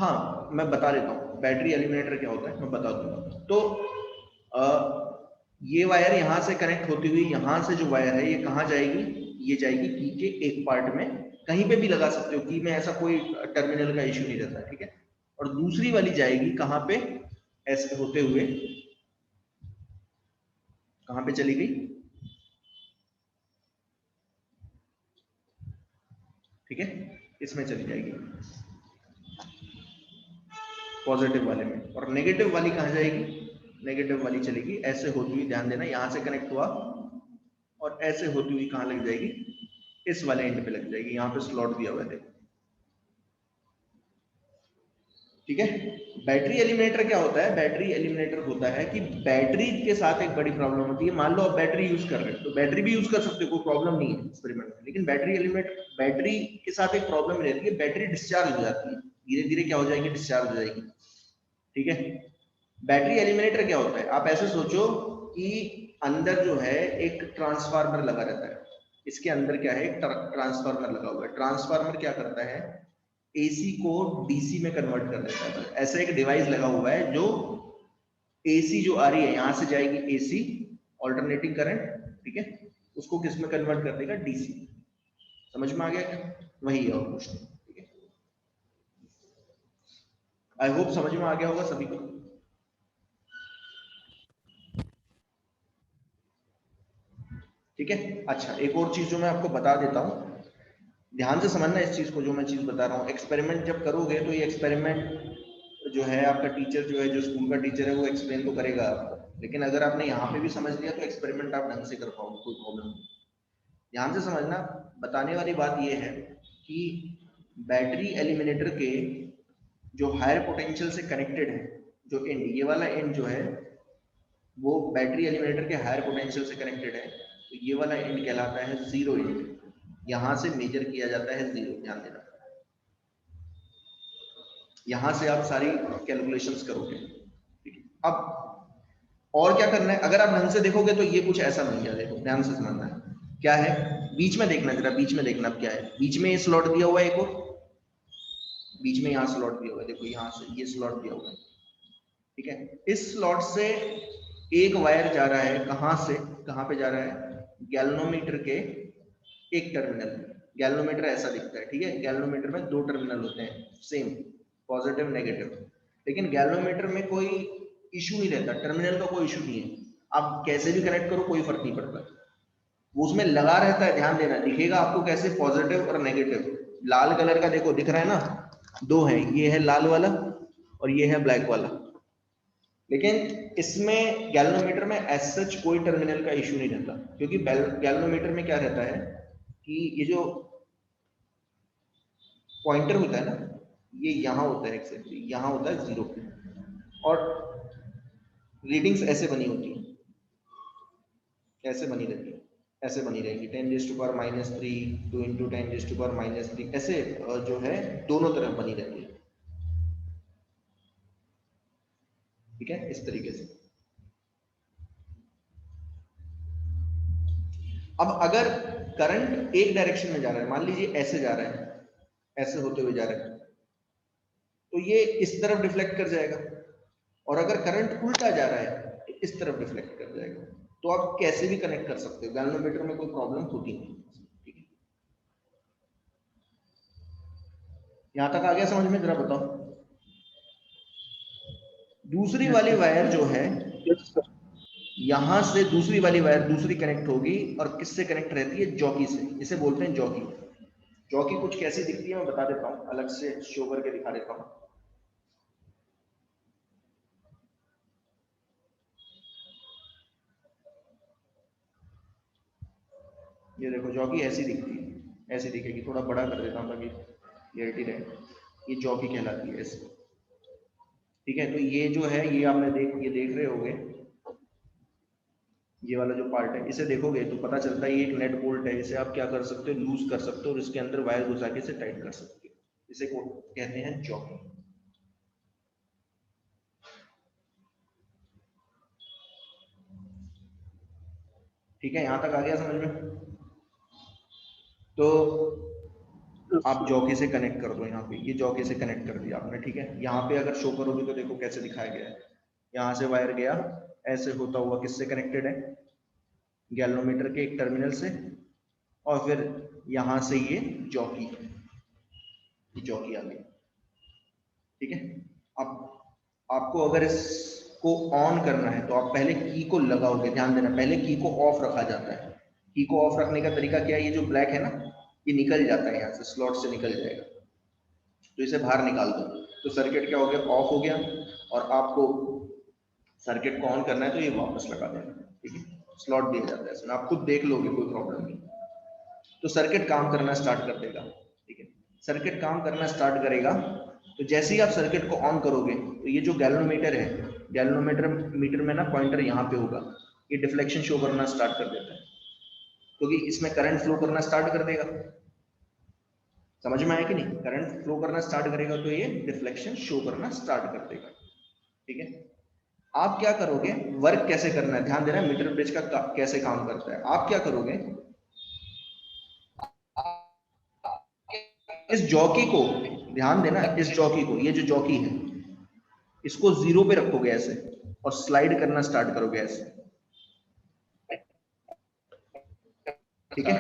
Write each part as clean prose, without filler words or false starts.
हाँ मैं बता देता हूँ बैटरी एलिमिनेटर क्या होता है, मैं बता दूंगा। तो ये वायर यहाँ से कनेक्ट होती हुई यहाँ से जो वायर है ये कहाँ जाएगी, ये जाएगी की के एक पार्ट में, कहीं पे भी लगा सकते हो, की में ऐसा कोई टर्मिनल का इश्यू नहीं रहता, ठीक है। और दूसरी वाली जाएगी कहाँ पे, ऐसे होते हुए कहाँ पे चली गई, ठीक है, इसमें चली जाएगी पॉजिटिव वाले में। और नेगेटिव वाली कहाँ जाएगी, नेगेटिव वाली चलेगी ऐसे होती हुई, ध्यान देना यहाँ से कनेक्ट हुआ और ऐसे होती हुई कहाँ लग जाएगी, इस वाले एंड पे लग जाएगी, यहाँ पे स्लॉट दिया हुआ है देखो, ठीक है। बैटरी एलिमिनेटर क्या होता है, बैटरी एलिमिनेटर होता है कि बैटरी के साथ एक बड़ी प्रॉब्लम होती है। मान लो आप बैटरी यूज कर रहे हो तो बैटरी भी यूज कर सकते हो, कोई प्रॉब्लम नहीं है एक्सपेरिमेंट में, लेकिन बैटरी एलिमिनेटर, बैटरी के साथ एक प्रॉब्लम रहती है, बैटरी डिस्चार्ज हो जाती है, धीरे धीरे क्या हो जाएगी, डिस्चार्ज हो जाएगी, ठीक है। बैटरी एलिमिनेटर क्या होता है, आप ऐसे सोचो कि अंदर जो है एक ट्रांसफार्मर लगा रहता है, इसके अंदर क्या है, एक ट्रांसफार्मर लगा हुआ है। ट्रांसफार्मर क्या करता है, एसी को डीसी में कन्वर्ट कर देता है। ऐसा एक डिवाइस लगा हुआ है जो एसी जो आ रही है यहां से जाएगी एसी, ऑल्टरनेटिंग करंट, ठीक है, उसको किस में कन्वर्ट कर देगा, डीसी। समझ में आ गया क्या, वही है और कुछ नहीं, ठीक है। आई होप समझ में आ गया होगा सभी को, ठीक है। अच्छा एक और चीज जो मैं आपको बता देता हूँ, ध्यान से समझना इस चीज को, जो मैं चीज बता रहा हूँ। एक्सपेरिमेंट जब करोगे तो ये एक्सपेरिमेंट जो है आपका टीचर जो है, जो स्कूल का टीचर है, वो एक्सप्लेन तो करेगा आपको, लेकिन अगर आपने यहाँ पे भी समझ लिया तो एक्सपेरिमेंट आप ढंग से कर पाओगे, कोई प्रॉब्लम नहीं। ध्यान से समझना, बताने वाली बात ये है कि बैटरी एलिमिनेटर के जो हायर पोटेंशियल से कनेक्टेड है, जो एंड, ये वाला एंड जो है वो बैटरी एलिमिनेटर के हायर पोटेंशियल से कनेक्टेड है, तो ये वाला एंड कहलाता है जीरो एंड, यहां से मेजर किया जाता है जीरो, ध्यान देना। यहां से आप सारी कैलकुलेशंस करोगे, ठीक है। अब और क्या करना है, अगर आप ढंग से देखोगे तो ये कुछ ऐसा नहीं है, देखो ध्यान से समझना है क्या है, बीच में देखना, जरा बीच में देखना क्या है, बीच में ये स्लॉट दिया हुआ है एक और, बीच में यहाँ स्लॉट दिया हुआ है, देखो यहाँ से ये स्लॉट दिया हुआ है, ठीक है। इस स्लॉट से एक वायर जा रहा है, कहां से कहां पे जा रहा है, गैल्वेनोमीटर के एक टर्मिनल में। गैल्वेनोमीटर ऐसा दिखता है, ठीक है, गैल्वेनोमीटर में दो टर्मिनल होते हैं सेम, पॉजिटिव नेगेटिव, लेकिन गैल्वेनोमीटर में कोई इशू नहीं रहता, टर्मिनल का कोई इशू नहीं है, आप कैसे भी कनेक्ट करो कोई फर्क नहीं पड़ता, वो उसमें लगा रहता है, ध्यान देना, दिखेगा आपको कैसे, पॉजिटिव और नेगेटिव, लाल कलर का देखो दिख रहा है ना, दो है, ये है लाल वाला और ये है ब्लैक वाला, लेकिन इसमें गैल्वेनोमीटर में एज सच कोई टर्मिनल का इशू नहीं रहता, क्योंकि गैल्वेनोमीटर में क्या रहता है कि ये जो पॉइंटर होता है ना, ये यहाँ होता है, एक्सेक्टली यहाँ होता है जीरो, और रीडिंग्स ऐसे बनी होती है, ऐसे बनी रहती है, ऐसे बनी रहेगी, 10⁻⁻3, 2 × 10⁻⁻3, ऐसे जो है दोनों तरफ बनी रहती है, ठीक है, इस तरीके से। अब अगर करंट एक डायरेक्शन में जा रहा है, मान लीजिए ऐसे जा रहा है, ऐसे होते हुए जा रहा है, तो ये इस तरफ डिफ्लेक्ट कर जाएगा, और अगर करंट उल्टा जा रहा है तो इस तरफ डिफ्लेक्ट कर जाएगा। तो आप कैसे भी कनेक्ट कर सकते हो, गैल्वेनोमीटर में कोई प्रॉब्लम होती नहीं, ठीक है। यहां तक आ गया समझ में, जरा बताओ। दूसरी यस वाली सर। वायर जो है, यहां से दूसरी वाली वायर दूसरी कनेक्ट होगी, और किससे कनेक्ट रहती है, जॉकी से, इसे बोलते हैं जॉकी। जॉकी कुछ कैसी दिखती है मैं बता देता हूँ, अलग से शो करके दिखा देता हूँ। ये देखो जॉकी ऐसी दिखती है, ऐसी दिखेगी, थोड़ा बड़ा कर देता हूँ ताकि क्लियरिटी रहे, ये जॉकी कहलाती है ऐसे, ठीक है। तो ये जो है, ये आपने ये देख रहे होगे, ये वाला जो पार्ट है, इसे देखोगे तो पता चलता है ये एक नेट बोल्ट है, इसे आप क्या कर सकते हो, लूज कर सकते हो और इसके अंदर वायर घुसा के इसे टाइट कर सकते हो, इसे कहते हैं जॉकी, ठीक है। यहां तक आ गया समझ में। तो आप जॉकी से कनेक्ट कर दो। यहाँ पे ये जॉकी से कनेक्ट कर दिया आपने, ठीक है। यहाँ पे अगर शो करोगे तो देखो कैसे दिखाया गया है। यहाँ से वायर गया ऐसे होता हुआ, किससे कनेक्टेड है, गैल्वेनोमीटर के एक टर्मिनल से, और फिर यहाँ से ये जॉकी आ गई, ठीक है। अब आपको अगर इसको ऑन करना है तो आप पहले की को लगाओगे, ध्यान देना, पहले की को ऑफ रखा जाता है। की को ऑफ रखने का तरीका क्या है, ये जो ब्लैक है ना, ये निकल जाता है, यहाँ से स्लॉट से निकल जाएगा, तो इसे बाहर निकाल दो, तो सर्किट क्या हो गया, ऑफ हो गया। और आपको सर्किट को ऑन करना है तो ये वापस लगा देना, ठीक है। स्लॉट दिया जाता है इसमें, आप खुद देख लोगे, कोई प्रॉब्लम नहीं। तो सर्किट काम करना स्टार्ट कर देगा, ठीक है। सर्किट काम करना स्टार्ट करेगा तो जैसे ही आप सर्किट को ऑन करोगे तो ये जो गैल्वेनोमीटर है, गैल्वेनोमीटर में ना पॉइंटर यहाँ पे होगा, ये डिफ्लेक्शन शो करना स्टार्ट कर देता है, क्योंकि इसमें करंट फ्लो करना स्टार्ट कर देगा। समझ में आया कि नहीं, करंट फ्लो करना स्टार्ट करेगा तो ये डिफ्लेक्शन शो करना स्टार्ट कर देगा, ठीक है। आप क्या करोगे, वर्क कैसे करना है, ध्यान देना, मीटर ब्रिज का कैसे काम करता है। आप क्या करोगे, इस जॉकी को, ध्यान देना, इस जॉकी को, ये जो जॉकी है इसको 0 पे रखोगे ऐसे, और स्लाइड करना स्टार्ट करोगे ऐसे, ठीक है।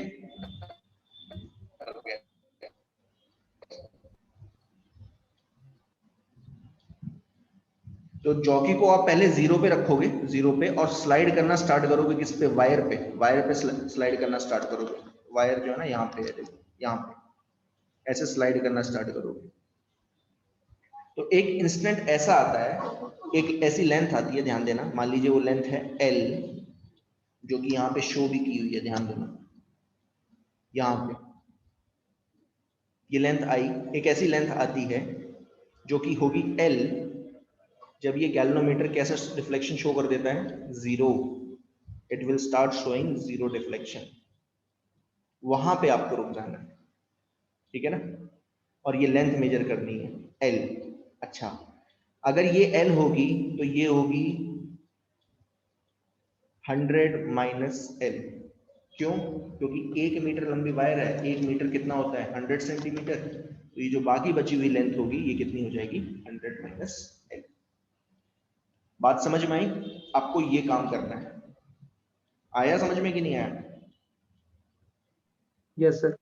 तो जॉकी को आप पहले 0 पे रखोगे, 0 पे, और स्लाइड करना स्टार्ट करोगे किस पे, वायर पे, वायर पे स्लाइड करना स्टार्ट करोगे। वायर जो है ना यहाँ पे है, देखो यहाँ पे ऐसे स्लाइड करना स्टार्ट करोगे। तो एक इंस्टेंट ऐसा आता है, एक ऐसी लेंथ आती है, ध्यान देना, मान लीजिए वो लेंथ है L, जो कि यहाँ पे शो भी की हुई है, ध्यान देना, यहाँ पे ये लेंथ आई, एक ऐसी लेंथ आती है जो कि होगी L, जब ये गैल्वेनोमीटर कैसा डिफ्लेक्शन शो कर देता है, 0, it will start showing 0 deflection, वहां पे आपको रुक जाना है, ठीक है ना। और ये लेंथ मेजर करनी है L। अच्छा, अगर ये L होगी तो ये होगी 100 माइनस L, क्यों, क्योंकि 1 मीटर लंबी वायर है, 1 मीटर कितना होता है, 100 सेंटीमीटर, तो ये जो बाकी बची हुई लेंथ होगी ये कितनी हो जाएगी, 100 माइनस L। बात समझ में आई, आपको ये काम करना है, आया समझ में कि नहीं आया। Yes sir.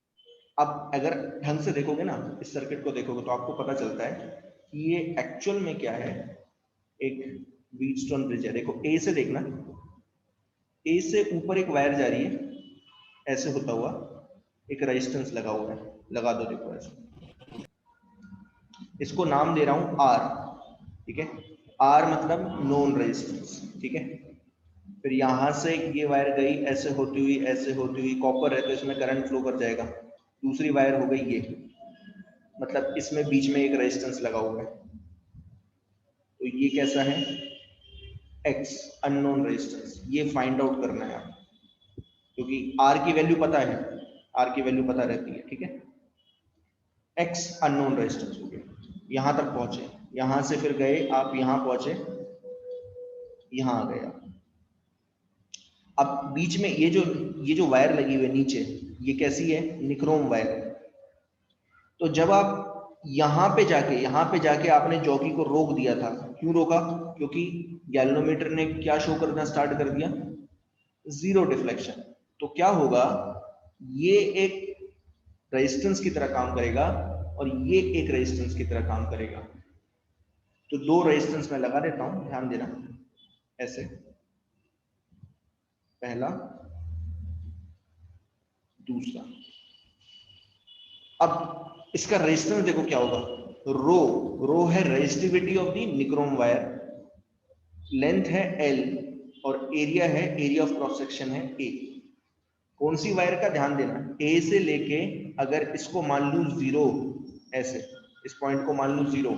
अब अगर ढंग से देखोगे ना, इस सर्किट को देखोगे तो आपको पता चलता है कि ये एक्चुअल में क्या है, एक व्हीटस्टोन ब्रिज है। देखो ए से देखना, ए से ऊपर एक वायर जा रही है ऐसे होता हुआ, एक रेजिस्टेंस लगा हुआ है, लगा दो, देखो ऐसे, इसको नाम दे रहा हूं आर, ठीक है। आर मतलब नोन रेजिस्टेंस, ठीक है। फिर यहां से ये वायर गई ऐसे होती हुई, ऐसे होती हुई, कॉपर है तो इसमें करंट फ्लो कर जाएगा। दूसरी वायर हो गई ये, मतलब इसमें बीच में एक रेजिस्टेंस लगा हुआ है, तो ये कैसा है, एक्स, अननोन रेजिस्टेंस, ये फाइंड आउट करना है आप, क्योंकि आर की वैल्यू पता है, आर की वैल्यू पता रहती है, ठीक है। एक्स अननोन रेजिस्टेंस हो गया, यहां तक पहुंचे, यहां से फिर गए आप, यहां पहुंचे, यहां आ गए आप। अब बीच में ये जो वायर लगी हुई है नीचे, ये कैसी है, निक्रोम वायर। तो जब आप यहां पे जाके आपने जॉकी को रोक दिया था, क्यों रोका, क्योंकि गैल्वेनोमीटर ने क्या शो करना स्टार्ट कर दिया, 0 डिफ्लेक्शन। तो क्या होगा, ये एक रेजिस्टेंस की तरह काम करेगा और ये एक रेजिस्टेंस की तरह काम करेगा। तो 2 रेजिस्टेंस मैं लगा देता हूं, ध्यान देना, ऐसे, पहला, दूसरा। अब इसका रेजिस्टेंस देखो क्या होगा, रो है resistivity of the nichrome wire, length है L, और एरिया है, एरिया ऑफ क्रॉस सेक्शन है A। कौन सी वायर का, ध्यान देना, A से लेके अगर इसको मान लूं 0, ऐसे इस पॉइंट को मान लूं 0,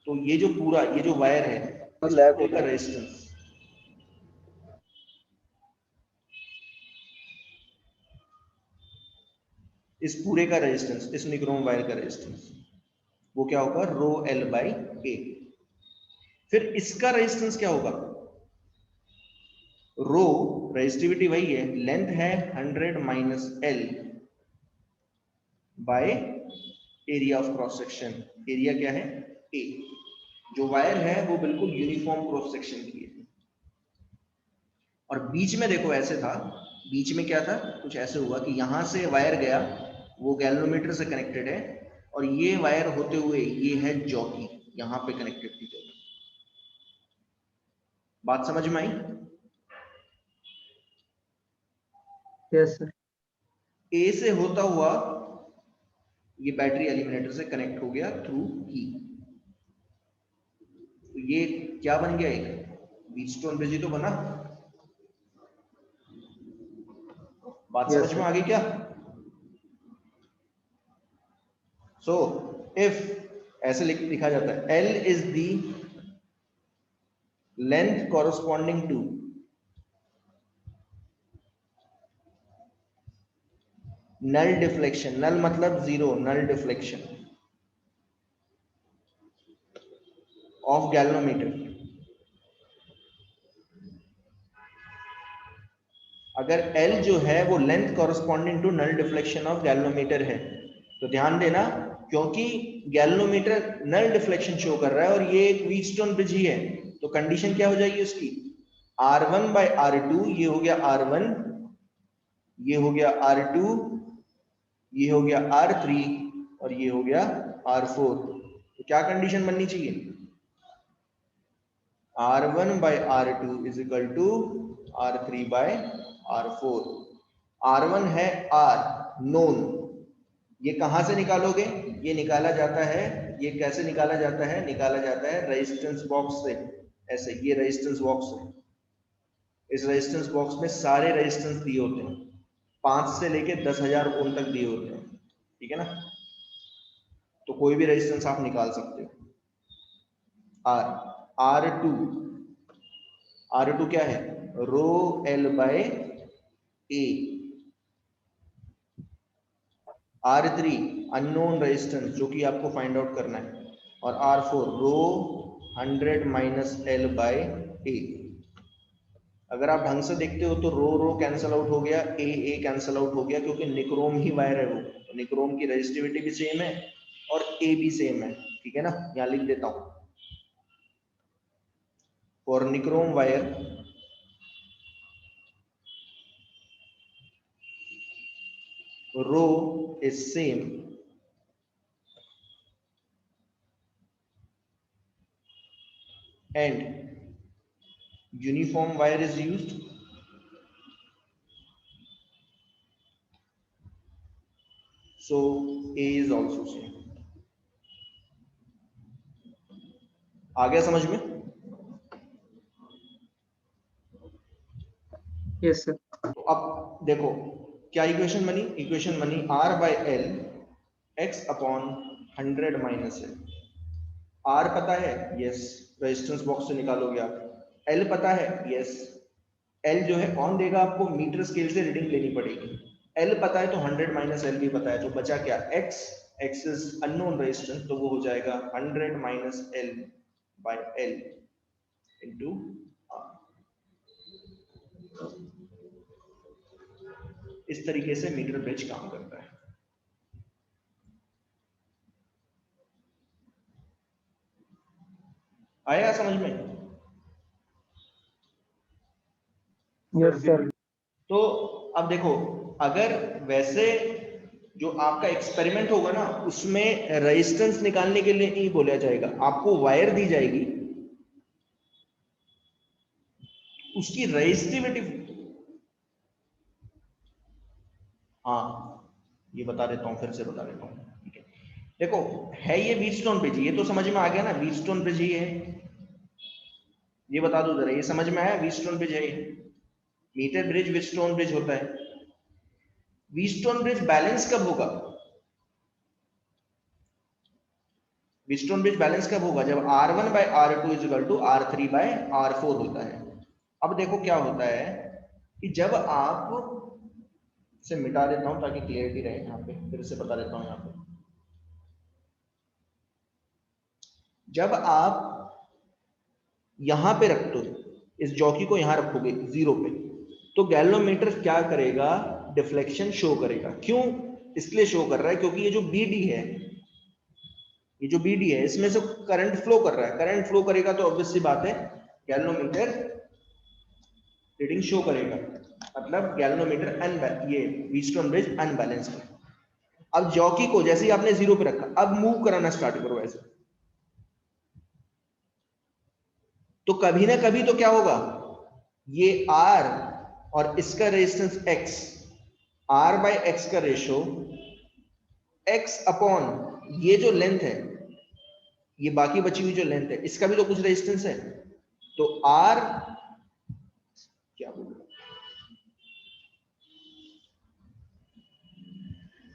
तो ये जो पूरा, ये जो वायर है, इस पूरे का रेजिस्टेंस, इस पूरे का रेजिस्टेंस, इस निक्रोम वायर का रेजिस्टेंस, वो क्या होगा, रो L बाई A। फिर इसका रेजिस्टेंस क्या होगा, रो, रेजिस्टिविटी वही है, लेंथ है 100 minus L by area of cross section, area क्या है ए। जो वायर है वो बिल्कुल यूनिफॉर्म क्रॉस सेक्शन की है। और बीच में देखो ऐसे था, बीच में क्या था, कुछ ऐसे हुआ कि यहां से वायर गया, वो गैल्वेनोमीटर से कनेक्टेड है, और ये वायर होते हुए ये है जॉकी, यहां पे कनेक्टेड थी जॉकी। बात समझ में आई? Yes sir. ए से होता हुआ ये बैटरी एलिमिनेटर से कनेक्ट हो गया थ्रू की। तो ये क्या बन गया, एक व्हीटस्टोन ब्रिज ही तो बना। बात समझ में आ गई क्या? सो इफ ऐसे लिखा जाता है, L is the length corresponding to null deflection, null मतलब zero, null deflection of galvanometer. अगर L जो है वो length corresponding to null deflection of galvanometer है, तो ध्यान देना, क्योंकि गैल्वेनोमीटर नल डिफ्लेक्शन शो कर रहा है और ये एक व्हीटस्टोन ब्रिज ही है, तो कंडीशन क्या हो जाएगी उसकी, R1 by R2, ये हो गया R1, ये हो गया R2, ये हो गया R3 और ये हो गया R4। तो क्या कंडीशन बननी चाहिए, R1 by R2 is equal to R3 by R4। R1 है R नोन, ये कहां से निकालोगे, ये निकाला जाता है, ये कैसे निकाला जाता है, निकाला जाता है रेजिस्टेंस बॉक्स से। ऐसे ये रेजिस्टेंस बॉक्स है, इस रेजिस्टेंस बॉक्स में सारे रेजिस्टेंस दिए होते हैं, 5 से लेके 10,000 ओम तक दिए होते हैं, ठीक है ना। तो कोई भी रेजिस्टेंस आप निकाल सकते हो। R2, R2 क्या है, rho L by A। R3 unknown resistance जो कि आपको फाइंड आउट करना है, और R4 rho 100 minus L by A। अगर आप ढंग से देखते हो तो रो रो कैंसल आउट हो गया, ए कैंसल आउट हो गया, क्योंकि निक्रोम ही वायर है वो, तो निक्रोम की रेजिस्टिविटी भी सेम है और ए भी सेम है, ठीक है ना। यहाँ लिख देता हूं, for nichrome wire rho is same and uniform wire is used, so A is also same। आ गया समझ में? Yes sir. तो अब देखो क्या इक्वेशन बनी, इक्वेशन बनी R by L x upon 100 minus L। R पता है, यस, रेजिस्टेंस बॉक्स से निकालोगे आप। L पता है, यस, L जो है कौन देगा आपको, मीटर स्केल से रीडिंग लेनी पड़ेगी। L पता है तो 100 माइनस L भी पता है, तो बचा क्या, x, x is unknown resistance, तो वो हो जाएगा 100 minus L by L into R। इस तरीके से मीटर ब्रिज काम करता है। आया समझ में? Yes sir. तो अब देखो, अगर वैसे जो आपका एक्सपेरिमेंट होगा ना, उसमें रेजिस्टेंस निकालने के लिए नहीं बोला जाएगा, आपको वायर दी जाएगी, उसकी रेजिस्टिविटी, हाँ ये बता देता हूँ, फिर से बता देता हूँ, ठीक है। देखो है ये व्हीटस्टोन ब्रिज, ये तो समझ में आ गया ना, व्हीटस्टोन ब्रिज ही है, ये बता दो जरा, ये समझ में आया, व्हीटस्टोन ब्रिज है ये। मीटर ब्रिज व्हीटस्टोन ब्रिज होता है। व्हीटस्टोन ब्रिज बैलेंस कब होगा, व्हीटस्टोन ब्रिज बैलेंस कब होगा, जब R1 by R2 is equal to R3 by R4 होता है। अब देखो क्या होता है कि जब आप, इसे मिटा देता हूं ताकि क्लियरिटी रहे, यहाँ पे फिर से बता देता हूं, यहाँ पे जब आप यहां पे रखते हो, इस जॉकी को यहां रखोगे जीरो पे, तो गैल्वेनोमीटर क्या करेगा, डिफ्लेक्शन शो करेगा। क्यों इसलिए शो कर रहा है, क्योंकि ये जो BD है, ये जो BD है इसमें से करंट फ्लो कर रहा है, करंट फ्लो करेगा तो ऑब्वियस सी बात है गैल्वेनोमीटर रीडिंग शो करेगा, मतलब गैल्वेनोमीटर ये व्हीटस्टोन ब्रिज अनबैलेंस्ड है। अब जॉकी को जैसे ही आपने 0 पे रखा, अब मूव कराना स्टार्ट करो ऐसे, तो कभी ना कभी तो क्या होगा, ये R और इसका resistance X, R by X का रेशो X अपॉन ये जो लेंथ है, ये बाकी बची हुई जो लेंथ है, इसका भी तो कुछ रेजिस्टेंस है, तो R क्या बोल रहा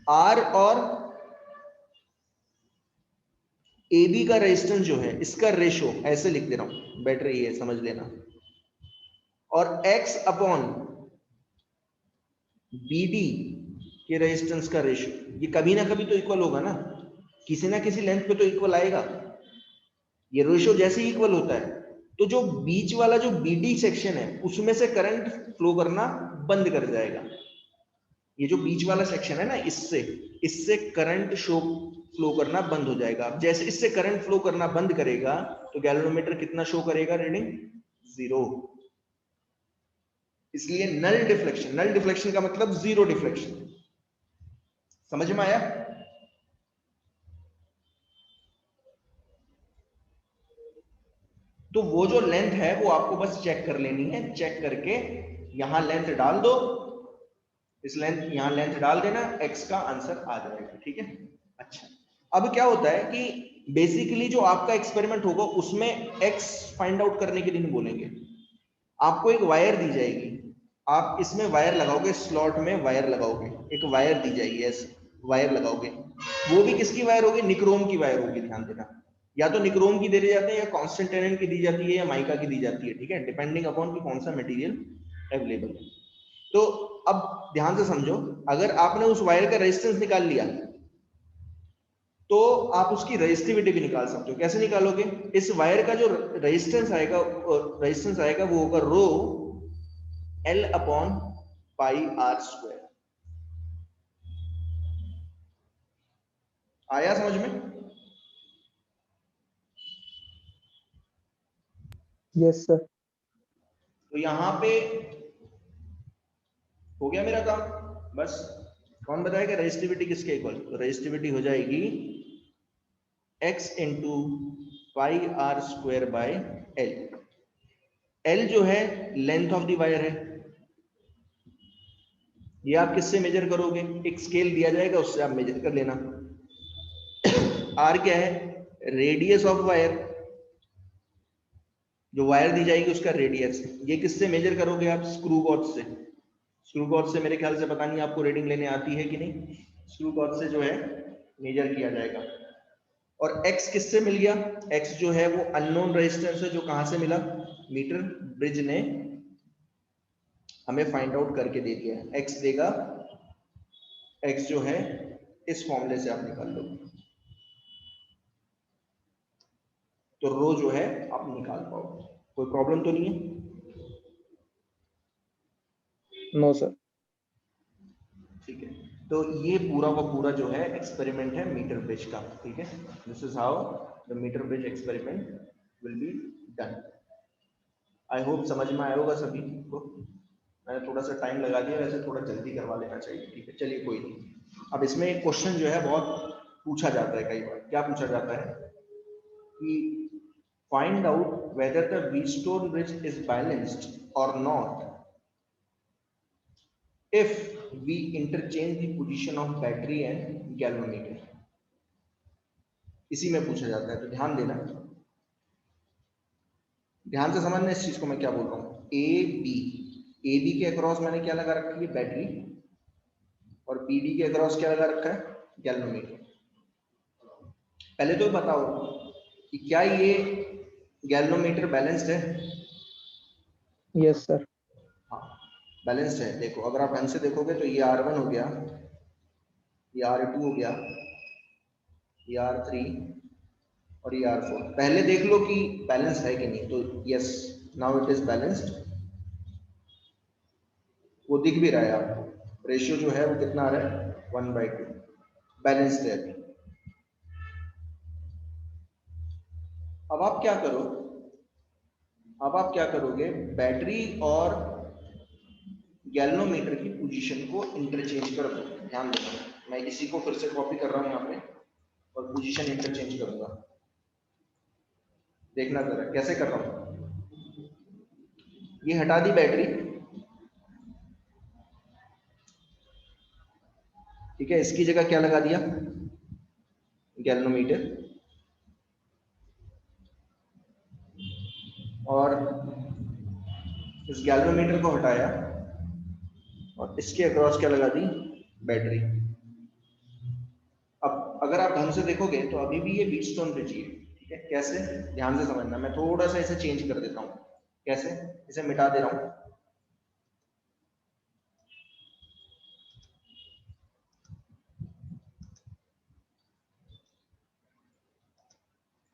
R और AB का रेजिस्टेंस जो है इसका रेशो, ऐसे लिख दे रहा हूं, बेटर ये है समझ लेना, और X अपॉन BD के रेजिस्टेंस का रेशो, ये कभी ना कभी तो इक्वल होगा ना, किसी ना किसी लेंथ पे तो इक्वल आएगा। ये रेशो जैसे ही इक्वल होता है तो जो बीच वाला जो BD सेक्शन है उसमें से करंट फ्लो करना बंद कर जाएगा। ये जो बीच वाला सेक्शन है ना, इससे इससे करंट शो फ्लो करना बंद हो जाएगा। अब जैसे इससे करंट फ्लो करना बंद करेगा तो गैल्वेनोमीटर कितना शो करेगा रीडिंग? 0। इसलिए नल डिफ्लेक्शन, नल डिफ्लेक्शन का मतलब 0 डिफ्लेक्शन। समझ में आया? तो वो जो लेंथ है वो आपको बस चेक कर लेनी है, चेक करके यहां लेंथ डाल दो, इस लेंथ यहां लेंथ डाल देना, x का आंसर आ जाएगा। ठीक है, अच्छा अब क्या होता है कि बेसिकली जो आपका एक्सपेरिमेंट होगा उसमें x फाइंड आउट करने के लिए नहीं बोलेंगे, आपको एक वायर दी जाएगी, आप इसमें वायर लगाओगे, स्लॉट में वायर लगाओगे, एक वायर दी जाएगी, ऐसे वायर लगाओगे, वो भी किसकी वायर होगी? निक्रोम की वायर होगी, ध्यान देना, या तो निक्रोम की दे जाते हैं या कांस्टेंट टेनेंट की दी जाती है या माइका की दी जाती है। ठीक है, डिपेंडिंग अपॉन कि कौन सा मटेरियल अवेलेबल है। तो अब ध्यान से समझो, अगर आपने उस वायर का रेजिस्टेंस निकाल लिया तो आप उसकी रेजिस्टिविटी भी निकाल सकते हो। कैसे निकालोगे? इस वायर का जो रेजिस्टेंस आएगा वो होगा रो L upon pi R square. आया समझ में? Yes sir. तो यहां पे हो गया मेरा काम। बस कौन बताएगा रेजिस्टिविटी किसके इक्वल? तो रेजिस्टिविटी हो जाएगी x into pi R square by L. L जो है लेंथ ऑफ द वायर है, ये आप किससे मेजर करोगे? एक स्केल दिया जाएगा उससे आप मेजर कर लेना। आर क्या है? रेडियस ऑफ वायर, जो वायर दी जाएगी उसका रेडियस। ये किससे मेजर करोगे आप? स्क्रू गॉज से। स्क्रू गॉज से मेरे ख्याल से पता नहीं आपको रीडिंग लेने आती है कि नहीं, स्क्रू गॉज से जो है मेजर किया जाएगा। और x किससे मिल गया? x जो है वो अननोन रेजिस्टेंस है, जो कहां से मिला? मीटर ब्रिज ने हमें फाइंड आउट करके दे दिया है। x देगा, x जो है इस फॉर्मूले से आप निकाल लो, तो रो जो है आप निकाल पाओगे। कोई प्रॉब्लम तो नहीं है? No sir. ठीक है, तो ये पूरा का पूरा जो है एक्सपेरिमेंट है मीटर ब्रिज का। ठीक है, this is how the metre bridge experiment will be done. I hope समझ में आया होगा सभी को। मैंने थोड़ा सा टाइम लगा दिया, वैसे थोड़ा जल्दी करवा लेना चाहिए। ठीक है, चलिए कोई नहीं। अब इसमें एक क्वेश्चन जो है बहुत पूछा जाता है कई बार। क्या पूछा जाता है कि find out whether the Wheatstone bridge is balanced और not if we interchange the position of battery and galvanometer। इसी में पूछा जाता है, तो ध्यान देना, ध्यान से समझना इस चीज को मैं क्या बोल रहा हूँ। ए बी के अक्रॉस मैंने क्या लगा रखी है? बैटरी। और बी डी के अक्रॉस क्या लगा रखा है? गैल्वेनोमीटर। पहले तो बताओ कि क्या ये गैल्वेनोमीटर बैलेंस्ड है? Yes sir. हाँ, बैलेंस्ड है। देखो अगर आप ढंग से देखोगे तो ये R1 हो गया, ये R2 हो गया, ये R3 और ये R4। पहले देख लो कि बैलेंस है कि नहीं। तो yes, now it is balanced. वो दिख भी रहा है आपको, रेशियो जो है वो कितना आ रहा है? 1/2। बैलेंस्ड है। अब आप क्या करो, अब आप क्या करोगे, बैटरी और गैल्वेनोमीटर की पोजीशन को इंटरचेंज कर दो। ध्यान देना, मैं इसी को फिर से कॉपी कर रहा हूं यहाँ पे और पोजीशन इंटरचेंज करूंगा। देखना जरा कैसे कर रहा हूं। ये हटा दी बैटरी, ठीक है, इसकी जगह क्या लगा दिया, गैल्वेनोमीटर, और इस गैल्वेनोमीटर को हटाया और इसके अक्रॉस क्या लगा दी, बैटरी। अब अगर आप ढंग से देखोगे तो अभी भी ये व्हीटस्टोन ब्रिज है, ठीक है। कैसे, ध्यान से समझना, मैं थोड़ा सा इसे चेंज कर देता हूं। कैसे, इसे मिटा दे रहा हूं।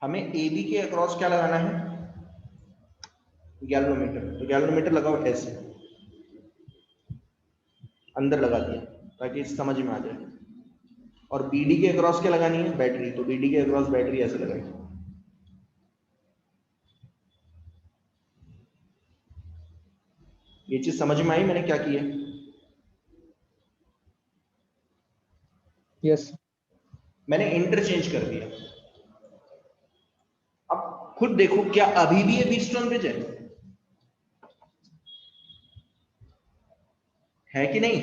हमें ए बी के अक्रॉस क्या लगाना है, गैल्वेनोमीटर। तो गैल्वेनोमीटर लगाओ ऐसे, अंदर लगा दिया ताकि समझ में आ जाए। और बीडी के अक्रॉस क्या लगानी है, बैटरी। तो बीडी के अक्रॉस बैटरी ऐसे लगाई। ये चीज समझ में आई मैंने क्या किया। यस मैंने इंटरचेंज कर दिया। अब खुद देखो, क्या अभी भी ये व्हीटस्टोन ब्रिज है कि नहीं।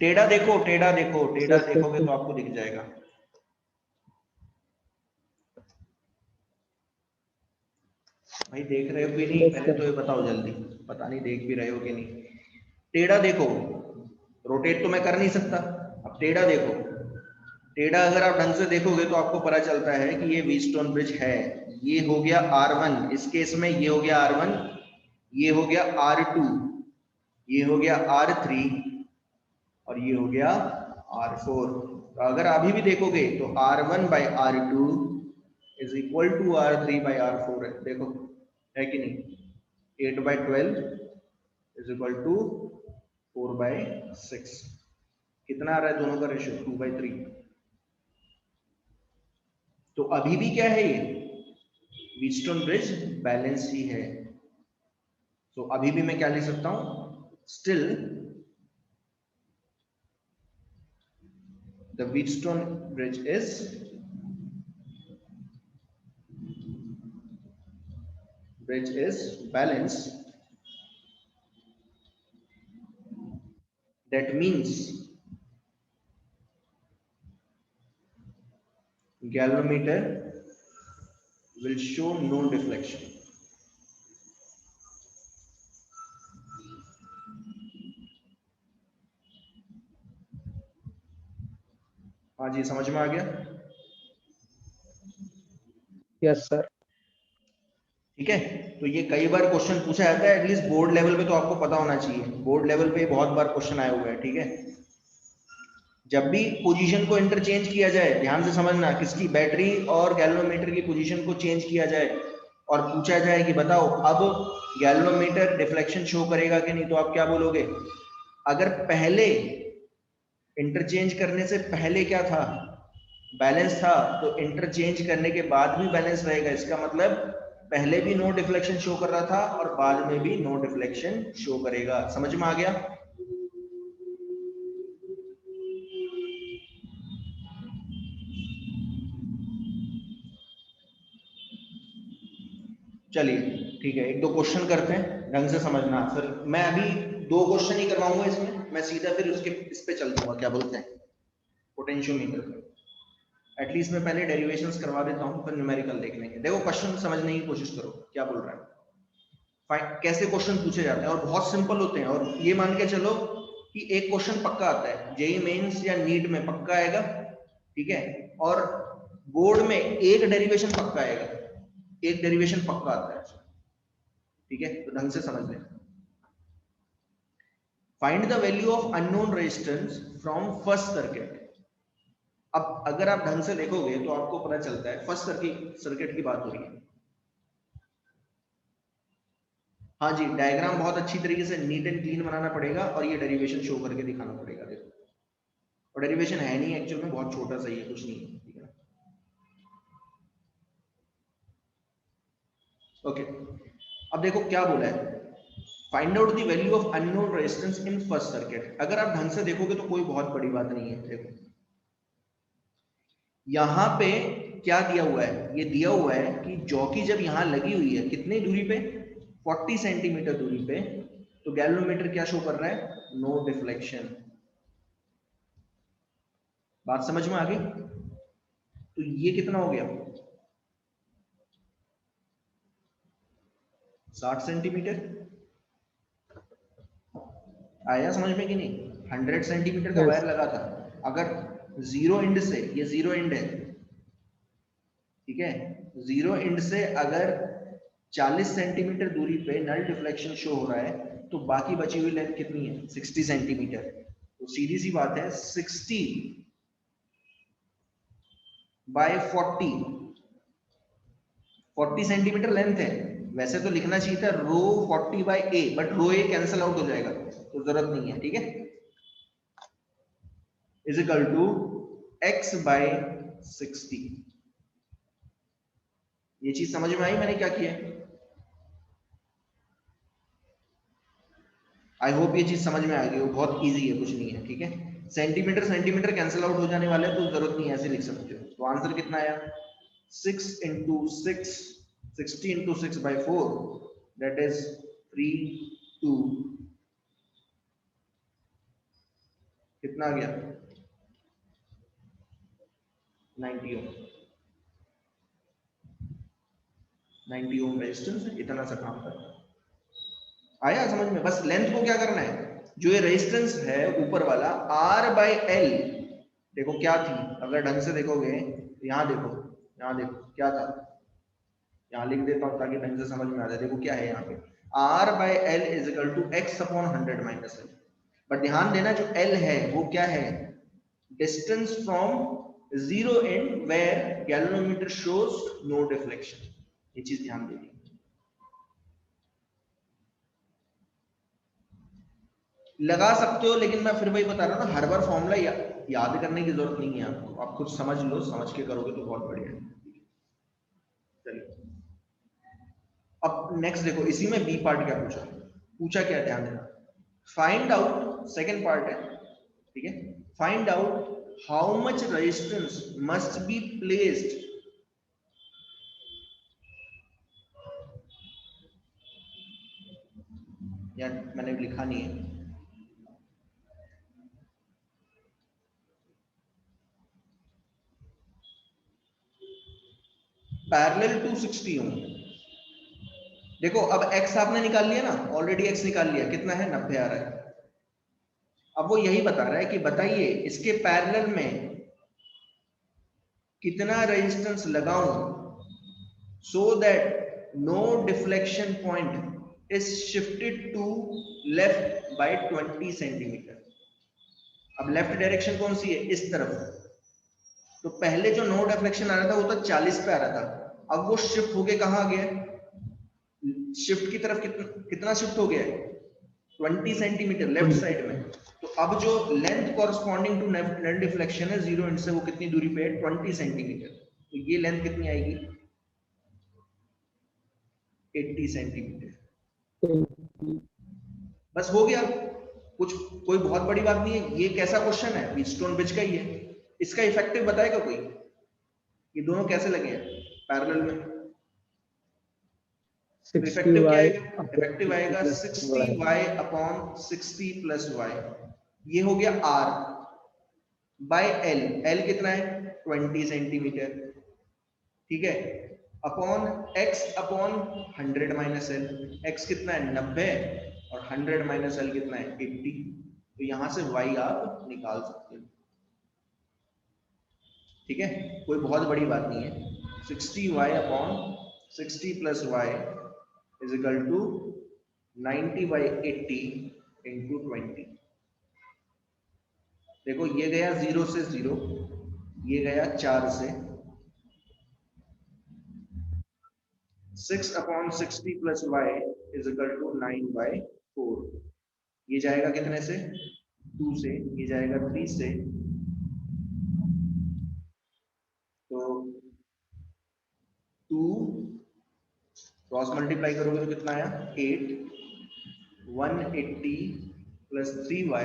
टेढ़ा देखो, टेढ़ा देखो, टेढ़ा यस देखोगे तो आपको दिख जाएगा। भाई देख रहे हो कि नहीं, पहले तो ये बताओ जल्दी, पता नहीं देख भी रहे हो कि नहीं। टेढ़ा देखो, रोटेट तो मैं कर नहीं सकता, अब टेढ़ा देखो। टेढ़ा अगर आप ढंग से देखोगे तो आपको पता चलता है कि ये व्हीटस्टोन ब्रिज है। ये हो गया R1, इस केस में ये हो गया R1, ये हो गया R2, ये हो गया R3 और ये हो गया R4। तो अगर अभी भी देखोगे तो R1/R2 is equal to R3/R4 है। देखो है कि नहीं, 8/12 इज इक्वल टू 4/6। कितना आ रहा है दोनों का रेशियो, 2/3। तो अभी भी क्या है, ये व्हीटस्टोन ब्रिज बैलेंस ही है। तो अभी भी मैं क्या लिख सकता हूं, still the Wheatstone bridge is balanced. That means galvanometer will show no deflection. हाँ जी, समझ में आ गया। Yes sir. ठीक है, तो ये कई बार क्वेश्चन पूछा जाता है, एटलीस्ट बोर्ड लेवल पे तो आपको पता होना चाहिए। बोर्ड लेवल पे बहुत बार क्वेश्चन आए हुए हैं, ठीक है। जब भी पोजीशन को इंटरचेंज किया जाए, ध्यान से समझना, किसकी, बैटरी और गैल्वेनोमीटर की पोजीशन को चेंज किया जाए और पूछा जाए कि बताओ अब गैल्वेनोमीटर डिफ्लेक्शन शो करेगा कि नहीं, तो आप क्या बोलोगे। अगर पहले इंटरचेंज करने से पहले क्या था, बैलेंस था, तो इंटरचेंज करने के बाद भी बैलेंस रहेगा। इसका मतलब पहले भी नो डिफ्लेक्शन शो कर रहा था और बाद में भी नो डिफ्लेक्शन शो करेगा। समझ में आ गया। चलिए ठीक है, एक दो क्वेश्चन करते हैं, ढंग से समझना। फिर मैं अभी 2 क्वेश्चन ही करवाऊंगा इसमें, मैं सीधा फिर उसके इस पे चल दूंगा, क्या बोलते हैं, पोटेंशियोमीटर पे। एटलीस्ट मैं पहले डेरिवेशंस करवा देता हूं, फिर न्यूमेरिकल देख लेंगे। देखो क्वेश्चन समझने की कोशिश करो क्या बोल रहा है, कैसे क्वेश्चन पूछे जाते हैं, और बहुत सिंपल होते हैं। और ये मान के चलो कि एक क्वेश्चन पक्का आता है, जेई मेंस या नीट में पक्का आएगा, ठीक है। और बोर्ड में एक डेरिवेशन पक्का आएगा, एक डेरिवेशन पक्का आता है, ठीक है। तो ढंग से समझ लें। Find the value of unknown resistance from first circuit. अब अगर आप ढंग से देखोगे तो आपको पता चलता है, फर्स्ट सर्किट की बात हो रही है। हाँ जी, डायग्राम बहुत अच्छी तरीके से नीट एंड क्लीन बनाना पड़ेगा और ये डेरिवेशन शो करके दिखाना पड़ेगा। देखो, और डेरिवेशन है नहीं एक्चुअल में, बहुत छोटा सा ही है, कुछ नहीं है, ठीक है। ओके, अब देखो क्या बोला है, find out the value of unknown resistance in first circuit. अगर आप ढंग से देखोगे तो कोई बहुत बड़ी बात नहीं है। देखो यहां पे क्या दिया हुआ है, ये दिया हुआ है कि जॉकी जब यहां लगी हुई है कितनी दूरी पे, 40 सेंटीमीटर दूरी पे, तो गैल्वेनोमीटर क्या शो कर रहा है, नो डिफ्लेक्शन। बात समझ में आ गई? तो ये कितना हो गया, 60 सेंटीमीटर। आया समझ में कि नहीं? 100 सेंटीमीटर का Yes. वायर लगा था, अगर जीरो एंड से, ये जीरो एंड है, ठीक है, जीरो एंड से अगर 40 सेंटीमीटर दूरी पे नल डिफ्लेक्शन शो हो रहा है, तो बाकी बची हुई लेंथ कितनी है, 60 सेंटीमीटर। तो सीधी सी बात है, 60 बाय 40 सेंटीमीटर लेंथ है। वैसे तो लिखना चाहिए था rho 40 by A, but rho A cancel out हो जाएगा, तो जरूरत नहीं है, ठीक है। Is equal to x by 60। ये चीज समझ में आई मैंने क्या किया? आई होप ये चीज समझ में आ गई हो, बहुत इजी है, कुछ नहीं है, ठीक है। सेंटीमीटर सेंटीमीटर कैंसिल आउट हो जाने वाले हैं, तो जरूरत नहीं है, ऐसे लिख सकते हो। तो आंसर कितना आया, 6 into 6, 60 into 6 by 4, that is 3 2, कितना आ गया, 90 ओम। 90 ओम रेजिस्टेंस है, इतना सा काम करना है। आया समझ में? बस लेंथ को क्या करना है, जो ये रेजिस्टेंस है ऊपर वाला R बाई एल, देखो क्या थी, अगर ढंग से देखोगे, यहाँ देखो, यहाँ देखो क्या था, यहाँ लिख देता हूँ ताकि ढंग से समझ में आ जाए। देखो क्या है यहाँ पे, R by L is equal to X upon 100 minus L. But ध्यान देना जो L है वो क्या है, distance from zero end where galvanometer shows no deflection. ये चीज ध्यान देनी, लगा सकते हो, लेकिन मैं फिर वही बता रहा हूँ ना, हर बार फॉर्मूला याद करने की जरूरत नहीं है आपको, आप खुद समझ लो, समझ के करोगे तो बहुत बढ़िया है। चलिए अब नेक्स्ट देखो, इसी में बी पार्ट क्या पूछा, पूछा क्या, ध्यान देना, फाइंड आउट, सेकेंड पार्ट है, ठीक है, find out how much resistance must be placed, या मैंने लिखा नहीं है, पैरेलल टू 60 ओम। देखो अब x आपने निकाल लिया ना, ऑलरेडी x निकाल लिया, कितना है, 90 आ रहा है। अब वो यही बता रहा है कि बताइए इसके पैरेलल में कितना रेजिस्टेंस लगाऊं so that no deflection point is shifted to left by 20 centimetre. अब लेफ्ट डायरेक्शन कौन सी है, इस तरफ, तो पहले जो नो डिफ्लेक्शन आ रहा था वो तो 40 पे आ रहा था, अब वो शिफ्ट होके कहां आ गया, शिफ्ट की तरफ, कितना शिफ्ट हो गया है, 20 सेंटीमीटर लेफ्ट साइड में। तो अब जो length corresponding to net deflection है जीरो एंड से, वो कितनी दूरी पे है, 20 सेंटीमीटर। तो ये लेंथ कितनी आएगी, 80 सेंटीमीटर। बस हो गया, कुछ कोई बहुत बड़ी बात नहीं है। ये कैसा क्वेश्चन है, व्हीटस्टोन ब्रिज का ही है। इसका इफेक्टिव बताएगा कोई, ये दोनों कैसे लगे हैं पैरेलल में, तो 60 इफेक्टिव क्या y आएगा, upon इफेक्टिव 60 आएगा plus 60 y. y upon 60 plus y। ये हो गया r बाय एल, एल कितना है, 20 सेंटीमीटर, ठीक है, upon x upon 100 minus L, x कितना है 90, और 100 माइनस एल कितना है 80। तो यहां से y आप निकाल सकते हो, ठीक है, कोई बहुत बड़ी बात नहीं है। 60y upon 60 plus y is equal to 90 by 80 into 20। देखो ये गया 0 से 0, ये गया 4 से, 6 upon 60 plus Y is equal to 9 by 4। ये जाएगा कितने से, 2 से, ये जाएगा 3 से, तो 2 क्रॉस मल्टीप्लाई करोगे तो कितना आया 8 180 प्लस 3y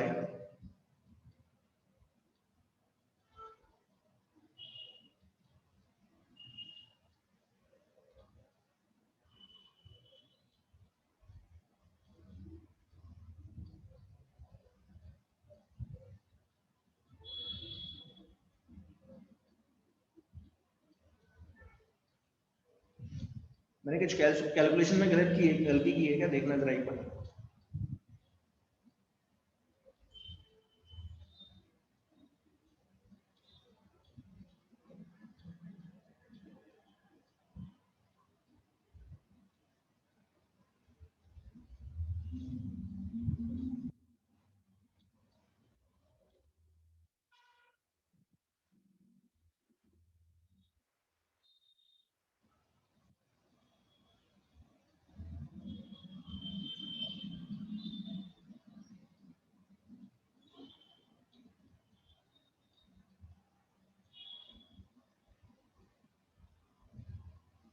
मैंने कुछ कैलकुलेशन में गलती की है क्या, देखना जरा एक बार।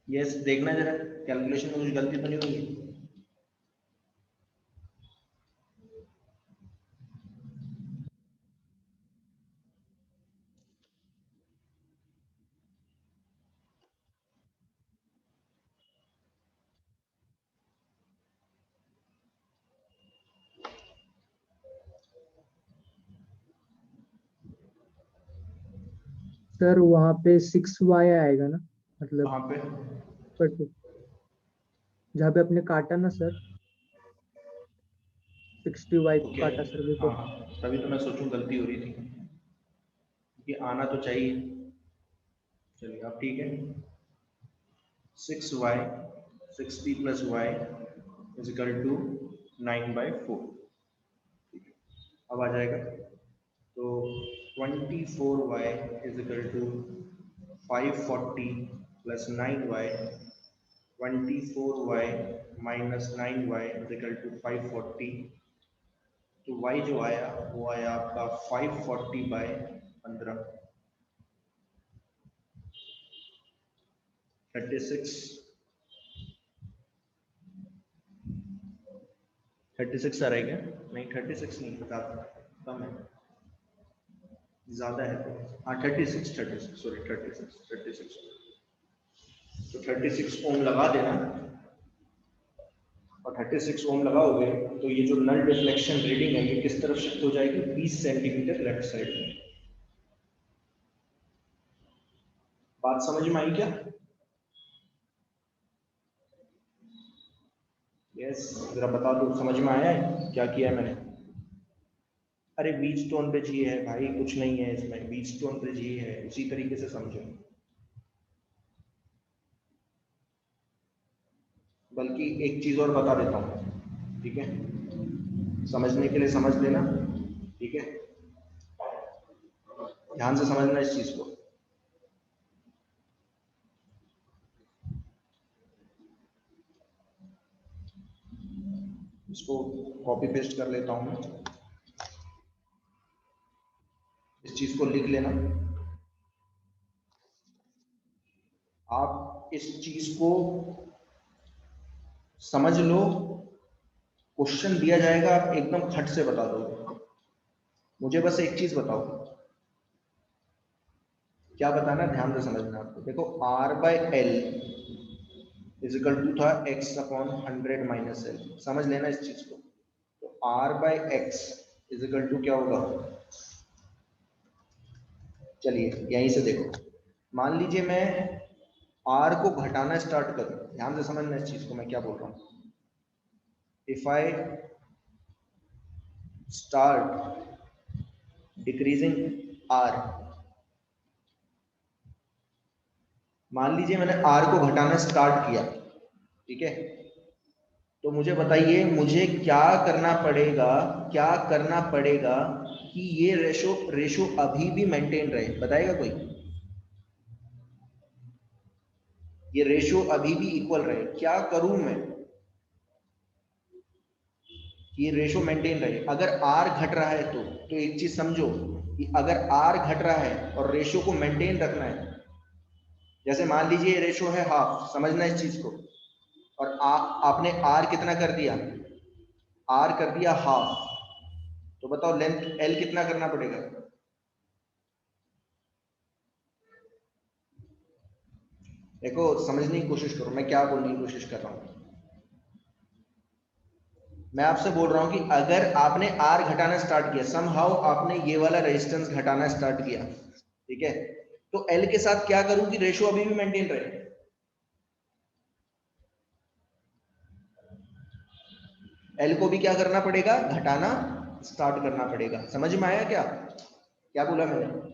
यस, देखना जरा कैलकुलेशन में कुछ गलती तो नहीं हुई है। सर वहाँ पे 6y आएगा ना, मतलब कहाँ पे? बट जहाँ पे आपने काटा ना सर, 60y को ओके, काटा सर हाँ देखो। हाँ, तभी तो मैं सोचूं गलती हो रही थी कि आना तो चाहिए। चलिए अब ठीक है, 6y 60 plus y is equal to 9/4। ठीक है, अब आ जाएगा तो 24y is equal to 540 plus 9y, 24y minus 9y is equal to 540। तो y जो आया वो आया आपका 540/15, 36 36 आ रहा है क्या? नहीं 36 नहीं, ज़्यादा कम है, ज़्यादा है तो हाँ 36 सॉरी 36। तो 36 ओम लगा देना, और 36 ओम लगाओगे तो ये जो नल डिफ्लेक्शन रीडिंग है ये किस तरफ शिफ्ट हो जाएगी, 20 सेंटीमीटर लेफ्ट साइड में। बात समझ में आई क्या? यस, जरा बता दो समझ में आया है क्या किया है मैंने? अरे बीच टोन पे जी है भाई, कुछ नहीं है इसमें, बीच टोन पे जी है, उसी तरीके से समझो। बल्कि एक चीज और बता देता हूँ, ठीक है, समझने के लिए समझ लेना, ठीक है, ध्यान से समझना इस चीज को। इसको कॉपी पेस्ट कर लेता हूं मैं, इस चीज को लिख लेना। आप इस चीज को समझ लो, क्वेश्चन दिया जाएगा आप एकदम खट से बता दो। मुझे बस एक चीज बताओ, क्या बताना, ध्यान से समझना। आपको देखो R/L इज इक्वल टू था x/100 माइनस एल, समझ लेना इस चीज को। तो R/x इज इक्वल टू क्या होगा, चलिए यहीं से देखो, मान लीजिए मैं R को घटाना स्टार्ट करूं, ध्यान से समझना इस चीज को मैं क्या बोल रहा हूं। If I start decreasing R, मान लीजिए मैंने R को घटाना स्टार्ट किया, ठीक है, तो मुझे बताइए मुझे क्या करना पड़ेगा, क्या करना पड़ेगा कि ये रेशो अभी भी मेंटेन रहे, बताएगा कोई? ये रेशो अभी भी इक्वल रहे, क्या करूं मैं कि ये रेशो मेंटेन रहे? अगर R घट रहा है तो एक चीज समझो कि अगर R घट रहा है और रेशो को मेंटेन रखना है, जैसे मान लीजिए ये रेशो है हाफ, समझना इस चीज को, और आपने आर कितना कर दिया, आर कर दिया हाफ, तो बताओ लेंथ एल कितना करना पड़ेगा। देखो समझने की कोशिश करो मैं क्या बोलने की कोशिश कर रहा हूं। मैं आपसे बोल रहा हूं कि अगर आपने आर घटाना स्टार्ट किया, समहाउ आपने ये वाला रेजिस्टेंस घटाना स्टार्ट किया, ठीक है, तो एल के साथ क्या करूं कि रेशियो अभी भी मेंटेन रहे। एल को भी क्या करना पड़ेगा, घटाना स्टार्ट करना पड़ेगा। समझ में आया क्या, क्या बोला मैंने।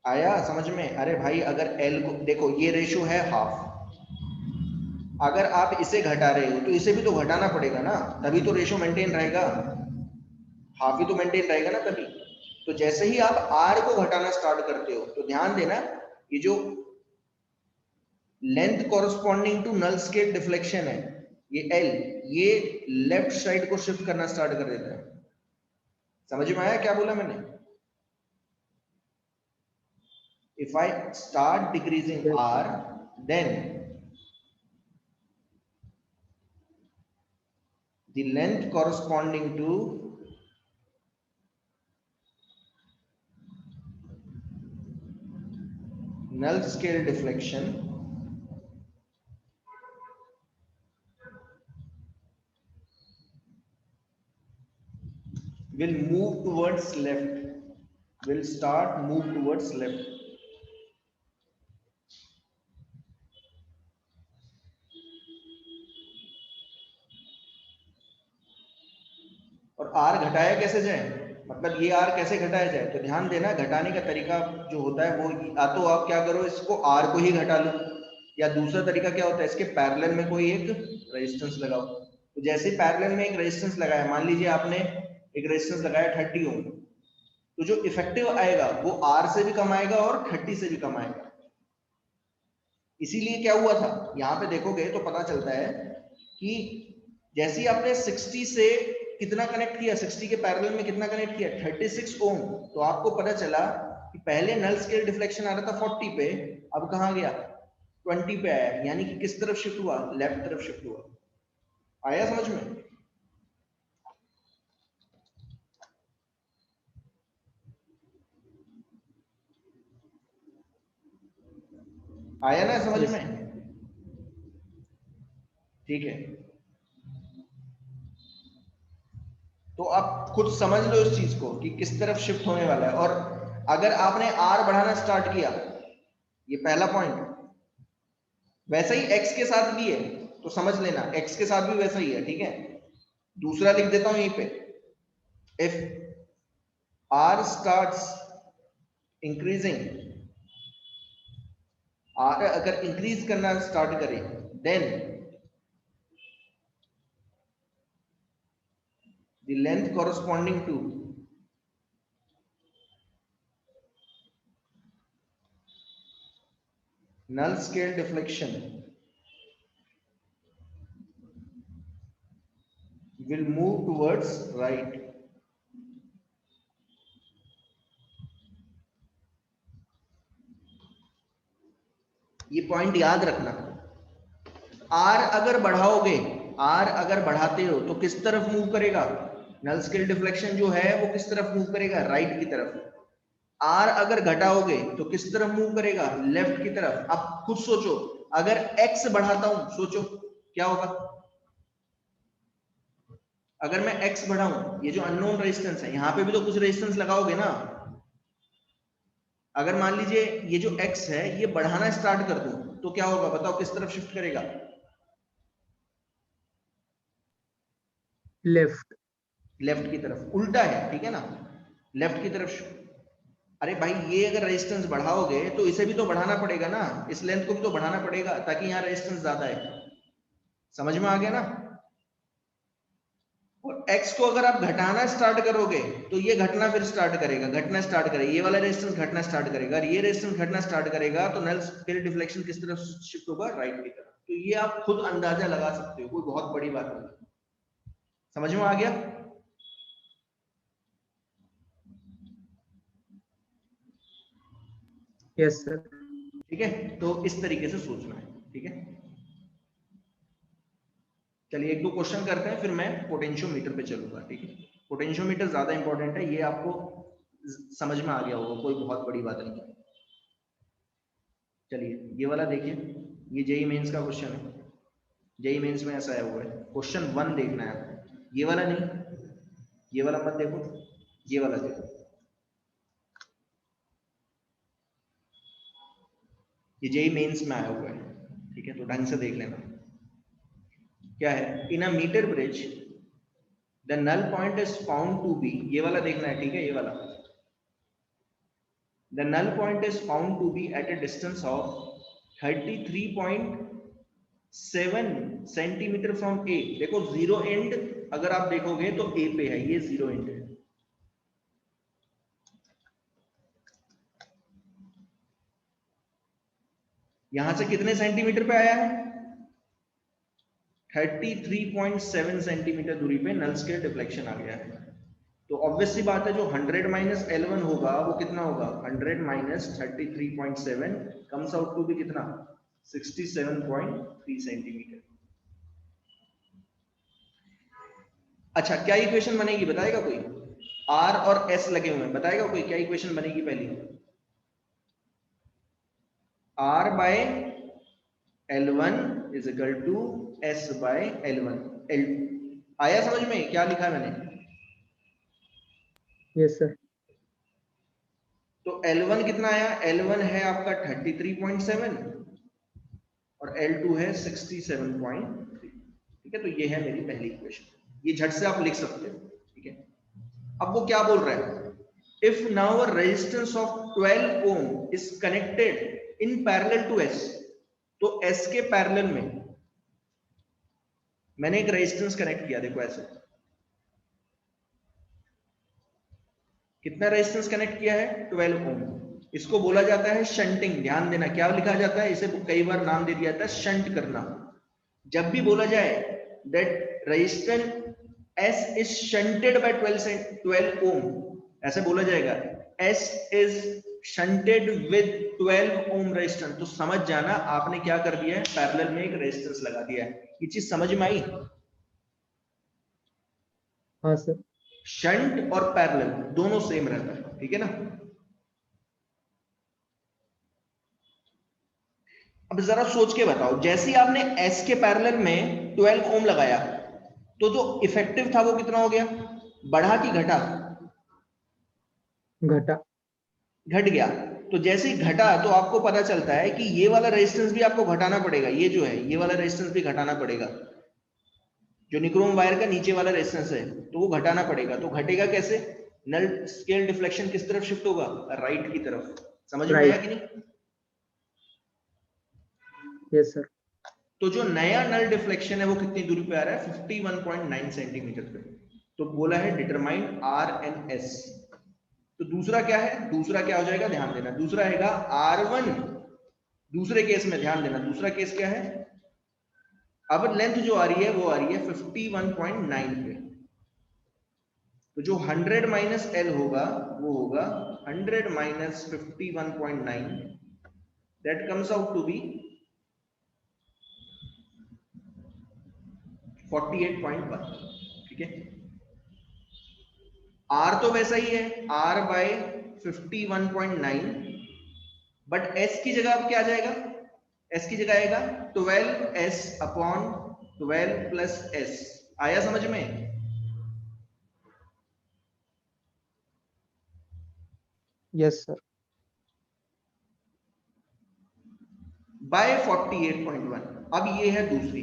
आया समझ में। अरे भाई अगर एल को देखो, ये रेशियो है हाफ, अगर आप इसे घटा रहे हो तो इसे भी तो घटाना पड़ेगा ना, तभी तो रेशियो मेंटेन रहेगा, हाफ ही तो मेंटेन रहेगा ना तभी। तो जैसे ही आप आर को घटाना स्टार्ट करते हो तो ध्यान देना, ये जो length corresponding to null scale deflection है, ये एल, ये लेफ्ट साइड को शिफ्ट करना स्टार्ट कर देता है। समझ में आया क्या बोला मैंने। If I start decreasing Yes, sir. R, then the length corresponding to null scale deflection will move towards left, will start move towards left. और आर घटाया कैसे जाए, मतलब ये आर कैसे घटाया जाए, तो ध्यान देना घटाने का तरीका जो होता है वो, या तो आप क्या करो इसको आर को ही घटा लो, या दूसरा तरीका क्या होता है, इसके पैरेलल में कोई एक रेजिस्टेंस लगाओ। तो जैसे पैरेलल में एक रेजिस्टेंस लगाया, मान लीजिए आपने एक रेजिस्टेंस लगाया 30 ओम, तो जो इफेक्टिव आएगा वो आर से भी कम आएगा और 30 से भी कम आएगा। इसीलिए क्या हुआ था, यहाँ पे देखोगे तो पता चलता है कि जैसे ही आपने 60 से कितना कनेक्ट किया, 60 के पैरेलल में कितना कनेक्ट किया, 36 ओम, तो आपको पता चला कि पहले नल स्केल डिफ्लेक्शन आ रहा था 40 पे, अब कहाँ गया, 20 पे आया, यानी कि किस तरफ शिफ्ट हुआ, लेफ्ट तरफ शिफ्ट हुआ। आया समझ में। आया ना समझ Yes, में। sir. ठीक है, तो आप खुद समझ लो इस चीज को कि किस तरफ शिफ्ट होने वाला है। और अगर आपने आर बढ़ाना स्टार्ट किया, ये पहला पॉइंट, वैसा ही एक्स के साथ भी है, तो समझ लेना एक्स के साथ भी वैसा ही है, ठीक है। दूसरा लिख देता हूं यहीं पे, if R starts increasing, R अगर इंक्रीज करना स्टार्ट करे, then the length corresponding to null scale deflection will move towards right. ये पॉइंट याद रखना, आर अगर बढ़ाओगे, आर अगर बढ़ाते हो तो किस तरफ मूव करेगा, नल स्केल डिफ्लेक्शन जो है वो किस तरफ मूव करेगा, राइट की तरफ। आर अगर घटाओगे तो किस तरफ मूव करेगा, लेफ्ट की तरफ। अब खुद सोचो, अगर एक्स बढ़ाता हूं, सोचो क्या होगा, अगर मैं एक्स बढ़ाऊं, ये जो अननोन रेजिस्टेंस है, यहां पे भी तो कुछ रेजिस्टेंस लगाओगे ना। अगर मान लीजिए ये जो एक्स है ये बढ़ाना स्टार्ट कर दूं, तो क्या होगा बताओ, किस तरफ शिफ्ट करेगा, Left. लेफ्ट की तरफ। उल्टा है, ठीक है ना, लेफ्ट की तरफ। अरे भाई ये अगर रेजिस्टेंस बढ़ाओगे तो इसे भी तो बढ़ाना पड़ेगा ना, इस लेंथ को भी तो बढ़ाना पड़ेगा ताकि यहाँ रेजिस्टेंस ज्यादा है। समझ में आ गया ना। और x को अगर आप घटाना स्टार्ट करोगे तो ये घटना फिर स्टार्ट करेगा, घटना स्टार्ट करेगा, ये वाला रेजिस्टेंस घटना स्टार्ट करेगा, और ये रेजिस्टेंस घटना स्टार्ट करेगा, तो नल स्केल डिफ्लेक्शन किस तरफ शिफ्ट होगा, राइट की तरफ। तो ये आप खुद अंदाजा लगा सकते हो, कोई बहुत बड़ी बात नहीं। समझ में आ गया। Yes sir. ठीक है, तो इस तरीके से सोचना है। ठीक है, चलिए एक दो क्वेश्चन करते हैं, फिर मैं पोटेंशियोमीटर पे चलूंगा। ठीक है, पोटेंशियोमीटर ज्यादा इंपॉर्टेंट है, ये आपको समझ में आ गया होगा, कोई बहुत बड़ी बात नहीं है। चलिए ये वाला देखिए, ये जेई मेंस का क्वेश्चन है। जेई मेंस में ऐसा आया हुआ है, क्वेश्चन 1 देखना है आपको, ये वाला नहीं, ये वाला मत देखो, ये वाला देखो। ये जेई मेंस में आया हुआ है। ठीक है, तो ढंग से देख लेना क्या है। In a metre bridge the null point is found to be, ये वाला देखना है। ठीक है, ये वाला, the null point is found to be at a distance of 33.7 centimetre from A. देखो जीरो एंड अगर आप देखोगे तो ए पे है, ये जीरो एंड है। यहां से कितने सेंटीमीटर पे आया है? 33.7 सेंटीमीटर दूरी पे नल स्केल डिफ्लेक्शन आ गया है। तो ऑब्वियस सी बात है, जो 100 माइनस L1 होगा वो कितना होगा? 100 माइनस 33.7 कम्स आउट टू भी कितना? 67.3 सेंटीमीटर। अच्छा, क्या इक्वेशन बनेगी बताएगा कोई? R और S लगे हुए हैं, बताएगा कोई क्या इक्वेशन बनेगी? पहली R by L1 is equal to S by L1। L आया समझ में क्या लिखा है मैंने? Yes sir. तो L1 कितना आया? L1 है आपका 33.7 और L2 है 67.3। ठीक है, तो ये है मेरी पहली इक्वेशन, ये झट से आप लिख सकते हो। ठीक है, अब वो क्या बोल रहा है? If now a resistance of 12 ohm is connected in parallel to S, तो S के पैरेलल में मैंने एक रेजिस्टेंस कनेक्ट किया, देखो ऐसे। कितना रेजिस्टेंस कनेक्ट किया है? 12 ओम। इसको बोला जाता है शंटिंग। ध्यान देना, क्या लिखा जाता है? इसे कई बार नाम दे दिया जाता है शंट करना। जब भी बोला जाए that resistance S is shunted bye 12 ओम, ऐसे बोला जाएगा, S is shunted with 12 ohm resistance, तो समझ जाना आपने क्या कर दिया है? पैरेलल में एक रेजिस्टेंस लगा दिया है। ये चीज समझ में आई? हाँ सर। शंट और पैरेलल दोनों सेम रहता है। ठीक है ना? अब जरा सोच के बताओ, जैसे ही आपने S के पैरेलल में 12 ओम लगाया, तो जो इफेक्टिव था वो कितना हो गया? बढ़ा कि घटा? घटा। घट गया। तो जैसे ही घटा तो आपको पता चलता है कि ये वाला रेजिस्टेंस भी आपको घटाना पड़ेगा। ये जो है, ये वाला रेजिस्टेंस भी घटाना पड़ेगा। जो निक्रोम वायर का नीचे वाला रेजिस्टेंस है, तो वो घटाना पड़ेगा। तो घटेगा कैसे? नल स्केल डिफ्लेक्शन किस तरफ शिफ्ट होगा? राइट की तरफ। समझ में आया राइट। कि नहीं? Yes sir. तो जो नया नल डिफ्लेक्शन है वो कितनी दूरी पे आ रहा है? 51.9 सेंटीमीटर पे। तो बोला है डिटरमाइन R एंड S। तो दूसरा क्या है? दूसरा क्या हो जाएगा? ध्यान देना, दूसरा आएगा R1। दूसरे केस में ध्यान देना, दूसरा केस क्या है? अब लेंथ जो आ रही है वो आ रही है 51.9 पे। तो जो 100 माइनस L होगा वो होगा 100 minus 51.9, that comes out to be 48.1। ठीक है, R तो वैसा ही है, R बाय 51.9, बट S की जगह अब क्या आ जाएगा? S की जगह आएगा 12S अपॉन 12 प्लस S। आया समझ में? Yes sir. बाय 48.1। अब ये है दूसरी,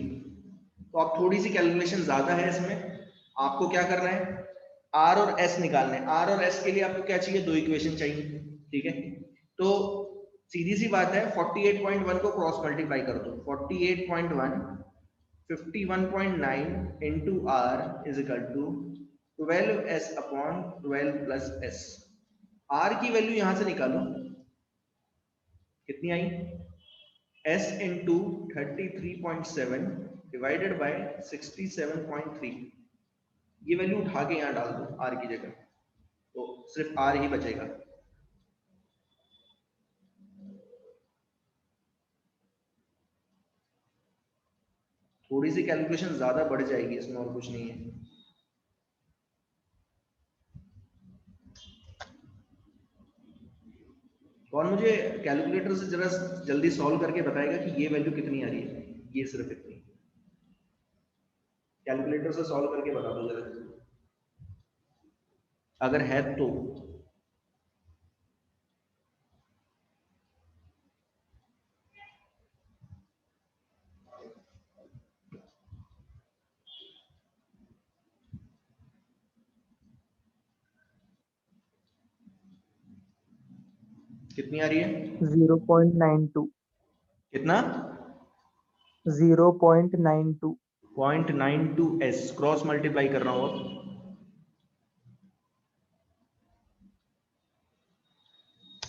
तो अब थोड़ी सी कैलकुलेशन ज्यादा है इसमें। आपको क्या करना है? R और S निकालना है। R और S के लिए आपको क्या चाहिए? दो इक्वेशन चाहिए। ठीक है, तो सीधी सी बात है, 48.1 को क्रॉस मल्टीप्लाई कर दो। 48.1 51.9 into R is equal to 12S upon 12 plus S। R की वैल्यू यहां से निकालो, कितनी आई? S into 33.7 divided by 67.3। ये वैल्यू उठा के यहां डाल दो R की जगह, तो सिर्फ R ही बचेगा। थोड़ी सी कैलकुलेशन ज्यादा बढ़ जाएगी इसमें, और कुछ नहीं है। कौन मुझे कैलकुलेटर से जरा जल्दी सॉल्व करके बताएगा कि ये वैल्यू कितनी आ रही है, ये सिर्फ इतनी। कैलकुलेटर से सॉल्व करके बता दो जरा, अगर है तो। कितनी आ रही है? 0.92। कितना? 0.92। 0.92s क्रॉस मल्टीप्लाई कर रहा हूं अब,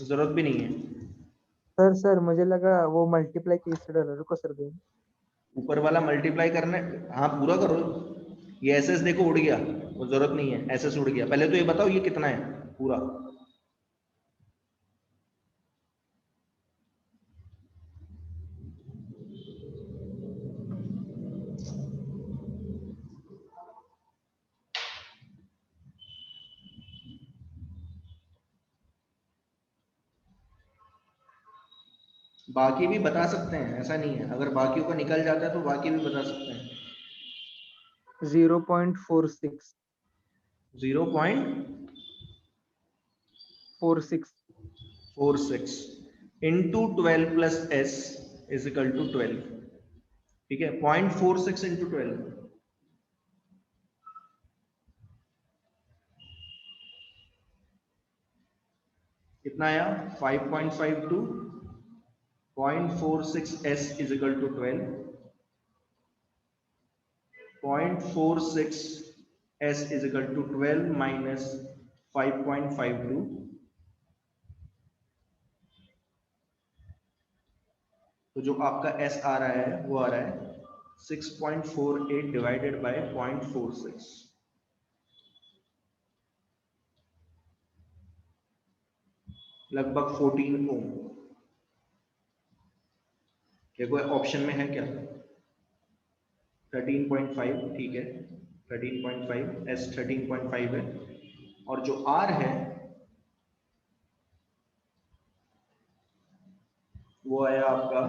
जरूरत भी नहीं है। सर मुझे लगा वो मल्टीप्लाई कैसे डाला, रुको सर दे। ऊपर वाला मल्टीप्लाई करना है, हाँ पूरा करो। ये एस एस देखो उड़ गया, वो जरूरत नहीं है, एस एस उड़ गया। पहले तो ये बताओ ये कितना है पूरा। बाकी भी बता सकते हैं, ऐसा नहीं है, अगर बाकियों का निकल जाता है तो बाकी भी बता सकते हैं। 0.46। 0.46 46। Into 12 plus S is equal to 12। ठीक है, 0.46 इंटू 12 कितना आया? 5.52। 0.46s is equal to 12। 0.46s is equal to 12 minus 5.52। तो जो आपका s आ रहा है वो आ रहा है 6.48 डिवाइडेड बाय 0.46, लगभग 14 ओम। देखो ऑप्शन में है क्या? 13.5, ठीक है, 13.5 s 13.5 है, और जो r है वो आया आपका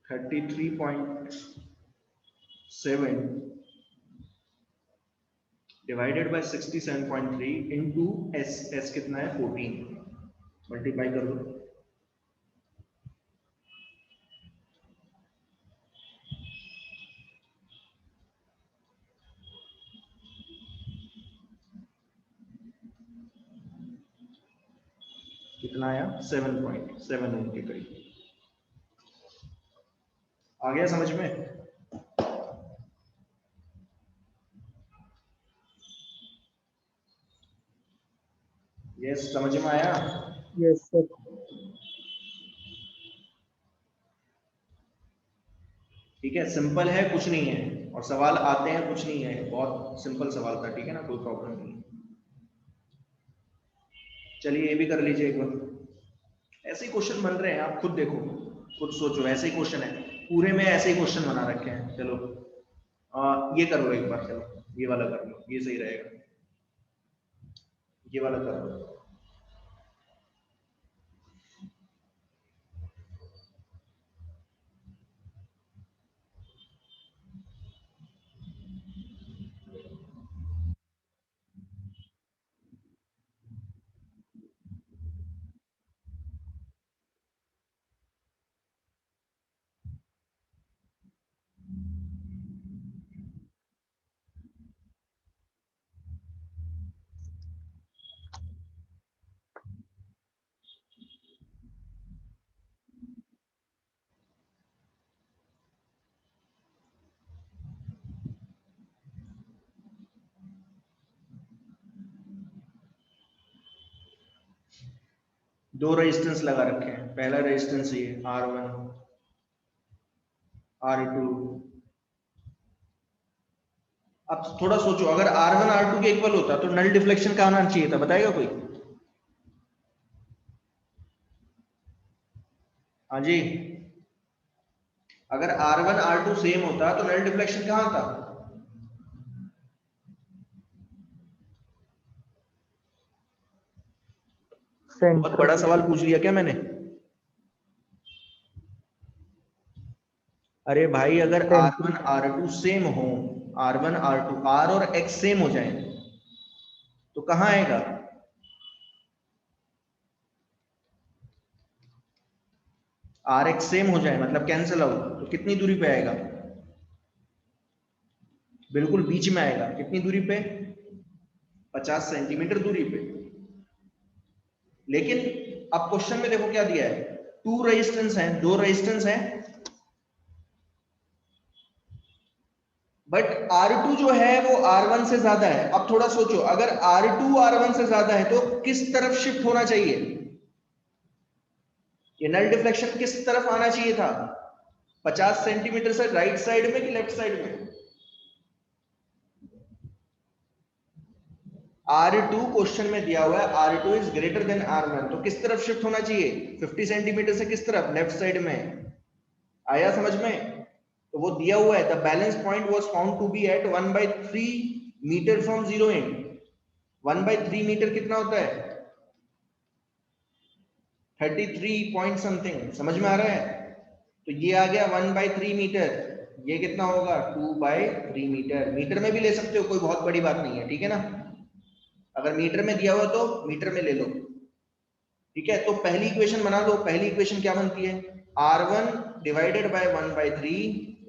33.7 डिवाइडेड बाय 67.3 इंटू एस कितना है? 14। मल्टीप्लाई कर दो। कितना आया? 7.7 ओम के करीब। आ गया समझ में? यस, समझ में आया? Yes sir. ठीक है, सिंपल है, कुछ नहीं है, और सवाल आते हैं कुछ नहीं है, बहुत सिंपल सवाल था, ठीक है ना, कोई प्रॉब्लम नहीं। चलिए ये भी कर लीजिए एक बार। ऐसे ही क्वेश्चन बन रहे हैं, आप खुद देखो, खुद सोचो, ऐसे ही क्वेश्चन है, पूरे में ऐसे ही क्वेश्चन बना रखे हैं। चलो ये कर लो एक बार, चलो ये वाला कर लो, ये सही रहेगा, ये वाला कर लो। दो रेजिस्टेंस लगा रखे हैं, पहला रेजिस्टेंस ये R1, R2। अब थोड़ा सोचो, अगर R1 R2 के इक्वल होता तो नल डिफ्लेक्शन कहाँ आना चाहिए था, बताएगा कोई? हाँ जी, अगर R1 R2 सेम होता तो नल डिफ्लेक्शन कहां था? बहुत सेंटर बड़ा पे। सवाल पूछ लिया क्या मैंने? अरे भाई अगर सेंटर। R1 R2 सेम हो, R1 R2 R और X सेम हो जाए तो कहां आएगा? आर एक्स सेम हो जाए मतलब कैंसिल आउट, तो कितनी दूरी पे आएगा? बिल्कुल बीच में आएगा। कितनी दूरी पे? 50 सेंटीमीटर दूरी पे। लेकिन अब क्वेश्चन में देखो क्या दिया है, टू रेजिस्टेंस है, दो रेजिस्टेंस है, बट R2 जो है वो R1 से ज्यादा है। अब थोड़ा सोचो, अगर R2 R1 से ज्यादा है तो किस तरफ शिफ्ट होना चाहिए? ये नल डिफ्लेक्शन किस तरफ आना चाहिए था? 50 सेंटीमीटर से राइट साइड में कि लेफ्ट साइड में? R2 क्वेश्चन में दिया हुआ है R2 is greater than R1, तो किस तरफ शिफ्ट होना चाहिए? 50 सेंटीमीटर से किस तरफ? लेफ्ट साइड में। आया समझ में? तो वो दिया हुआ है the balance point was found to be at 1/3 metre from zero end. 1/3 metre कितना होता है? 33 पॉइंट समथिंग। समझ में आ रहा है? तो ये आ गया 1/3 मीटर, ये कितना होगा? 2/3 मीटर। मीटर में भी ले सकते हो, कोई बहुत बड़ी बात नहीं है, ठीक है ना? अगर मीटर में दिया हुआ तो मीटर में ले लो, ठीक है? तो पहली इक्वेशन बना लो। पहली इक्वेशन क्या बनती है? R1 divided by 1/3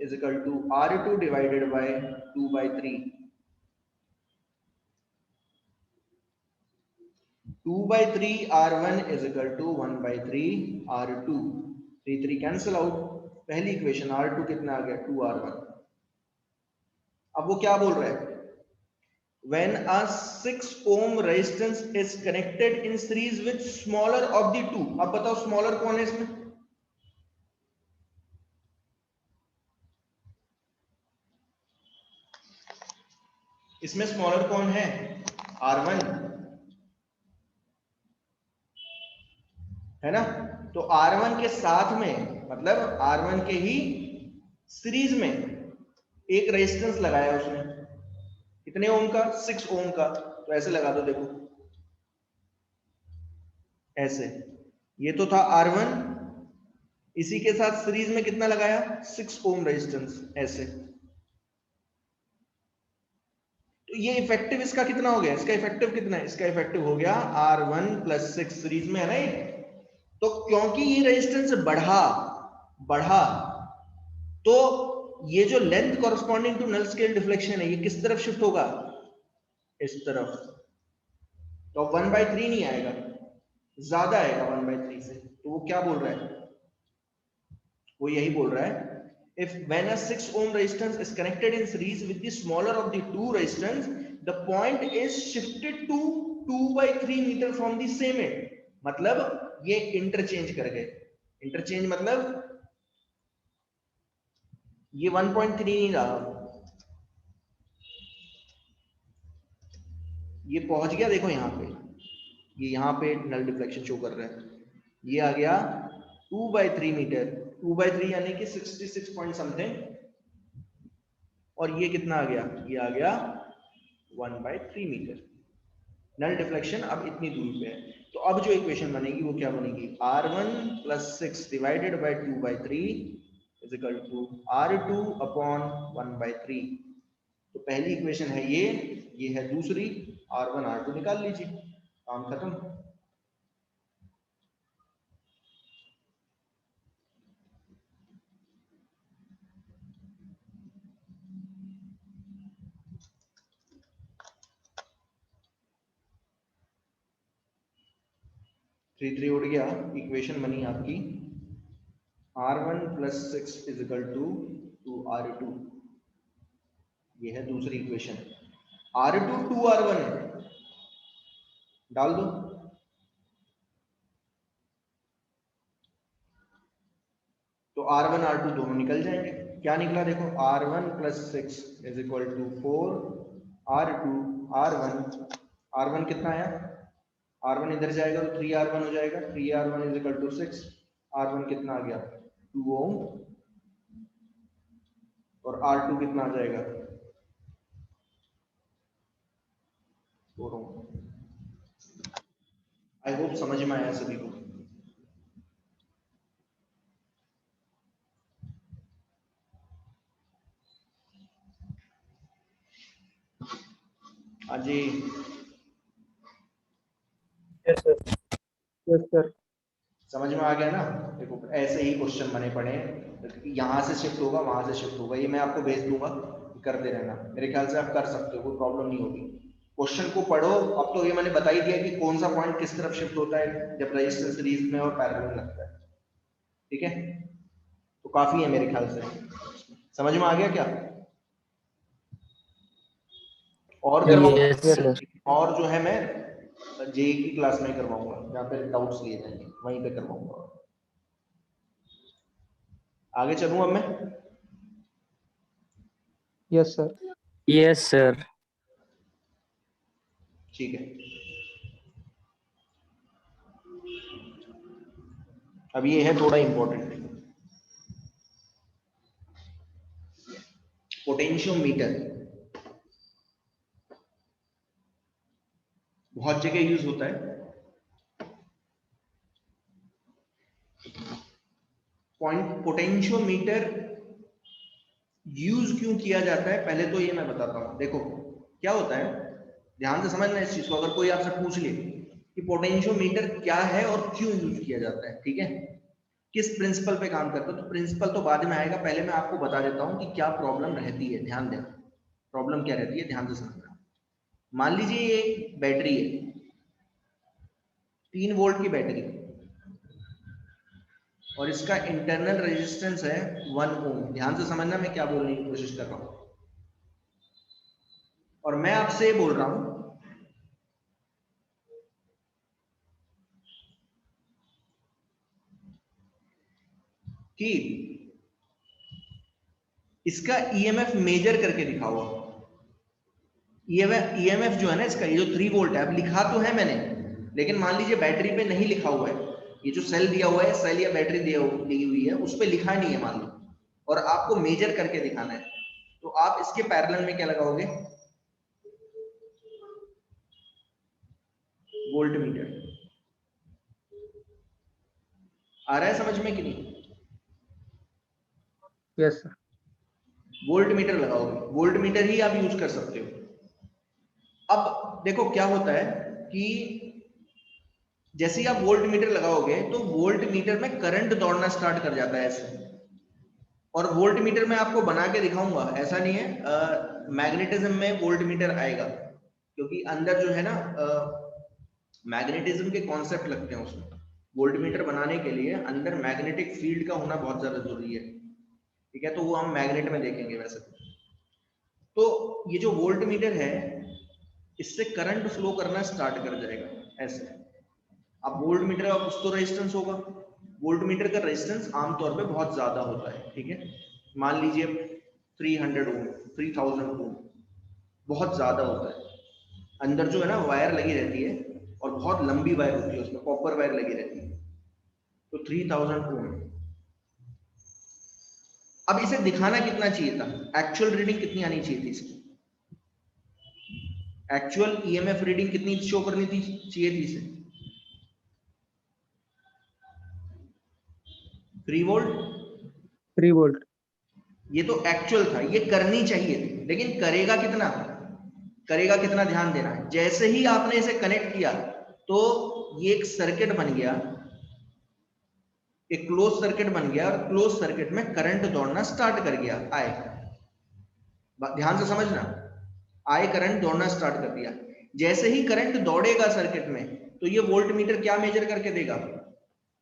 is equal to R2 divided by 2/3। 2/3 R1 is equal to 1/3 R2। 3 3 cancel out. पहली इक्वेशन R2 कितना आ गया? 2R1। अब वो क्या बोल रहा है? When a 6 ohm resistance is connected in series with smaller of the two। अब बताओ स्मॉलर कौन है इसमें? इसमें स्मॉलर कौन है? R1 है ना? तो R1 के साथ में मतलब R1 के ही सीरीज में एक रेजिस्टेंस लगाया उसने। कितने ओम का? 6 ओम का। तो ऐसे लगा दो, देखो ऐसे। ये तो था R1, इसी के साथ सीरीज में कितना लगाया? 6 ओम रेजिस्टेंस। ऐसे। तो ये इफेक्टिव इसका कितना हो गया? इसका इफेक्टिव कितना है? इसका इफेक्टिव हो गया R1 + 6 सीरीज में है ना। तो क्योंकि ये रेजिस्टेंस बढ़ा बढ़ा तो ये जो length corresponding to null scale deflection है, ये किस तरफ शिफ्ट होगा? इस तरफ। तो 1/3 नहीं आएगा, ज्यादा आएगा 1/3 से। तो वो क्या बोल रहा है? वो यही बोल रहा है if when a 6 ohm resistance is connected in series with the smaller of the two resistance, the point is shifted to 2/3 meter from the same end। मतलब ये इंटरचेंज कर गए। इंटरचेंज मतलब ये 1.3 नहीं रहा, ये पहुंच गया। देखो यहाँ पे, ये यहाँ पे नल डिफ्लेक्शन शो कर रहा है। ये आ गया 2/3 मीटर। 2/3 यानी कि 66 पॉइंट समथिंग। और ये कितना आ गया? ये आ गया 1/3 मीटर। नल डिफ्लेक्शन अब इतनी दूरी पे है। तो अब जो इक्वेशन बनेगी वो क्या बनेगी? R1 + 6 divided by 2/3 is equal to R2 upon 1/3। तो पहली इक्वेशन है ये है दूसरी। R1 R2 निकाल लीजिए, काम खत्म। थ्री थ्री उड़ गया, इक्वेशन बनी आपकी R1 + 6 is equal to R2। ये है दूसरी इक्वेशन। R2 2R1 है, डाल दो। तो R1 R2 दोनों निकल जाएंगे। क्या निकला? देखो R1 + 6 is equal to 4 R2 R1। R1 कितना आया? R1 इधर जाएगा तो 3R1 हो जाएगा। 3R1 is equal to 6। R1 कितना आ गया? 2 ओम। और R2 कितना आ जाएगा, आई होप समझ में आया सभी को। हाँ जी, यस सर। Yes sir. समझ में आ गया ना। देखो ऐसे ही क्वेश्चन बने पड़े हैं, यहाँ से शिफ्ट होगा वहां से शिफ्ट होगा, ये मैं आपको भेज दूंगा, करते रहना, मेरे ख्याल से आप कर सकते हो, कोई प्रॉब्लम नहीं होगी। क्वेश्चन को पढ़ो। अब तो ये मैंने बता ही दिया कि कौन सा पॉइंट किस तरफ शिफ्ट होता है जब रजिस्टेंस सीरीज में और पैरेलल में लगता है, ठीक है। तो काफी है मेरे ख्याल से, समझ में आ गया क्या? और यस यस सर। सर। और जो है मैं जेई की क्लास में करवाऊंगा, जहाँ पे डाउट्स लिए जाएंगे वहीं पे करवाऊंगा। आगे चलूं अब मैं? Yes sir. Yes sir. ठीक है, अब ये है थोड़ा इंपॉर्टेंट, पोटेंशियोमीटर। बहुत जगह यूज होता है। पॉइंट पोटेंशियोमीटर यूज क्यों किया जाता है, पहले तो ये मैं बताता हूं। देखो क्या होता है, ध्यान से समझना इस चीज को। अगर कोई आपसे पूछ ले कि पोटेंशियोमीटर क्या है और क्यों यूज किया जाता है, ठीक है, किस प्रिंसिपल पे काम करता है, तो प्रिंसिपल तो बाद में आएगा, पहले मैं आपको बता देता हूं कि क्या प्रॉब्लम रहती है। ध्यान देना, प्रॉब्लम क्या रहती है, ध्यान से समझना। मान लीजिए ये एक बैटरी है, 3 वोल्ट की बैटरी, और इसका इंटरनल रेजिस्टेंस है 1 ओम। ध्यान से समझना मैं क्या बोलने की कोशिश कर रहा हूं। और मैं आपसे बोल रहा हूं कि इसका ईएमएफ मेजर करके दिखाओ। ईएमएफ जो है ना इसका, ये जो 3 वोल्ट है, अब लिखा तो है मैंने, लेकिन मान लीजिए बैटरी पे नहीं लिखा हुआ है। ये जो सेल दिया हुआ है, सेल या बैटरी दी हुई है, उस पर लिखा नहीं है मान लो, और आपको मेजर करके दिखाना है, तो आप इसके पैरेलल में क्या लगाओगे, वोल्ट मीटर। आ रहा है समझ में कि नहीं? Yes sir. वोल्ट मीटर लगाओगे, वोल्ट मीटर ही आप यूज कर सकते हो। अब देखो क्या होता है कि जैसे ही आप वोल्ट मीटर लगाओगे तो वोल्ट मीटर में करंट दौड़ना स्टार्ट कर जाता है ऐसे। और वोल्ट मीटर मैं आपको बना के दिखाऊंगा, ऐसा नहीं है, मैग्नेटिज्म में वोल्ट मीटर आएगा, क्योंकि अंदर जो है ना मैग्नेटिज्म के कॉन्सेप्ट लगते हैं उसमें। वोल्ट मीटर बनाने के लिए अंदर मैग्नेटिक फील्ड का होना बहुत ज्यादा जरूरी है, ठीक है, तो वो हम मैग्नेट में देखेंगे वैसे। तो ये जो वोल्ट मीटर है, इससे करंट फ्लो करना स्टार्ट कर जाएगा ऐसे। अब वोल्ट मीटर का कुछ तो रेजिस्टेंस होगा, वोल्ट मीटर का रेजिस्टेंस आमतौर पे बहुत ज्यादा होता है, ठीक है, मान लीजिए 300 ओम, 3000 ओम, बहुत ज्यादा होता है। अंदर जो है ना वायर लगी रहती है, और बहुत लंबी वायर होती है, उसमें कॉपर वायर लगी रहती है, तो 3000 ओम। अब इसे दिखाना कितना चाहिए था, एक्चुअल रीडिंग कितनी आनी चाहिए थी इसकी, एक्चुअल ईएमएफ रीडिंग कितनी शो करनी थी, चाहिए थी इसे, 3 वोल्ट। 3 वोल्ट। ये तो एक्चुअल था, ये करनी चाहिए थी, लेकिन करेगा कितना, करेगा कितना, ध्यान देना है। जैसे ही आपने इसे कनेक्ट किया तो ये एक सर्किट बन गया, एक क्लोज सर्किट बन गया, और क्लोज सर्किट में करंट दौड़ना स्टार्ट कर गया, आए, ध्यान से समझना, आए करंट दौड़ना स्टार्ट कर दिया। जैसे ही करंट दौड़ेगा सर्किट में, तो ये वोल्ट मीटर क्या मेजर करके देगा,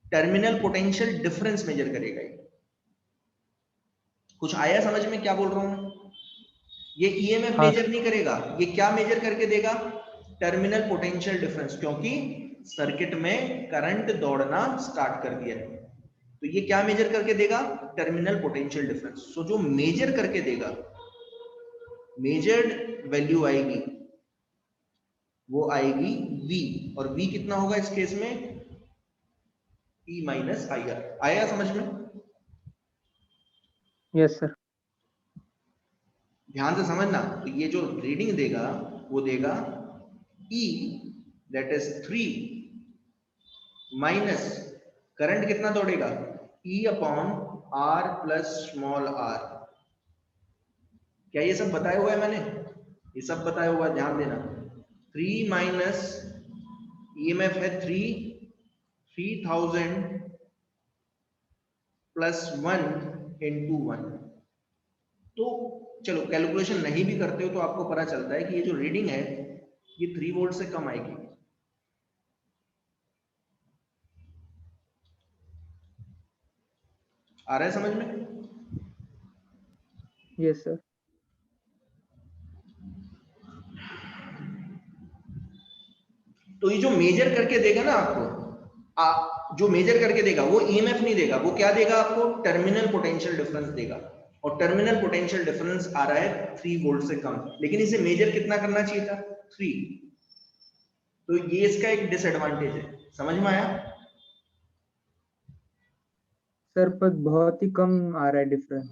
टर्मिनल पोटेंशियल डिफरेंस मेजर करेगा। कुछ आया समझ में क्या बोल रहा हूं? ये ईएमएफ हाँ मेजर नहीं करेगा, ये क्या मेजर करके देगा, टर्मिनल पोटेंशियल डिफरेंस, क्योंकि सर्किट में करंट दौड़ना स्टार्ट कर दिया है, तो ये क्या मेजर करके देगा, टर्मिनल पोटेंशियल डिफरेंस। सो जो मेजर करके देगा, मेजर्ड वैल्यू आएगी, वो आएगी V, और V कितना होगा इस केस में, E माइनस आई आर। आया समझ में? Yes sir. ध्यान से समझना। तो ये जो रीडिंग देगा वो देगा E that is 3 minus current कितना दौड़ेगा E upon R plus small r। क्या ये सब बताया हुआ है मैंने? ये सब बताया हुआ है, ध्यान देना। 3 माइनस EMF है 3000 प्लस 1 इंटू 1। तो चलो कैलकुलेशन नहीं भी करते हो तो आपको पता चलता है कि ये जो रीडिंग है ये 3 वोल्ट से कम आएगी। आ रहा है समझ में? Yes sir. तो ये जो मेजर करके देगा ना आपको, जो मेजर करके देगा वो ईएमएफ नहीं देगा, वो क्या देगा आपको? टर्मिनल पोटेंशियल डिफरेंस देगा। और टर्मिनल पोटेंशियल डिफरेंस आ रहा है 3 वोल्ट से कम, लेकिन इसे मेजर कितना करना चाहिए था? 3। तो ये इसका एक डिसएडवांटेज है। समझ में आया? सर पर बहुत ही कम आ रहा है डिफरेंस।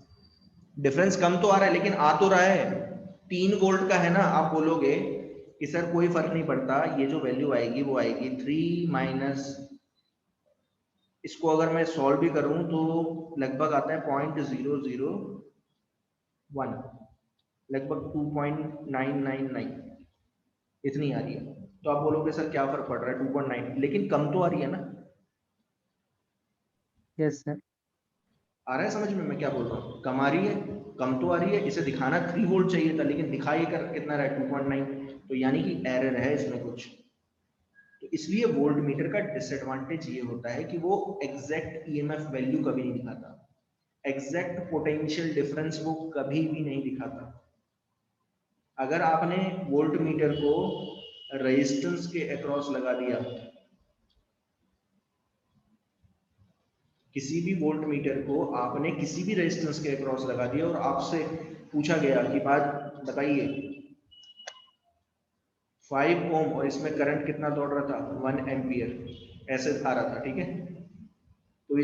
डिफरेंस कम तो आ रहा है लेकिन आ तो रहा है। 3 वोल्ट का है ना, आप बोलोगे कि सर कोई फर्क नहीं पड़ता, ये जो वैल्यू आएगी वो आएगी 3 माइनस, इसको अगर मैं सॉल्व भी करूं तो लगभग आता है 0.001, लगभग 2.999 इतनी आ रही है। तो आप बोलोगे सर क्या फर्क पड़ रहा है 2.9, लेकिन कम तो आ रही है ना। Yes sir. आ रहा है समझ में मैं क्या बोल रहा हूँ? कम आ रही है, कम तो आ रही है। इसे दिखाना 3 वोल्ट चाहिए था लेकिन दिखा ये कर कितना रहा है 2.9। तो यानी कि एरर है इसमें कुछ। तो इसलिए वोल्ट मीटर का डिसएडवांटेज ये होता है कि वो एग्जैक्ट ईएमएफ वैल्यू कभी नहीं दिखाता, एग्जैक्ट पोटेंशियल डिफरेंस वो कभी भी नहीं दिखाता। अगर आपने वोल्ट मीटर को रेजिस्टेंस के अक्रॉस लगा दिया, किसी भी वोल्ट मीटर को आपने किसी भी रेजिस्टेंस के अक्रॉस लगा दिया और आपसे पूछा गया कि बात बताइए 5 ओम और इसमें करंट कितना दौड़ रहा था 1 एम्पियर ऐसे आ रहा था, ठीक है? तो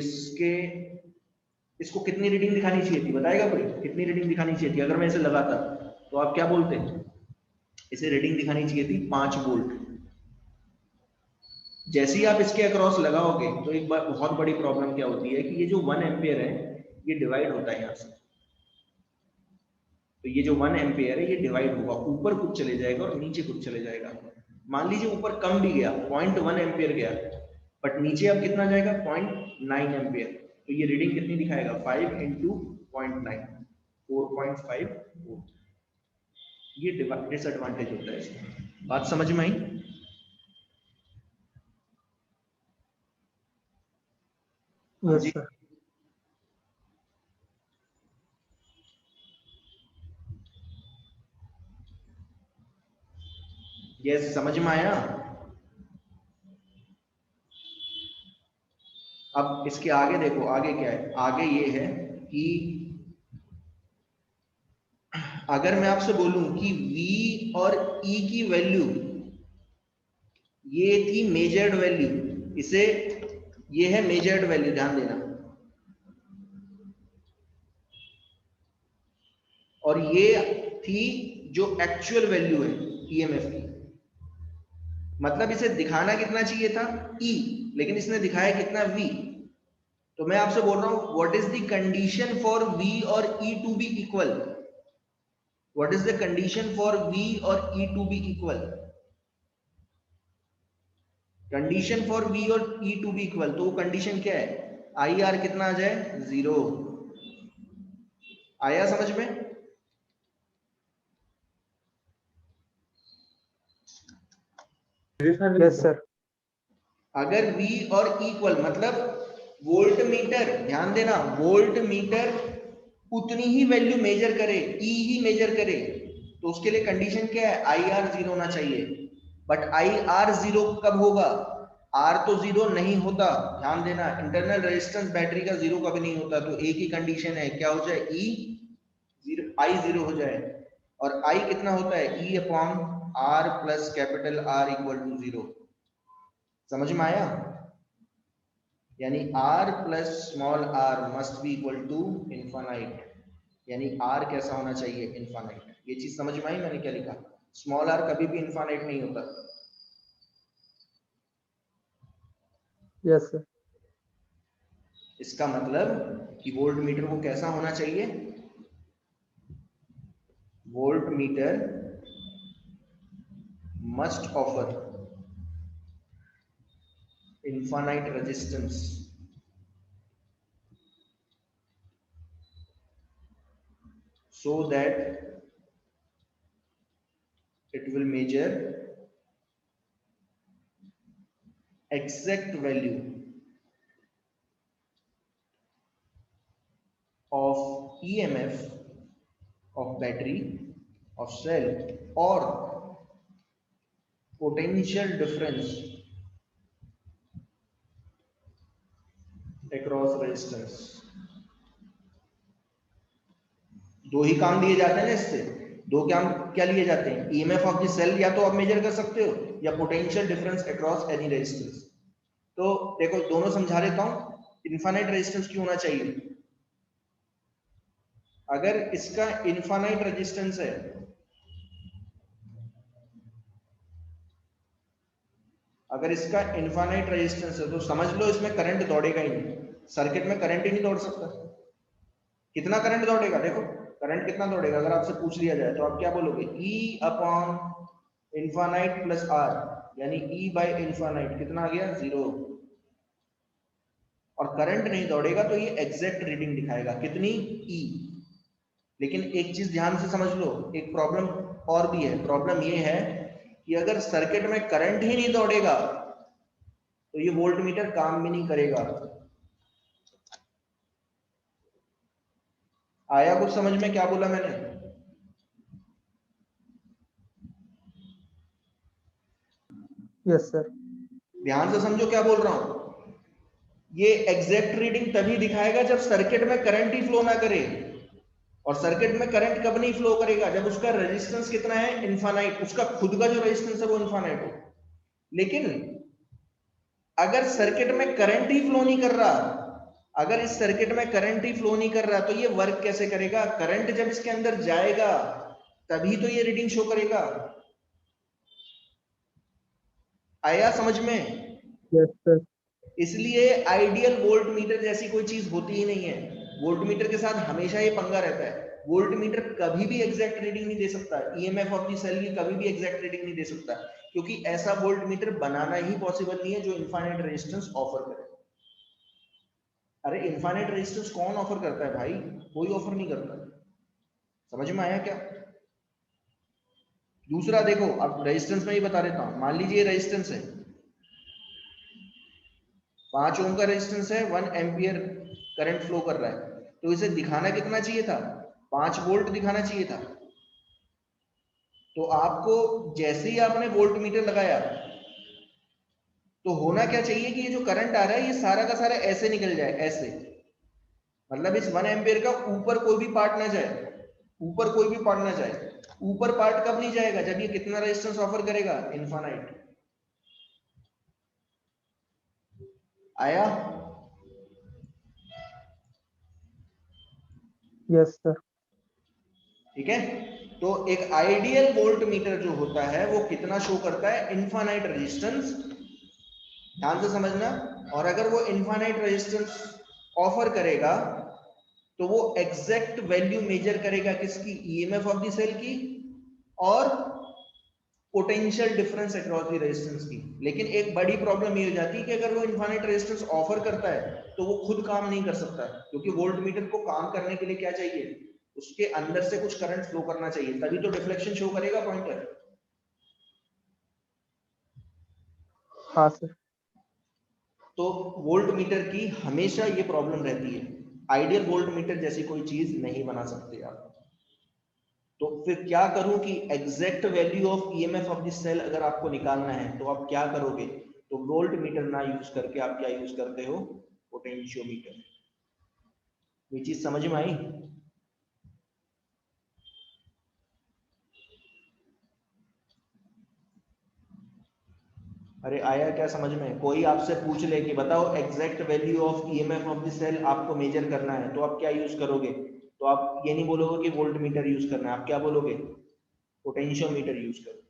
इसको कितनी रीडिंग दिखानी चाहिए थी? बताएगा कोई कितनी रीडिंग दिखानी चाहिए थी? अगर मैं इसे लगाता तो आप क्या बोलते? इसे रीडिंग दिखानी चाहिए थी 5 वोल्ट। जैसे ही आप इसके अक्रॉस लगाओगे तो एक बार बहुत बड़ी प्रॉब्लम क्या होती है कि ये जो 1 एम्पियर है ये डिवाइड होता है यहाँ से। तो ये जो 1 एम्पियर है ये डिवाइड होगा, ऊपर कुछ चले जाएगा और नीचे कुछ चले जाएगा। मान लीजिए ऊपर कम भी गया, 0.1 एम्पियर गया, बट नीचे अब कितना जाएगा 0.9 एम्पियर। तो ये रीडिंग कितनी दिखाएगा 5 इंटू 0.9, 4.5 वोल्ट। ये डिसएडवांटेज होता है इसका। बात समझ में आई? हाँ यस जी। सर। यस, समझ में आया? अब इसके आगे देखो, आगे क्या है? आगे ये है कि अगर मैं आपसे बोलूं कि V और E की वैल्यू ये थी मेजर्ड वैल्यू, इसे ये है मेजर्ड वैल्यू, ध्यान देना। और ये थी जो एक्चुअल वैल्यू है ईएमएफ की। मतलब इसे दिखाना कितना चाहिए था E, लेकिन इसने दिखाया कितना V। तो मैं आपसे बोल रहा हूं what is the condition for V और E to be equal? What is the condition for V और E to be equal? Condition for V और E टू बी इक्वल, तो वो कंडीशन क्या है? आई आर कितना आ जाए 0। आया समझ में? Yes sir. अगर V और इक्वल मतलब वोल्ट मीटर, ध्यान देना, वोल्ट मीटर उतनी ही वैल्यू मेजर करे, E ही मेजर करे, तो उसके लिए कंडीशन क्या है? आई आर 0 होना चाहिए। बट आई आर 0 कब होगा? R तो 0 नहीं होता, ध्यान देना। इंटरनल रेजिस्टेंस बैटरी का 0 कभी नहीं होता। तो एक ही कंडीशन है, क्या हो जाए? E 0, I 0 हो जाए। और I कितना होता है? E upon R plus capital R equal to 0। समझ में आया? यानी R plus small r must be equal to infinite. यानी आर कैसा होना चाहिए, इनफाइनाइट। ये चीज समझ में आई मैंने क्या लिखा? स्मॉल आर कभी भी इनफाइनाइट नहीं होता। Yes sir. इसका मतलब कि वोल्ट मीटर को कैसा होना चाहिए, volt meter must offer infinite resistance so that it will measure exact value of EMF of battery of cell or potential difference across resistance। दो ही काम दिए जाते हैं ना इससे, दो काम क्या लिए जाते हैं, ईएमएफ ऑफ द सेल या तो आप मेजर कर सकते हो या potential difference across any resistance. तो देखो दोनों समझा देता हूं। इनफाइनाइट रेजिस्टेंस क्यों होना चाहिए? अगर इसका इनफाइनाइट रेजिस्टेंस है, अगर इसका इनफाइनाइट रेजिस्टेंस है तो समझ लो इसमें करंट दौड़ेगा ही नहीं, सर्किट में करंट ही नहीं दौड़ सकता। कितना करंट दौड़ेगा? देखो करंट कितना दौड़ेगा अगर आपसे पूछ लिया जाए तो आप क्या बोलोगे, E upon infinite plus R, यानी E बाय इनफाइनाइट कितना आ गया, 0। और करंट नहीं दौड़ेगा तो ये एग्जैक्ट रीडिंग दिखाएगा, कितनी, E। लेकिन एक चीज ध्यान से समझ लो, एक प्रॉब्लम और भी है। प्रॉब्लम ये है कि अगर सर्किट में करंट ही नहीं दौड़ेगा तो ये वोल्ट मीटर काम भी नहीं करेगा। आया कुछ समझ में क्या बोला मैंने? Yes sir. ध्यान से समझो क्या बोल रहा हूं। ये एग्जैक्ट रीडिंग तभी दिखाएगा जब सर्किट में करंट ही फ्लो ना करे। और सर्किट में करंट कब नहीं फ्लो करेगा, जब उसका रेजिस्टेंस कितना है, इनफाइनाइट, उसका खुद का जो रेजिस्टेंस है वो इनफाइनाइट हो। लेकिन अगर सर्किट में करंट ही फ्लो नहीं कर रहा, अगर इस सर्किट में करंट ही फ्लो नहीं कर रहा तो ये वर्क कैसे करेगा? करंट जब इसके अंदर जाएगा तभी तो ये रीडिंग शो करेगा। आया समझ में? Yes sir. इसलिए आइडियल वोल्ट मीटर जैसी कोई चीज होती ही नहीं है। वोल्ट मीटर के साथ हमेशा ये पंगा रहता है, वोल्ट मीटर कभी भी एग्जैक्ट रीडिंग नहीं दे सकता, ईएमएफ ऑफ द सेल की कभी भी एग्जैक्ट रीडिंग नहीं दे सकता, क्योंकि ऐसा वोल्ट मीटर बनाना ही पॉसिबल नहीं है जो इनफाइनाइट रेजिस्टेंस ऑफर करे। अरे इनफाइनाइट रेजिस्टेंस कौन ऑफर करता है भाई? कोई ऑफर नहीं करता। समझ में आया क्या? दूसरा देखो, अब रेजिस्टेंस में ही बता देता हूं। मान लीजिए रेजिस्टेंस है 5 ओम का रेजिस्टेंस है, 1 एम्पियर करंट फ्लो कर रहा है, तो इसे दिखाना कितना चाहिए था, 5 वोल्ट दिखाना चाहिए था। तो आपको जैसे ही आपने वोल्ट मीटर लगाया तो होना क्या चाहिए कि ये जो करंट आ रहा है ये सारा का सारा ऐसे निकल जाए, ऐसे। मतलब इस 1 एम्पियर का ऊपर कोई भी पार्ट ना जाए, ऊपर कोई भी पार्ट ना जाए। ऊपर पार्ट कब नहीं जाएगा? जब ये कितना रेजिस्टेंस ऑफर करेगा, इनफाइनाइट। आया? Yes sir. ठीक है। तो एक आइडियल वोल्ट मीटर जो होता है वो कितना शो करता है, इनफाइनाइट रेजिस्टेंस। ध्यान से समझना। और अगर वो इनफाइनाइट रेजिस्टेंस ऑफर करेगा तो वो एग्जैक्ट वैल्यू मेजर करेगा किसकी, ईएमएफ ऑफ द सेल की और potential difference across the resistance की। लेकिन एक बड़ी प्रॉब्लम ये हो जाती है कि अगर वो इनफाइनाइट रेजिस्टेंस ऑफर करता है तो वो खुद काम नहीं कर सकता, क्योंकि वोल्ट मीटर को काम करने के लिए क्या चाहिए, उसके अंदर से कुछ करंट फ्लो करना चाहिए, तभी तो डिफ्लेक्शन शो करेगा पॉइंटर। हाँ सर। तो वोल्ट मीटर की हमेशा ये प्रॉब्लम रहती है, आइडियल वोल्ट मीटर जैसी कोई चीज नहीं बना सकते आप। तो फिर क्या करूं कि exact value of EMF of the cell अगर आपको निकालना है तो आप क्या करोगे, तो वोल्ट मीटर ना यूज करके आप क्या यूज करते हो, पोटेंशियोमीटर। ये चीज समझ में आई? अरे आया क्या समझ में? कोई आपसे पूछ ले कि बताओ exact value of EMF of the cell आपको मेजर करना है तो आप क्या यूज करोगे, तो आप ये नहीं बोलोगे कि वोल्ट मीटर यूज करना है, आप क्या बोलोगे, पोटेंशियोमीटर यूज करो।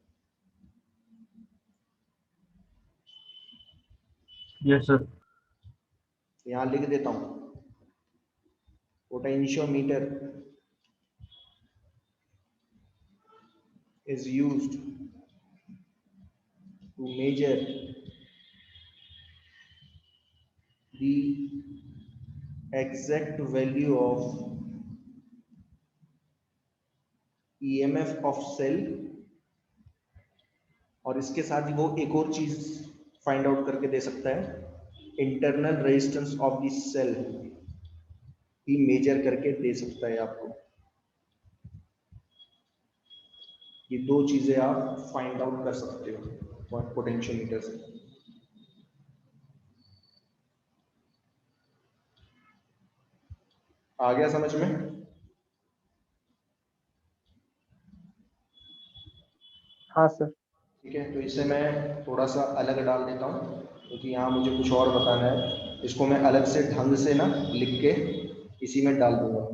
Yes sir. यहां लिख देता हूं, potentiometer is used to measure the exact value of EMF of cell, और इसके साथ ही वो एक और चीज फाइंड आउट करके दे सकता है, internal resistance of the cell भी मेजर करके दे सकता है आपको। ये दो चीजें आप फाइंड आउट कर सकते हो पोटेंशियोमीटर से। आ गया समझ में? हाँ सर। ठीक है, तो इसे मैं थोड़ा सा अलग डाल देता हूँ क्योंकि यहाँ मुझे कुछ और बताना है। इसको मैं अलग से ढंग से ना लिख के इसी में डाल दूंगा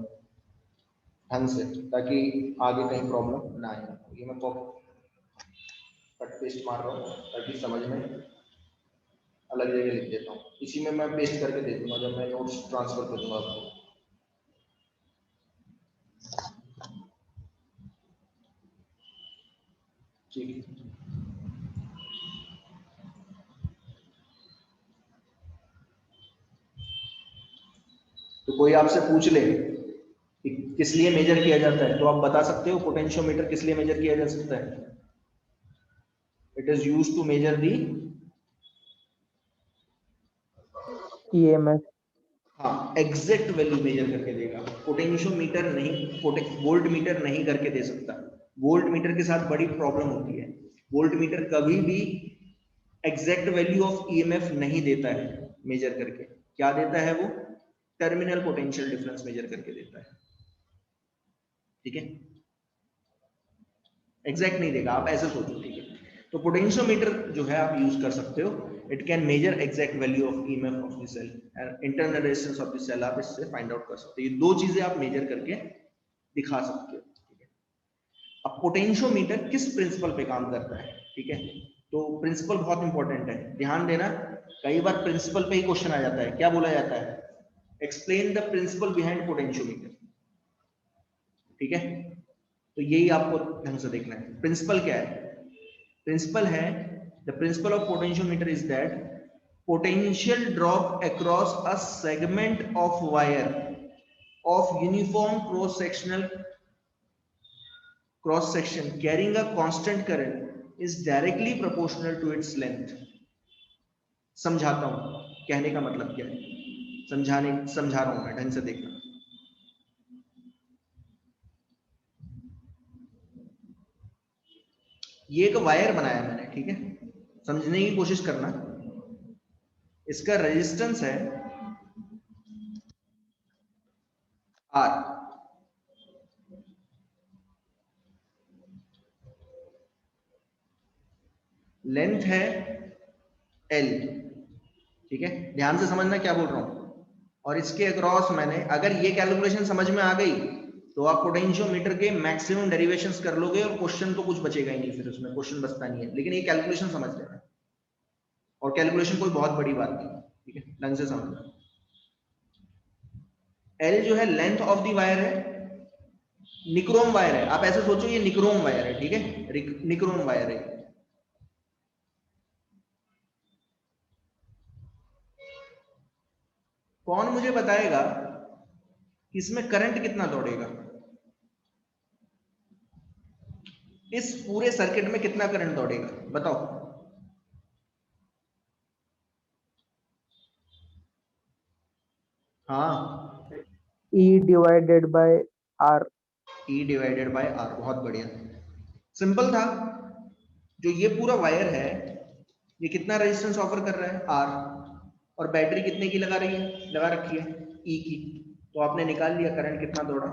ढंग से, ताकि आगे कहीं प्रॉब्लम ना आए। ये मैं कट पेस्ट मार रहा हूँ ताकि समझ में अलग जगह लिख देता हूँ। इसी में मैं पेस्ट करके दे दूंगा जब मैं नोट्स ट्रांसफर करूंगा आपको। ठीक है, तो कोई आपसे पूछ ले कि किस लिए मेजर किया जाता है, तो आप बता सकते हो पोटेंशियोमीटर किस लिए मेजर किया जा सकता है? It is used to measure the EMF। हाँ, एग्जैक्ट वैल्यू मेजर करके देगा। पोटेंशियोमीटर नहीं, वोल्ट मीटर नहीं करके दे सकता। वोल्ट मीटर के साथ बड़ी प्रॉब्लम होती है, वोल्ट मीटर कभी भी एग्जैक्ट वैल्यू ऑफ ईएमएफ नहीं देता है मेजर करके। क्या देता है वो? टर्मिनल पोटेंशियल डिफरेंस मेजर करके देता है। ठीक है, एग्जैक्ट नहीं देगा, आप ऐसे सोचो। ठीक है, तो पोटेंशियोमीटर जो है आप यूज कर सकते हो, it can measure exact value of EMF of the cell and internal resistance of the cell. आप इससे फाइंड आउट कर सकते हो। ये दो चीजें आप मेजर करके दिखा सकते हो। ठीक है, अब पोटेंशियोमीटर किस प्रिंसिपल पे काम करता है? ठीक है, तो प्रिंसिपल बहुत इंपॉर्टेंट है, ध्यान देना। कई बार प्रिंसिपल पे ही क्वेश्चन आ जाता है। क्या बोला जाता है? Explain the principle behind potentiometer. ठीक है, तो यही आपको ढंग से देखना है। प्रिंसिपल क्या है? प्रिंसिपल है, the principle of potentiometer is that potential drop across a segment of wire of uniform cross section carrying a constant current is directly proportional to its length। समझाता हूं कहने का मतलब क्या है, समझा रहा हूं मैं, ढंग से देखना। ये एक वायर बनाया मैंने, ठीक है, समझने की कोशिश करना। इसका रेजिस्टेंस है R, लेंथ है L। ठीक है, ध्यान से समझना क्या बोल रहा हूं। और इसके अक्रॉस मैंने, अगर ये कैलकुलेशन समझ में आ गई तो आप पोटेंशियोमीटर के मैक्सिमम डेरिवेशंस कर लोगे और क्वेश्चन तो कुछ बचेगा ही नहीं, फिर उसमें क्वेश्चन बचता नहीं है। लेकिन ये कैलकुलेशन समझ लेना, और कैलकुलेशन कोई बहुत बड़ी बात नहीं। ठीक है, ढंग से समझना। L जो है लेंथ ऑफ द वायर है, निक्रोम वायर है। आप ऐसे सोचो ये निक्रोम वायर है। ठीक है, निक्रोम वायर है। कौन मुझे बताएगा कि इसमें करंट कितना दौड़ेगा? इस पूरे सर्किट में कितना करंट दौड़ेगा बताओ? हाँ, E divided by R। E divided by R, बहुत बढ़िया, सिंपल था। जो ये पूरा वायर है ये कितना रेजिस्टेंस ऑफर कर रहा है? R। और बैटरी कितने की लगा रही है, लगा रखी है? E की। तो आपने निकाल लिया करंट कितना दौड़ा,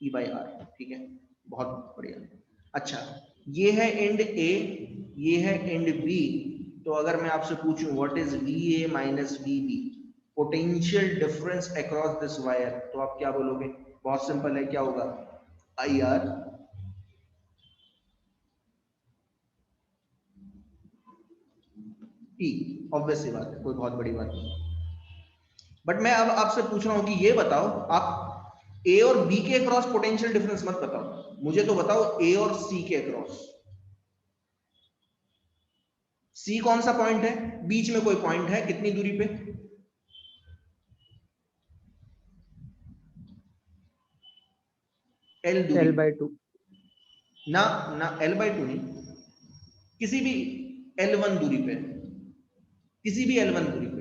E बाई R। ठीक है, बहुत बढ़िया। अच्छा, ये है एंड A, ये है एंड B। तो अगर मैं आपसे पूछूं what is VA minus VB, potential difference across this wire, तो आप क्या बोलोगे? बहुत सिंपल है, क्या होगा? I R T. ऑब्वियस सी बात है, कोई बहुत बड़ी बात नहीं। बट मैं अब आपसे पूछ रहा हूं कि ये बताओ, आप ए और बी के अक्रॉस पोटेंशियल डिफरेंस मत बताओ, मुझे तो बताओ ए और सी के अक्रॉस। सी कौन सा पॉइंट है? बीच में कोई पॉइंट है, कितनी दूरी पे? एल दूरी पे। L/2। ना ना, L/2 नहीं, किसी भी L1 दूरी पे, किसी भी L1 दूरी पे।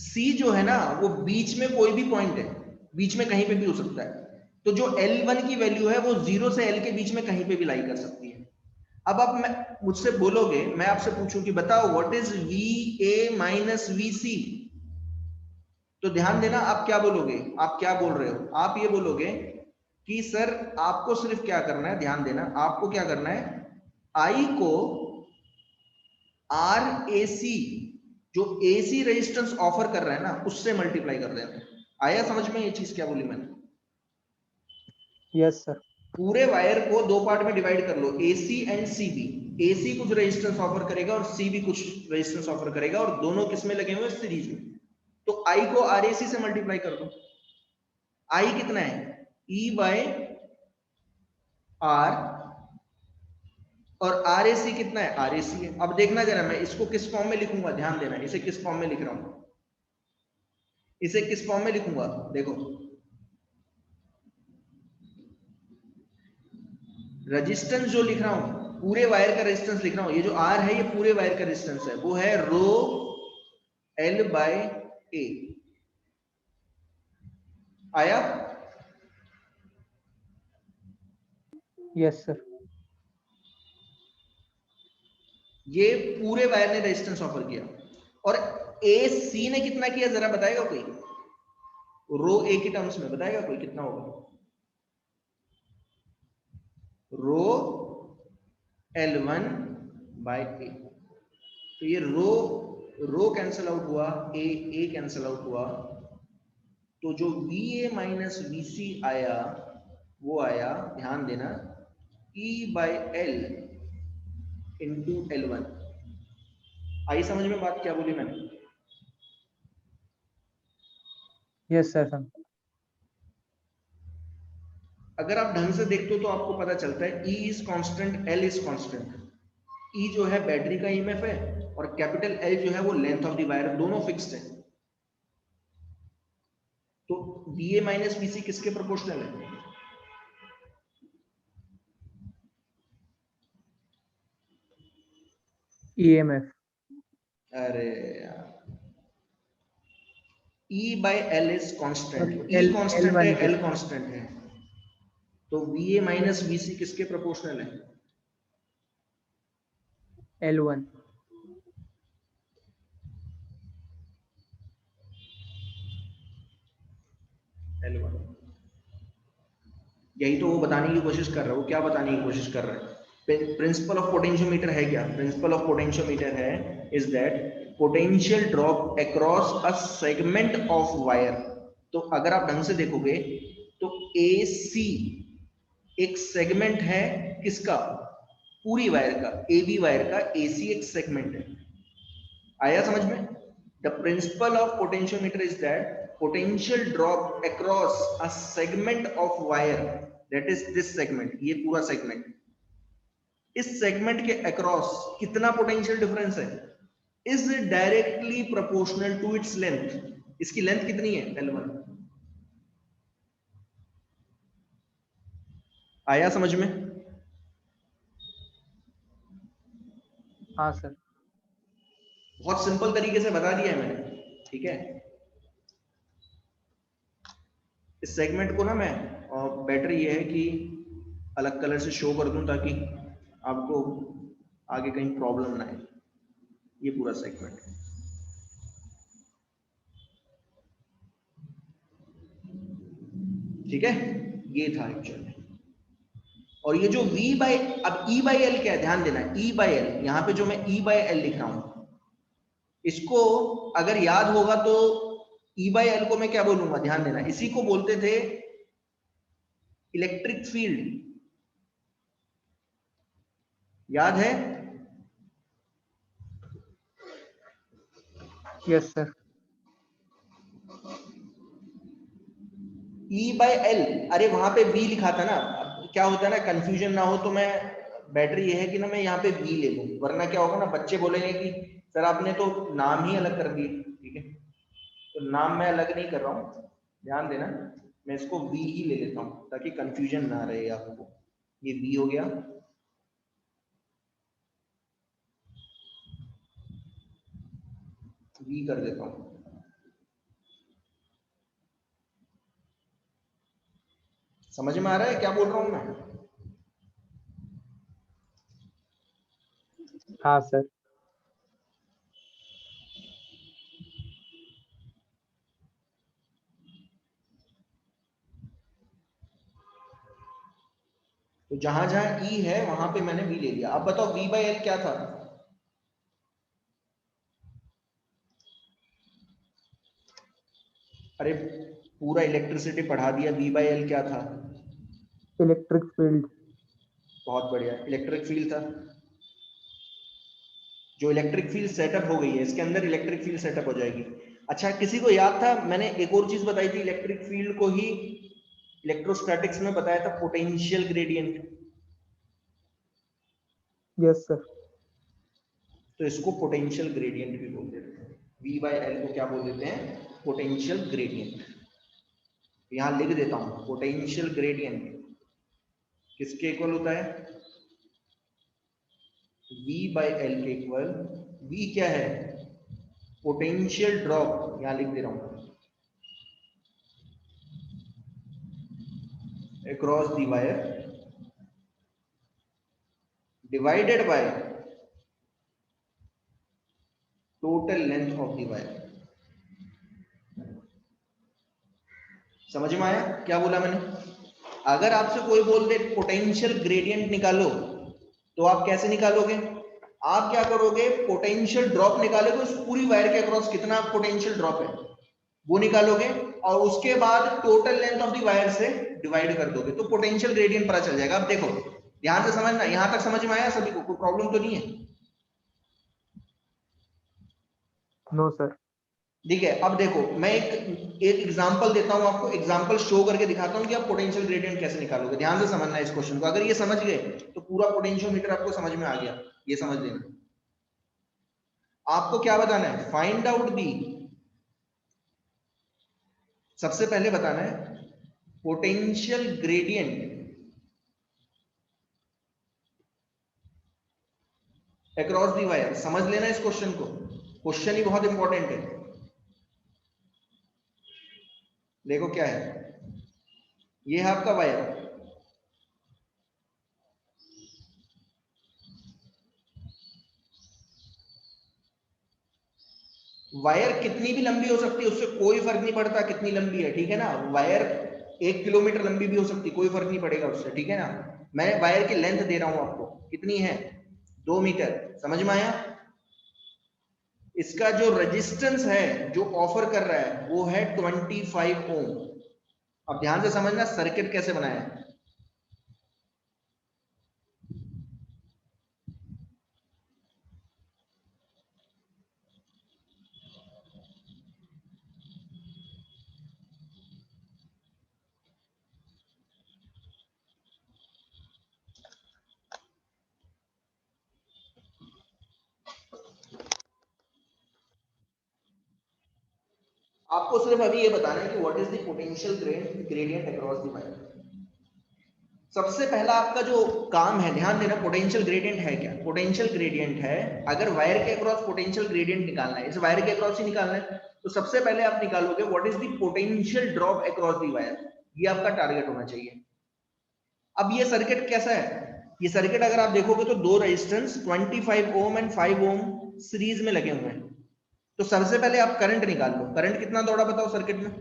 सी जो है ना, वो बीच में कोई भी पॉइंट है, बीच में कहीं पे भी हो सकता है। तो जो L1 की वैल्यू है वो 0 से L के बीच में कहीं पे भी लाई कर सकती है। अब आप मैं मुझसे बोलोगे, मैं आपसे पूछूं कि बताओ what is VA minus VC, तो ध्यान देना, आप क्या बोलोगे? आप क्या बोल रहे हो? आप ये बोलोगे कि सर आपको सिर्फ क्या करना है, ध्यान देना, आपको क्या करना है, आई को RAC, जो AC रेजिस्टेंस ऑफर कर रहा है ना, उससे मल्टीप्लाई कर देना है। आया समझ में ये चीज क्या बोली मैंने? Yes sir. पूरे वायर को दो पार्ट में डिवाइड कर लो, AC एंड CB। AC कुछ रेजिस्टेंस ऑफर करेगा और CB कुछ रेजिस्टेंस ऑफर करेगा, और दोनों किस में लगे हुए? सीरीज में। तो I को RAC से मल्टीप्लाई कर दो। I कितना है? E/R, और RAC कितना है? RAC है। अब देखना जरा, मैं इसको किस फॉर्म में लिखूंगा, ध्यान देना, इसे किस फॉर्म में लिख रहा हूं, इसे किस फॉर्म में लिखूंगा, देखो, रेजिस्टेंस जो लिख रहा हूं, पूरे वायर का रेजिस्टेंस लिख रहा हूं, ये जो R है ये पूरे वायर का रेजिस्टेंस है, वो है रो L/A। आया? Yes sir. ये पूरे वायर ने रेजिस्टेंस ऑफर किया, और AC ने कितना किया जरा बताएगा कोई? रो A के टर्म्स में बताएगा कोई कितना होगा? रो L1/A। तो ये रो कैंसिल आउट हुआ, ए कैंसिल आउट हुआ, तो जो VA माइनस VC आया, वो आया, ध्यान देना, E/L इंटू L1। आई समझ में बात क्या बोली मैंने? Yes sir. अगर आप ढंग से देखते हो तो आपको पता चलता है E is constant, L is constant. E जो है बैटरी का EMF है, और कैपिटल L जो है वो लेंथ ऑफ द वायर, दोनों फिक्स्ड है। तो VA माइनस VC किसके प्रोपोर्शनल है? EMF। अरे यार, E/L is constant, E L constant है, L1 के। L कांस्टेंट है, तो VA माइनस VC किसके प्रोपोर्शनल है? L1। L1। यही तो वो बताने की कोशिश कर रहा है। वो क्या बताने की कोशिश कर रहा है? प्रिंसिपल ऑफ पोटेंशियोमीटर है क्या? प्रिंसिपल ऑफ पोटेंशियोमीटर है is that potential drop across a segment of wire. तो अगर आप ढंग से देखोगे तो AC एक सेगमेंट है, किसका? पूरी वायर का, AB वायर का AC एक सेगमेंट है। आया समझ में? The principle of potentiometer is that potential drop across a segment of wire, that is this segment, ये पूरा segment, इस segment के across कितना potential difference है? is directly proportional to its length। इसकी लेंथ कितनी है? L1। आया समझ में? हाँ सर। बहुत सिंपल तरीके से बता दिया है मैंने, ठीक है? इस सेगमेंट को ना मैं, और बेटर ये है कि अलग कलर से शो कर दूं ताकि आपको आगे कहीं प्रॉब्लम ना आए। ये पूरा सेगमेंट है, ठीक है? ये था एक्चुअली। और ये जो अब E/L क्या है, ध्यान देना, E/L, यहां पे जो मैं E/L लिख रहा हूं, इसको अगर याद होगा तो E/L को मैं क्या बोलूंगा, ध्यान देना, इसी को बोलते थे इलेक्ट्रिक फील्ड, याद है? Yes sir. E/L, अरे वहां पे V लिखा था ना। अब क्या होता है ना, कंफ्यूजन ना हो तो मैं, बेटर ये है कि ना मैं यहाँ पे V ले लूं, वरना क्या होगा ना, बच्चे बोलेंगे कि सर आपने तो नाम ही अलग कर दिए। ठीक है, तो नाम मैं अलग नहीं कर रहा हूँ, ध्यान देना, मैं इसको V ही ले लेता हूँ ताकि कंफ्यूजन ना रहे आपको। ये V हो गया, V कर देता हूँ। समझ में आ रहा है क्या बोल रहा हूं मैं? हाँ सर। तो जहां जहां E है वहां पे मैंने V ले लिया। अब बताओ V/L क्या था? अरे पूरा इलेक्ट्रिसिटी पढ़ा दिया, V/L क्या था? Electric field. बहुत बढ़िया, इलेक्ट्रिक फील्ड था। जो इलेक्ट्रिक फील्ड सेटअप हो गई है, इसके अंदर इलेक्ट्रिक फील्ड सेटअप हो जाएगी। अच्छा, किसी को याद था मैंने एक और चीज बताई थी, इलेक्ट्रिक फील्ड को ही इलेक्ट्रोस्टैटिक्स में बताया था पोटेंशियल ग्रेडियंट। Yes sir. तो इसको पोटेंशियल ग्रेडियंट भी बोल देते हैं, V/L को क्या बोल देते हैं? Potential gradient. यहां लिख देता हूं, पोटेंशियल ग्रेडियंट किसके इक्वल होता है? V/L के इक्वल। V क्या है? पोटेंशियल ड्रॉप, यहां लिख दे रहा हूं, across the wire divided by total length of the wire. समझ में आया क्या बोला मैंने? अगर आपसे कोई बोल दे पोटेंशियल ग्रेडियंट निकालो, तो आप कैसे निकालोगे? आप क्या करोगे, पोटेंशियल ड्रॉप निकालोगे, उस पूरी वायर के अक्रॉस कितना पोटेंशियल ड्रॉप है वो निकालोगे, और उसके बाद total length of the wire से डिवाइड कर दोगे, तो पोटेंशियल ग्रेडियंट पता चल जाएगा। अब देखो ध्यान से समझना, यहां तक समझ में आया सभी को? कोई प्रॉब्लम तो नहीं है? No sir. ठीक है, अब देखो मैं एक एग्जांपल देता हूं आपको, एग्जांपल शो करके दिखाता हूं कि आप पोटेंशियल ग्रेडियंट कैसे निकालोगे। ध्यान से समझना है इस क्वेश्चन को, अगर ये समझ गए तो पूरा पोटेंशियोमीटर आपको समझ में आ गया, ये समझ लेना। आपको क्या बताना है? फाइंड आउट दी, सबसे पहले बताना है potential gradient across the wire. समझ लेना इस क्वेश्चन को, क्वेश्चन ही बहुत इंपॉर्टेंट है। देखो क्या है, ये है आपका वायर, वायर कितनी भी लंबी हो सकती है, उससे कोई फर्क नहीं पड़ता कितनी लंबी है, ठीक है ना। वायर 1 किलोमीटर लंबी भी हो सकती है, कोई फर्क नहीं पड़ेगा उससे, ठीक है ना। मैं वायर की लेंथ दे रहा हूं आपको, कितनी है? 2 मीटर। समझ में आया? इसका जो रेजिस्टेंस है जो ऑफर कर रहा है वो है 25 ओम। अब ध्यान से समझना सर्किट कैसे बनाया है। आपको सिर्फ अभी ये बताना है कि what is the potential gradient across the wire. सबसे पहला आपका जो काम है, ध्यान देना, पोटेंशियल ग्रेडियंट है क्या? पोटेंशियल ग्रेडियंट है, अगर वायर के अक्रॉस पोटेंशियल ग्रेडियंट निकालना है, इस वायर के अक्रॉस ही निकालना है, तो सबसे पहले आप निकालोगे what is the potential drop across the wire. ये आपका टारगेट होना चाहिए। अब ये सर्किट कैसा है? ये सर्किट अगर आप देखोगे तो दो resistance 25 ohm and 5 ohm series में लगे हुए हैं। तो सबसे पहले आप करंट निकाल लो, करंट कितना दौड़ा बताओ सर्किट में,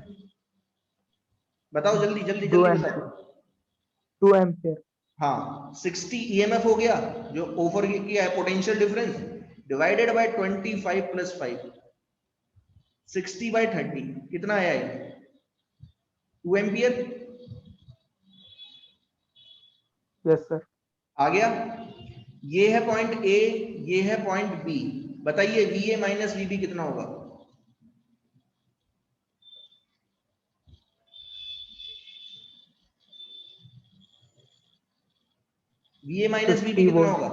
बताओ जल्दी जल्दी 2 जल्दी एम्पियर। बताओ। 2 एम्पियर। हाँ, 60 ईएमएफ हो गया जो ओवर किया है, potential difference. Divided by 25 plus 5, 60 by 30, कितना आया ये? 2 एम्पियर। Yes sir. आ गया। ये है पॉइंट ए, ये है पॉइंट बी। बताइए V A minus V B कितना होगा? V A minus V B 50 कितना वोल्ट। होगा?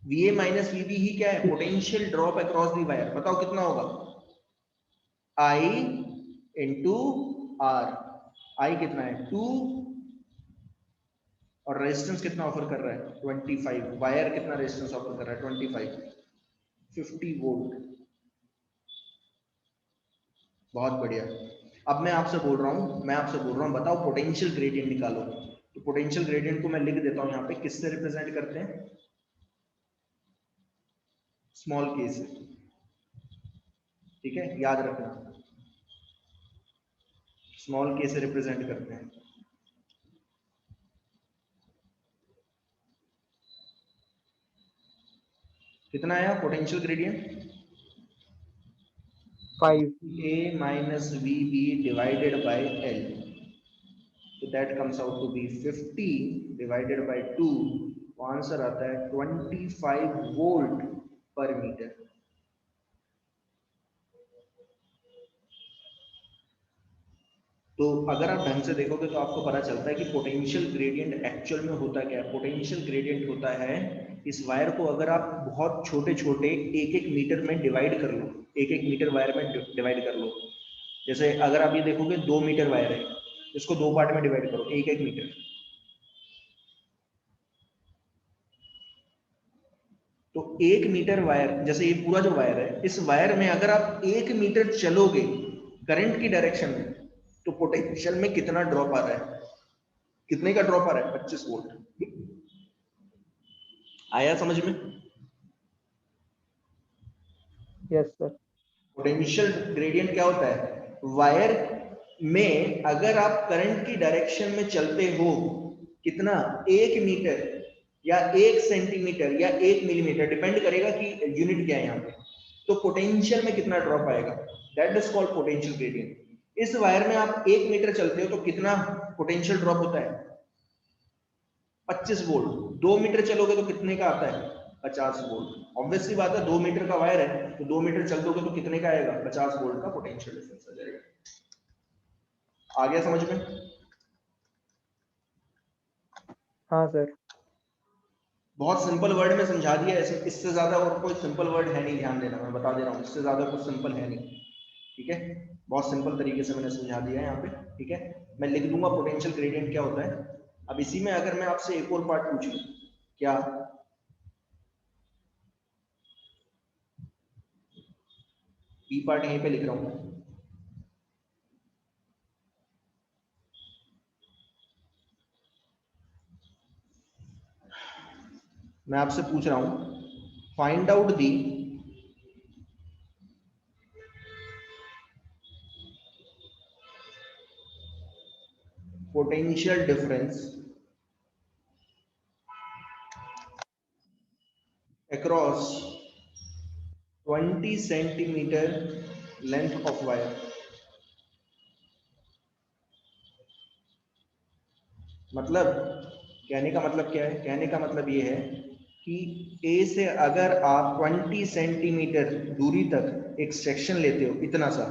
V A minus V B ही क्या है? Potential drop across the wire. बताओ कितना होगा? आई इंटू आर। आई कितना है? 2, और रेजिस्टेंस कितना ऑफर कर रहा है? 25। वायर कितना रेजिस्टेंस ऑफर कर रहा है? 25, 50 वोल्ट। बहुत बढ़िया। अब मैं आपसे बोल रहा हूं बताओ पोटेंशियल ग्रेडियंट निकालो। तो पोटेंशियल ग्रेडियंट को मैं लिख देता हूं यहाँ पे, किससे रिप्रेजेंट करते हैं? स्मॉल के से। ठीक है, याद रखना, स्मॉल के से रिप्रेजेंट करते हैं। कितना आया potential gradient? 5। A minus VB divided by L. So that comes out to be 50 divided by 2. तो आंसर आता है 25 वोल्ट पर मीटर। तो अगर आप ढंग से देखोगे तो आपको पता चलता है कि पोटेंशियल ग्रेडियंट एक्चुअल में होता क्या है। पोटेंशियल ग्रेडियंट होता है, इस वायर को अगर आप बहुत छोटे छोटे एक एक मीटर में डिवाइड कर लो, एक एक मीटर वायर में डिवाइड कर लो। जैसे अगर आप ये देखोगे 2 मीटर वायर है, इसको 2 पार्ट में डिवाइड करो, एक एक मीटर। तो 1 मीटर वायर, जैसे ये पूरा जो वायर है, इस वायर में अगर आप 1 मीटर चलोगे करंट की डायरेक्शन में, तो पोटेंशियल में कितना ड्रॉप आ रहा है? कितने का ड्रॉप आ रहा है? 25 वोल्ट। आया समझ में? Yes sir. पोटेंशियल ग्रेडियंट क्या होता है? वायर में अगर आप करंट की डायरेक्शन में चलते हो, कितना? 1 मीटर या 1 सेंटीमीटर या 1 मिलीमीटर, डिपेंड करेगा कि यूनिट क्या है यहाँ पे, तो पोटेंशियल में कितना ड्रॉप आएगा, that is called potential gradient. इस वायर में आप 1 मीटर चलते हो तो कितना पोटेंशियल ड्रॉप होता है? 25 वोल्ट। 2 मीटर चलोगे तो कितने का आता है? 50 वोल्ट। ऑब्वियसली बात है, 2 मीटर का वायर है तो 2 मीटर चल दोगे तो कितने का आएगा? 50 वोल्ट का पोटेंशियल डिफरेंस आ जाएगा। आ गया समझ में? हाँ सर। बहुत सिंपल वर्ड में समझा दिया। ऐसे इससे ज्यादा और कोई सिंपल वर्ड है नहीं, ध्यान देना, मैं बता दे रहा हूँ, इससे ज्यादा कुछ सिंपल है नहीं। ठीक है, बहुत सिंपल तरीके से मैंने समझा दिया है यहाँ पे। ठीक है, मैं लिख दूंगा पोटेंशियल ग्रेडियंट क्या होता है। अब इसी में अगर मैं आपसे एक और पार्ट पूछूं, क्या? बी पार्ट यहीं पे लिख रहा हूं। मैं आपसे पूछ रहा हूं, find out the potential difference across 20 centimetre length of wire. मतलब कहने का मतलब क्या है? कहने का मतलब ये है कि ए से अगर आप 20 सेंटीमीटर दूरी तक एक सेक्शन लेते हो, इतना सा,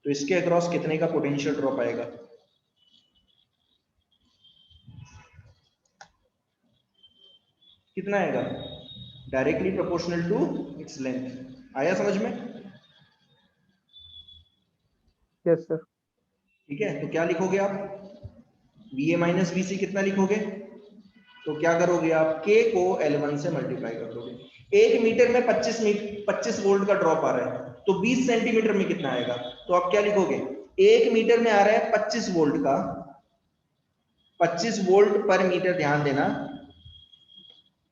तो इसके अक्रॉस कितने का पोटेंशियल ड्रॉप आएगा? कितना आएगा? Directly proportional to its length. आया समझ में? Yes sir. ठीक है, तो क्या लिखोगे आप? V A minus V C कितना लिखोगे? तो क्या करोगे आप? के को L1 से मल्टीप्लाई कर दोगे। 1 मीटर में 25 वोल्ट का ड्रॉप आ रहा है, तो 20 सेंटीमीटर में कितना आएगा? तो आप क्या लिखोगे? 1 मीटर में आ रहा है 25 वोल्ट का, 25 वोल्ट पर मीटर, ध्यान देना।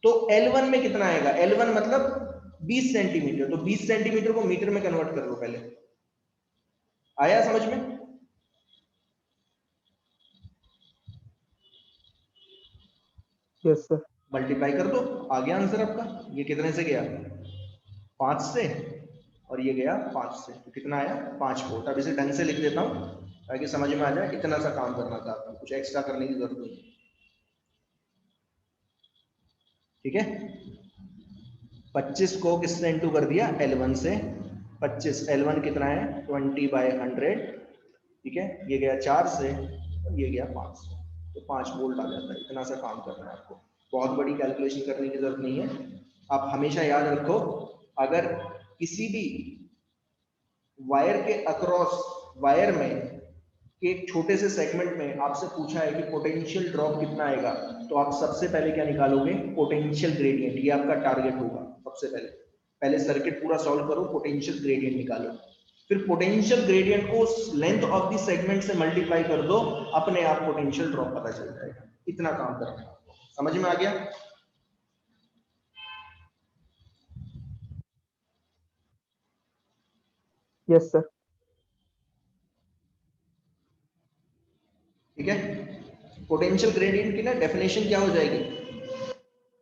तो L1 में कितना आएगा? L1 मतलब 20 सेंटीमीटर, तो 20 सेंटीमीटर को मीटर में कन्वर्ट कर लो पहले। आया समझ में? Yes sir. मल्टीप्लाई कर दो, आ गया आंसर आपका। ये कितने से गया? 5 से, और ये गया 5 से, तो कितना आया? 5 वोल्ट। अब इसे ढंग से लिख देता हूँ ताकि समझ में आ जाए। इतना सा काम करना था आपको, कुछ एक्स्ट्रा करने की जरूरत नहीं, ठीक है। 25 को किससे इंटू कर दिया? L1 से। 25 L1 कितना है? 20/100, ठीक है। ये गया 4 से और ये गया 5 से, तो 5 वोल्ट आ जाता है। इतना सा काम करना है आपको, बहुत बड़ी कैलकुलेशन करने की जरूरत नहीं है। आप हमेशा याद रखो, अगर किसी भी वायर के अक्रॉस, वायर में कि एक छोटे से सेगमेंट में आपसे पूछा है कि पोटेंशियल ड्रॉप कितना आएगा, तो आप सबसे पहले क्या निकालोगे? Potential gradient. ये आपका टारगेट होगा सबसे पहले। पहले सर्किट पूरा सॉल्व करो, पोटेंशियल ग्रेडियंट निकालो, फिर पोटेंशियल ग्रेडियंट को लेंथ ऑफ द सेगमेंट से मल्टीप्लाई कर दो, अपने आप पोटेंशियल ड्रॉप पता चल जाएगा। इतना काम करना है, समझ में आ गया? Yes sir. ठीक है। पोटेंशियल ग्रेडियंट की ना डेफिनेशन क्या हो जाएगी?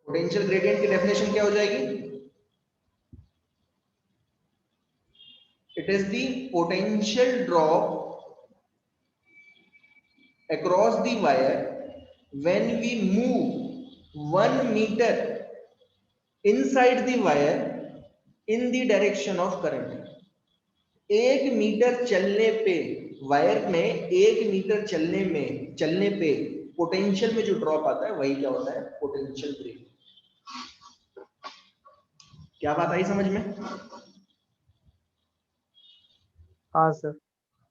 पोटेंशियल ग्रेडियंट की डेफिनेशन क्या हो जाएगी? It is the potential drop across the wire when we move 1 meter inside the wire in the direction of current। 1 metre चलने पे, वायर में 1 मीटर चलने पे पोटेंशियल में जो ड्रॉप आता है वही क्या होता है? Potential gradient. क्या बात आई समझ में? हाँ सर।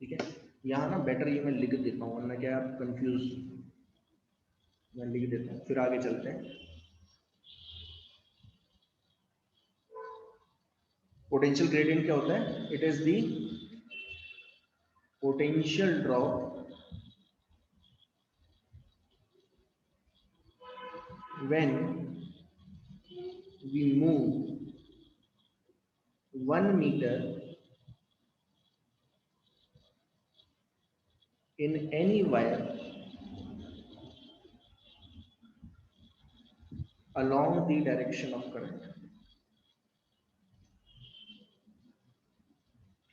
ठीक है। यहाँ ना बेटर ये मैं लिख देता हूँ, वरना क्या आप कंफ्यूज, मैं लिख देता हूँ फिर आगे चलते हैं। पोटेंशियल ग्रेडियंट क्या होता है? It is the potential drop when we move 1 meter in any wire along the direction of current।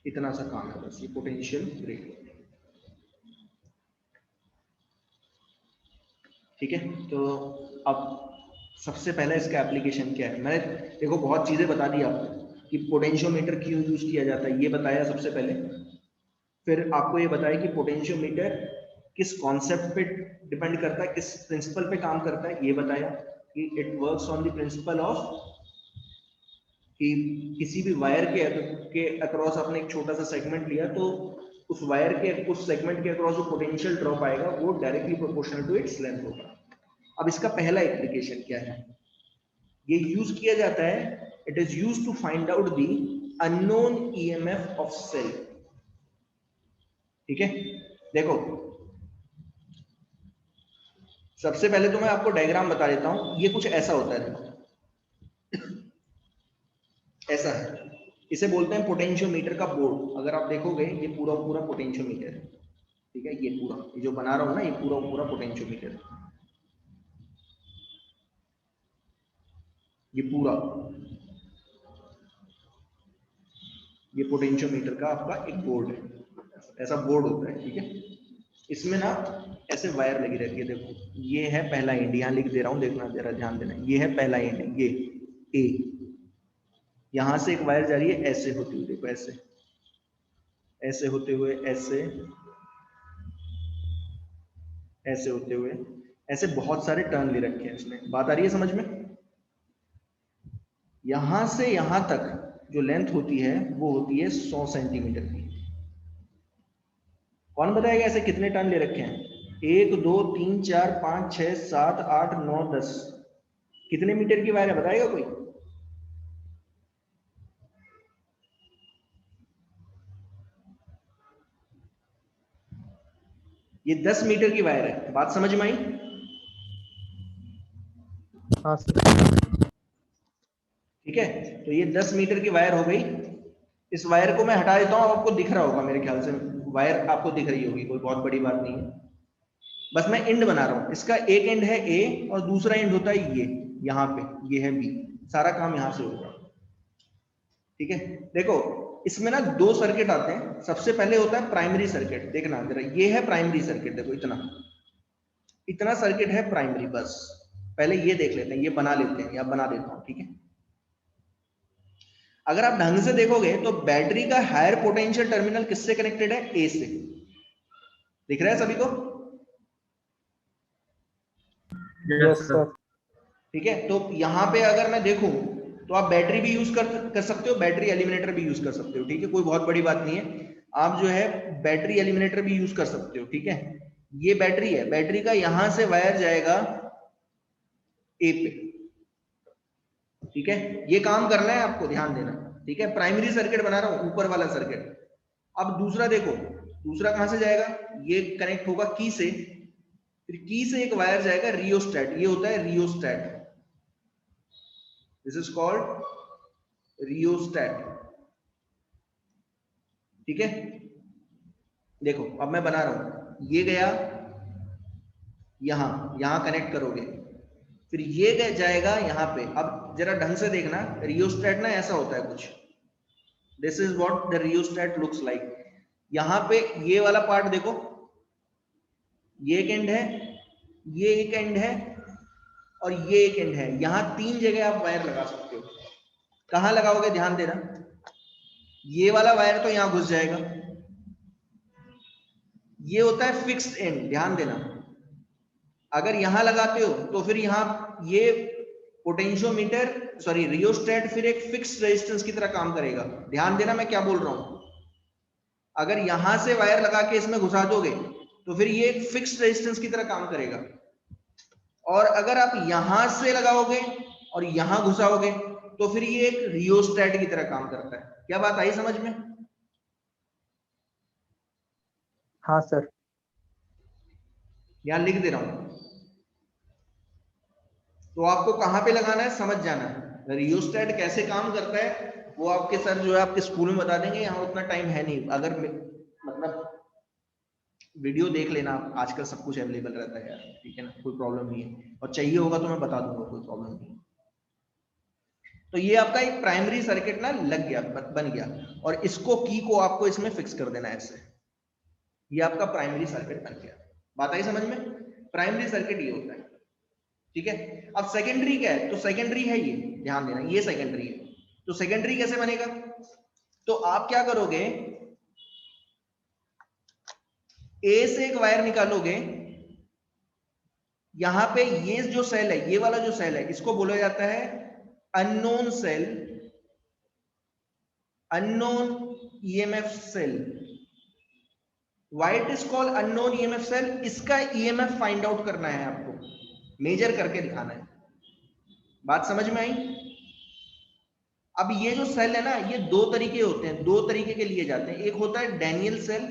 इतना सा काम है बस, ये पोटेंशियल ग्रेडियंट। ठीक है। तो अब सबसे पहले इसका एप्लीकेशन क्या है? मैंने देखो बहुत चीजें बता दी आपको कि पोटेंशियोमीटर क्यों यूज किया जाता है, ये बताया सबसे पहले। फिर आपको ये बताया कि पोटेंशियोमीटर किस कॉन्सेप्ट पे डिपेंड करता है, किस प्रिंसिपल पे काम करता है, ये बताया कि it works on the principle of कि किसी भी वायर के अक्रॉस आपने एक छोटा सा सेगमेंट लिया, तो उस वायर के उस सेगमेंट के अक्रॉस जो पोटेंशियल ड्रॉप आएगा वो directly proportional to its length होगा। अब इसका पहला एप्लीकेशन क्या है? ये यूज किया जाता है, it is used to find out the unknown EMF of cell. ठीक है। देखो सबसे पहले तो मैं आपको डायग्राम बता देता हूं, ये कुछ ऐसा होता है, देखो ऐसा है, इसे बोलते हैं पोटेंशियोमीटर का बोर्ड। अगर आप देखोगे ये पूरा पूरा पोटेंशियोमीटर है, ठीक है। ये पूरा, ये जो बना रहा हूं ना, ये पूरा पूरा पोटेंशियोमीटर है, ये पूरा, ये पोटेंशियोमीटर का आपका एक बोर्ड है, ऐसा बोर्ड होता है, ठीक है। इसमें ना ऐसे वायर लगी रहती है, देखो ये है पहला एंड, यहाँ लिख दे रहा हूँ, देखना जरा ध्यान देना, ये है पहला एंड, ये ए, यहां से एक वायर जा रही है ऐसे होती हुई, देखो ऐसे, ऐसे होते हुए, ऐसे, ऐसे होते हुए, ऐसे बहुत सारे टर्न ले रखे हैं इसमें। बात आ रही है समझ में? यहां से यहां तक जो लेंथ होती है वो होती है 100 सेंटीमीटर की। कौन बताएगा ऐसे कितने टर्न ले रखे हैं? 1 2 3 4 5 6 7 8 9 10, कितने मीटर की वायर है बताएगा कोई? ये 10 मीटर की वायर है। बात समझ में आई? हाँ सर। ठीक है। तो ये 10 मीटर की वायर हो गई। इस वायर को मैं हटा देता हूं, आपको दिख रहा होगा मेरे ख्याल से, वायर आपको दिख रही होगी, कोई बहुत बड़ी बात नहीं है। बस मैं एंड बना रहा हूं, इसका एक एंड है ए और दूसरा एंड होता है ये, यहाँ पे ये है बी, सारा काम यहाँ से होगा। ठीक है, देखो इसमें ना दो सर्किट आते हैं। सबसे पहले होता है प्राइमरी सर्किट, देखना जरा, ये है प्राइमरी सर्किट, देखो इतना इतना सर्किट है प्राइमरी। बस पहले ये देख लेते हैं, ये बना लेते हैं या बना देता हूं। ठीक है, अगर आप ढंग से देखोगे तो बैटरी का हायर पोटेंशियल टर्मिनल किससे कनेक्टेड है? ए से। दिख रहा है सभी को? Yes sir. ठीक है, तो यहां पे अगर मैं देखूं तो आप बैटरी भी यूज कर सकते हो, बैटरी एलिमिनेटर भी यूज कर सकते हो। ठीक है, कोई बहुत बड़ी बात नहीं है, आप जो है बैटरी एलिमिनेटर भी यूज कर सकते हो। ठीक है, ये बैटरी है, बैटरी का यहां से वायर जाएगा ए पे। ठीक है, ये काम करना है आपको, ध्यान देना। ठीक है, प्राइमरी सर्किट बना रहा हूं, ऊपर वाला सर्किट। अब दूसरा देखो, दूसरा कहां से जाएगा? ये कनेक्ट होगा की से, फिर की से एक वायर जाएगा रियोस्टेट, ये होता है rheostat, this is called rheostat. ठीक है, देखो अब मैं बना रहा हूं, ये गया यहां, यहां कनेक्ट करोगे, फिर ये जाएगा यहां पे। अब जरा ढंग से देखना, रियोस्टेट ना ऐसा होता है कुछ, this is what the rheostat looks like. यहां पे ये वाला पार्ट देखो, ये एक एंड है, ये एक एंड है, और ये एक एंड है। यहां तीन जगह आप वायर लगा सकते हो। कहां लगाओगे? ध्यान देना, ये वाला वायर तो यहां घुस जाएगा, ये होता है फिक्स्ड एंड, ध्यान देना। अगर यहां लगाते हो तो फिर यहां ये पोटेंशियोमीटर, सॉरी रियोस्टेट, फिर एक फिक्स्ड रेजिस्टेंस की तरह काम करेगा। ध्यान देना मैं क्या बोल रहा हूं। अगर यहां से वायर लगा के इसमें घुसा दोगे तो फिर ये एक फिक्स्ड रेजिस्टेंस की तरह काम करेगा, और अगर आप यहां से लगाओगे और यहां घुसाओगे तो फिर ये एक रियोस्टेट की तरह काम करता है। क्या बात आई समझ में? हाँ सर। यहां लिख दे रहा हूं, तो आपको कहां पे लगाना है समझ जाना है। रियोस्टेट कैसे काम करता है वो आपके सर जो है आपके स्कूल में बता देंगे, यहाँ उतना टाइम है नहीं। अगर मतलब वीडियो देख लेना, आजकल सब कुछ अवेलेबल रहता है यार। ठीक है ना, कोई प्रॉब्लम नहीं है, और चाहिए होगा तो मैं बता दूंगा, कोई प्रॉब्लम नहीं है। तो ये आपका एक प्राइमरी सर्किट ना लग गया, बन गया, और इसको की को आपको इसमें फिक्स कर देना है ऐसे। ये आपका प्राइमरी सर्किट बन गया। बात आई समझ में? प्राइमरी सर्किट ये होता है। ठीक है, अब सेकेंडरी क्या है? तो सेकेंडरी है ये, ध्यान देना, ये सेकेंडरी है। तो सेकेंडरी कैसे बनेगा? तो आप क्या करोगे, ए से एक वायर निकालोगे, यहां पे ये जो सेल है, ये वाला जो सेल है, इसको बोला जाता है unknown cell, unknown EMF cell. Why it is called unknown EMF cell? इसका ईएमएफ फाइंड आउट करना है आपको, मेजर करके दिखाना है। बात समझ में आई? अब ये जो सेल है ना, ये दो तरीके होते हैं, दो तरीके के लिए जाते हैं। एक होता है डैनियल सेल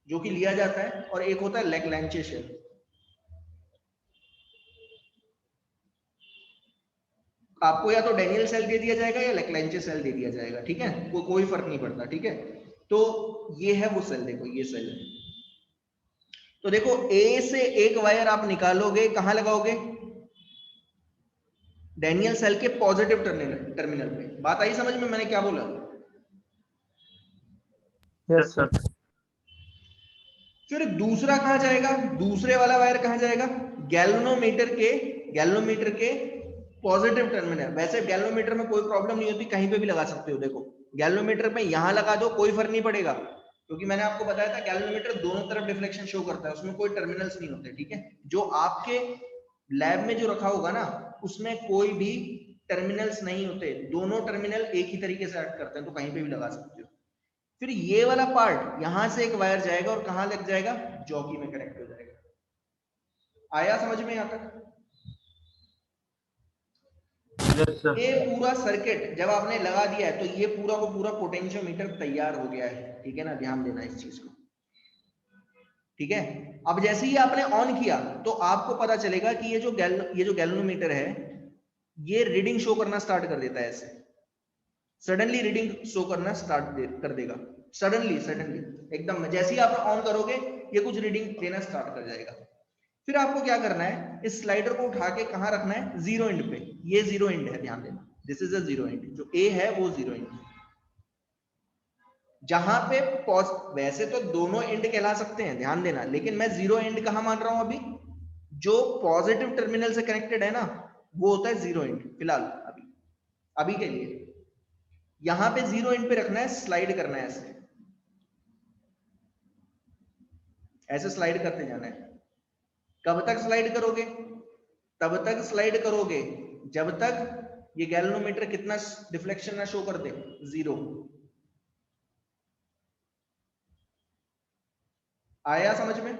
जो कि लिया जाता है, और एक होता है लेग्रैंजे सेल। आपको या तो डैनियल सेल दे दिया जाएगा या लेग्रैंजे सेल दे दिया जाएगा। ठीक है, कोई फर्क नहीं पड़ता। ठीक है, तो ये है वो सेल, देखो ये सेल है। तो देखो ए से एक वायर आप निकालोगे, कहां लगाओगे? डैनियल सेल के पॉजिटिव टर्मिनल पे। बात आई समझ में मैंने क्या बोला? Yes sir. फिर दूसरा कहां जाएगा? दूसरे वाला वायर कहां जाएगा? गैल्वेनोमीटर के पॉजिटिव टर्मिनल। वैसे गैल्वेनोमीटर में कोई प्रॉब्लम नहीं होती, कहीं पे भी लगा सकते हो। देखो गैल्वेनोमीटर में यहां लगा दो, कोई फर्क नहीं पड़ेगा, क्योंकि मैंने आपको बताया था गैल्वेनोमीटर दोनों तरफ डिफ्लेक्शन शो करता है, उसमें कोई टर्मिनल्स नहीं होते। ठीक है, जो आपके लैब में जो रखा होगा ना, उसमें कोई भी टर्मिनल्स नहीं होते, दोनों टर्मिनल एक ही तरीके से एक्ट करते हैं, तो कहीं पे भी लगा सकते हो। फिर ये वाला पार्ट, यहां से एक वायर जाएगा और कहां लग जाएगा? जॉकी में कनेक्ट हो जाएगा। आया समझ में यहां तक? ये पूरा सर्किट जब आपने लगा दिया है तो ये पूरा को पूरा पोटेंशियोमीटर तैयार हो गया है। ठीक है ना, ध्यान देना इस चीज को। ठीक है, अब जैसे ही आपने ऑन किया तो आपको पता चलेगा कि ये जो गैल्वेनोमीटर है, ये रीडिंग शो करना स्टार्ट कर देता है। ऐसे सडनली रीडिंग शो करना स्टार्ट कर देगा, सडनली एकदम। जैसे ही आप ऑन करोगे ये कुछ रीडिंग देना स्टार्ट कर जाएगा। फिर आपको क्या करना है, इस स्लाइडर को उठा के कहां रखना है, जीरो एंड पे। ये जीरो एंड है, ध्यान देना, this is a zero and, जो ए है वो जीरो एंड। जहां पे वैसे तो दोनों एंड कहला सकते हैं, ध्यान देना, लेकिन मैं जीरो एंड कहां मान रहा हूं अभी, जो पॉजिटिव टर्मिनल से कनेक्टेड है ना, वो होता है जीरो एंड फिलहाल, अभी के लिए। यहां पे जीरो एंड पे रखना है, स्लाइड करना है ऐसे, ऐसे स्लाइड करते जाना है। कब तक स्लाइड करोगे, तब तक स्लाइड करोगे जब तक ये गैल्वेनोमीटर कितना डिफ्लेक्शन ना शो कर दे, जीरो। आया समझ में?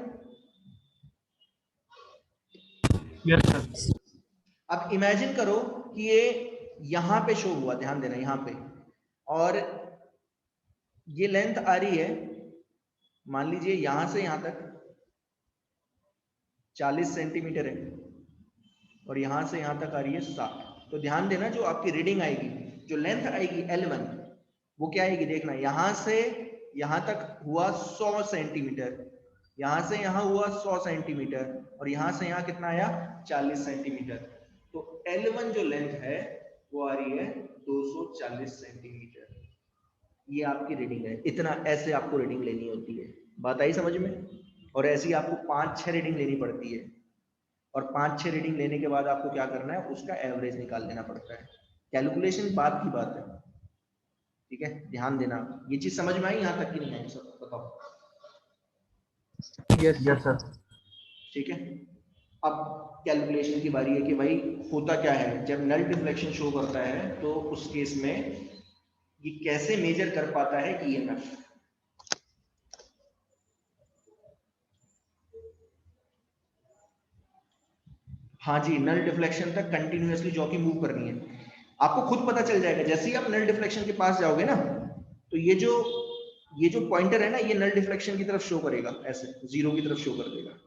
Yes sir. अब इमेजिन करो कि ये यहां पे शो हुआ, ध्यान देना यहां पे, और ये लेंथ आ रही है, मान लीजिए यहां से यहां तक 40 सेंटीमीटर है, और यहां से यहां तक आ रही है 60। तो ध्यान देना, जो आपकी रीडिंग आएगी, जो लेंथ आएगी L1, वो क्या आएगी, देखना, यहां से यहां तक हुआ 100 सेंटीमीटर, यहां से यहां हुआ 100 सेंटीमीटर, और यहां से यहां कितना आया, 40 सेंटीमीटर। तो L1 जो लेंथ है वो आ रही है 240 सेंटीमीटर। ये आपकी रीडिंग है, इतना ऐसे आपको रीडिंग लेनी होती है। बात आई समझ में? और ऐसी आपको 5-6 रीडिंग लेनी पड़ती है, और 5-6 रीडिंग लेने के बाद आपको क्या करना है, उसका एवरेज निकाल देना पड़ता है। कैलकुलेशन बाद की बात है, ठीक है, ध्यान देना। ये चीज समझ में आई यहाँ तक कि नहीं आई, सब बताओ। Yes yes sir. सर। ठीक है, अब कैलकुलेशन की बारी है कि भाई होता क्या है जब नल डिफ्लेक्शन शो करता है, तो उस केस में ये कैसे मेजर कर पाता है ईएमएफ। हाँ जी, नल डिफ्लेक्शन तक कंटिन्यूअसली जॉकी मूव करनी है। आपको खुद पता चल जाएगा जैसे ही आप नल डिफ्लेक्शन के पास जाओगे ना, तो ये जो पॉइंटर है ना, ये नल डिफ्लेक्शन की तरफ शो करेगा, ऐसे जीरो की तरफ शो कर देगा।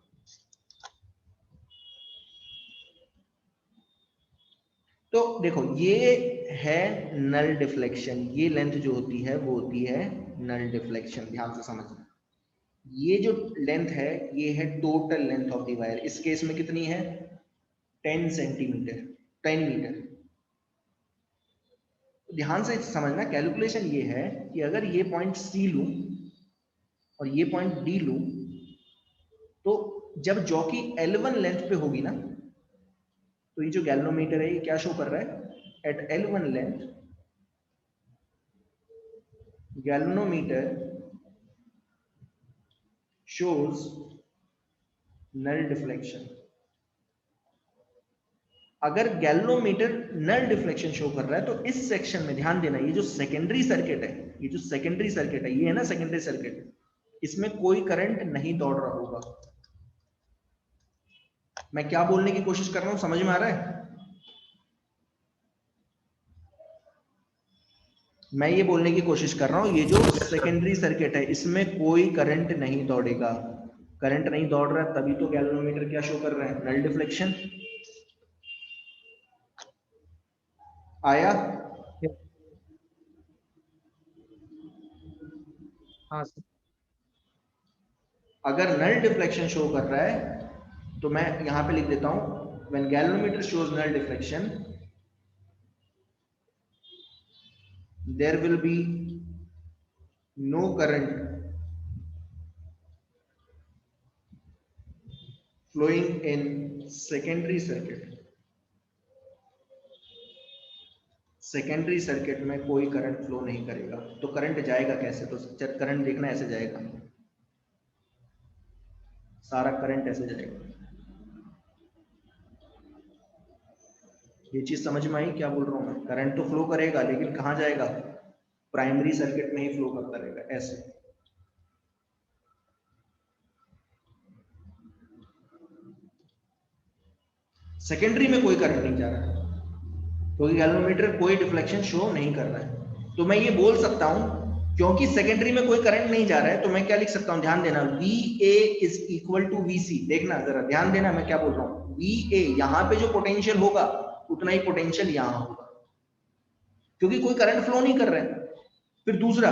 तो देखो, ये है नल डिफ्लेक्शन, ये लेंथ जो होती है वो होती है नल डिफ्लेक्शन, ध्यान से समझना। ये जो लेंथ है ये है total length of the wire, इस केस में कितनी है, 10 सेंटीमीटर, 10 मीटर। ध्यान से समझना, कैलकुलेशन ये है कि अगर ये पॉइंट सी लूं और ये पॉइंट डी लूं, तो जब जॉकी L1 लेंथ पे होगी ना, तो ये जो गैल्वेनोमीटर है ये क्या शो कर रहा है, at L1 length galvanometer shows null deflection। अगर गैल्वेनोमीटर नल डिफ्लेक्शन शो कर रहा है, तो इस सेक्शन में ध्यान देना, ये जो सेकेंडरी सर्किट है, ये जो सेकेंडरी सर्किट है, ये है ना सेकेंडरी सर्किट, इसमें कोई करंट नहीं दौड़ रहा होगा। मैं क्या बोलने की कोशिश कर रहा हूं, समझ में आ रहा है? मैं ये बोलने की कोशिश कर रहा हूं, ये जो सेकेंडरी सर्किट है इसमें कोई करंट नहीं दौड़ेगा। करंट नहीं दौड़ रहा है, तभी तो गैल्वेनोमीटर क्या शो कर रहा है, नल डिफ्लेक्शन। आया? हाँ सर। अगर नल डिफ्लेक्शन शो कर रहा है, तो मैं यहां पे लिख देता हूं, when galvanometer shows null deflection, there will be no current flowing in secondary circuit। Secondary circuit में कोई करंट फ्लो नहीं करेगा। तो करंट जाएगा कैसे, तो करंट देखना ऐसे जाएगा, सारा करंट ऐसे जाएगा। ये चीज समझ में आई क्या बोल रहा हूं मैं? करंट तो फ्लो करेगा, लेकिन कहां जाएगा, प्राइमरी सर्किट में ही फ्लो करता रहेगा ऐसे। सेकेंडरी में कोई करंट नहीं जा रहा है, क्योंकि गैल्वेनोमीटर कोई डिफ्लेक्शन शो नहीं कर रहा है। तो मैं ये बोल सकता हूं, क्योंकि सेकेंडरी में कोई करंट नहीं जा रहा है, तो मैं क्या लिख सकता हूं, ध्यान देना, VA is equal to VC। देखना जरा, ध्यान देना मैं क्या बोल रहा हूं, VA यहां पे जो पोटेंशियल होगा उतना ही पोटेंशियल यहां होगा, क्योंकि कोई करंट फ्लो नहीं कर रहा है। फिर दूसरा,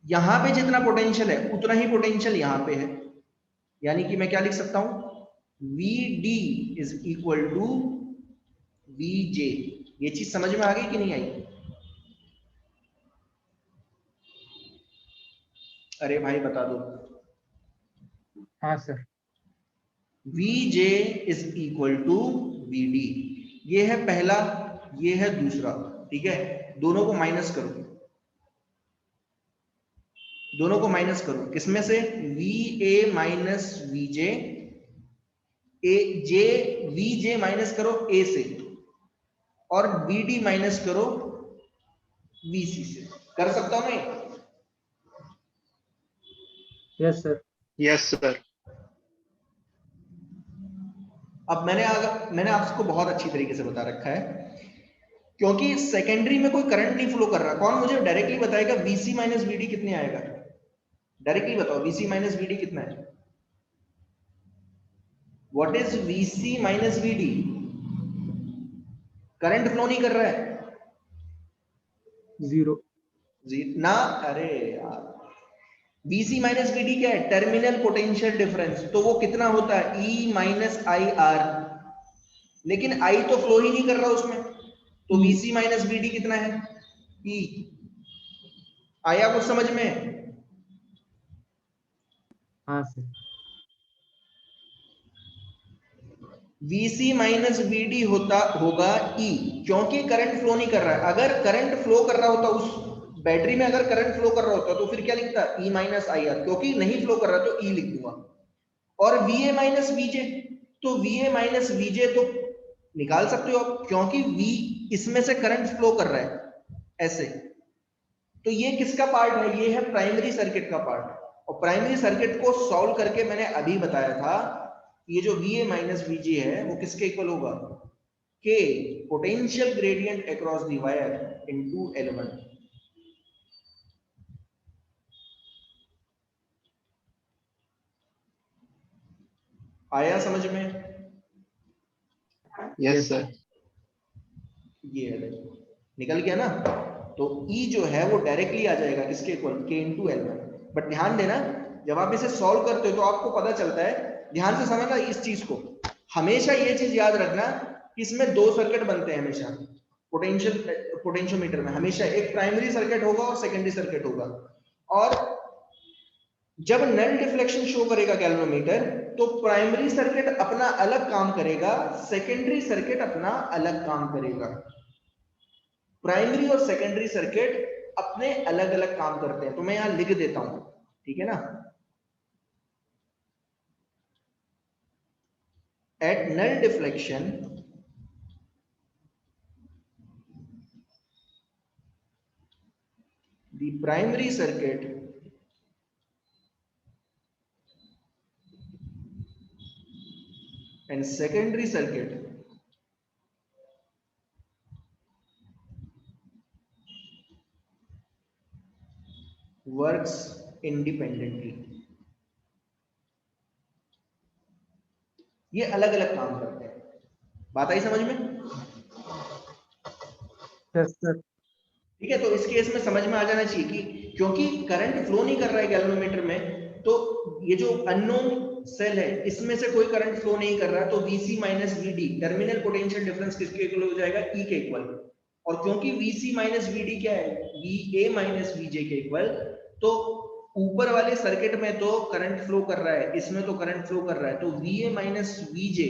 यहां पे जितना पोटेंशियल है उतना ही पोटेंशियल यहां पे है, यानी कि मैं क्या लिख सकता हूं, V D is equal to V J. ये चीज समझ में आ गई कि नहीं आई? अरे भाई बता दो। हाँ sir. V J is equal to V D, ये है पहला, ये है दूसरा। ठीक है, दोनों को माइनस करो, दोनों को माइनस करो। किसमें से? V A minus V J, A J, V J minus करो ए से, और वी डी माइनस करो वी सी से। कर सकता हूं मैं? Yes sir. Yes sir. अब मैंने आपको बहुत अच्छी तरीके से बता रखा है, क्योंकि सेकेंडरी में कोई करंट नहीं फ्लो कर रहा। कौन मुझे डायरेक्टली बताएगा वीसी माइनस वीडी कितने आएगा? डायरेक्टली बताओ, वीसी माइनस वीडी कितना है? What is VC minus VD? Current flow नहीं कर रहा है। 0। ना, अरे यार, वीसी माइनस वीडी क्या है? Terminal potential difference. तो वो कितना होता है? E minus I R. लेकिन आई तो फ्लो ही नहीं कर रहा उसमें, तो E। वीसी माइनस वीडी कितना है? ई। आया कुछ समझ में? हाँ सर। Vc माइनस वीडी होगा E, क्योंकि करंट फ्लो नहीं कर रहा है। अगर करंट फ्लो कर रहा होता, उस बैटरी में अगर करंट फ्लो कर रहा होता, तो फिर क्या लिखता? E minus I R. क्योंकि नहीं फ्लो कर रहा तो E लिख दूंगा। और Va माइनस वीजे, तो Va माइनस वीजे तो निकाल सकते हो आप, क्योंकि V इसमें से करंट फ्लो कर रहा है ऐसे। तो ये किसका पार्ट है? ये है प्राइमरी सर्किट का पार्ट। और प्राइमरी सर्किट को सॉल्व करके मैंने अभी बताया था, ये जो Va माइनस Vg है वो किसके इक्वल होगा? K potential gradient across the wire into L1। आया समझ में? Yes sir. ये है, निकल गया ना? तो E जो है वो डायरेक्टली आ जाएगा किसके equal? K into L1। But ध्यान देना, जब आप इसे सॉल्व करते हो तो आपको पता चलता है, ध्यान से समझना इस चीज को, हमेशा ये चीज याद रखना कि इसमें दो सर्किट बनते हैं हमेशा। पोटेंशियोमीटर में हमेशा एक प्राइमरी सर्किट होगा और सेकेंडरी सर्किट होगा। और जब नल डिफ्लेक्शन शो करेगा गैल्वेनोमीटर, तो प्राइमरी सर्किट अपना अलग काम करेगा, सेकेंडरी सर्किट अपना अलग काम करेगा। प्राइमरी और सेकेंडरी सर्किट अपने अलग अलग काम करते हैं। तो मैं यहां लिख देता हूं, ठीक है ना? At null deflection the primary circuit and secondary circuit works independently। ये अलग अलग काम करते हैं। बात आई समझ में? Yes sir. ठीक है, तो इस केस में समझ में आ जाना चाहिए कि क्योंकि करंट फ्लो नहीं कर रहा है गैल्वेनोमीटर में, तो ये जो अननोन सेल है इसमें से कोई करंट फ्लो नहीं कर रहा है, तो Vc minus Vd terminal potential difference किसके इक्वल हो जाएगा? E के इक्वल। और क्योंकि Vc माइनस Vd क्या है? Va माइनस Vj के इक्वल। तो ऊपर वाले सर्किट में तो करंट फ्लो कर रहा है, इसमें तो करंट फ्लो कर रहा है, तो Va माइनस Vj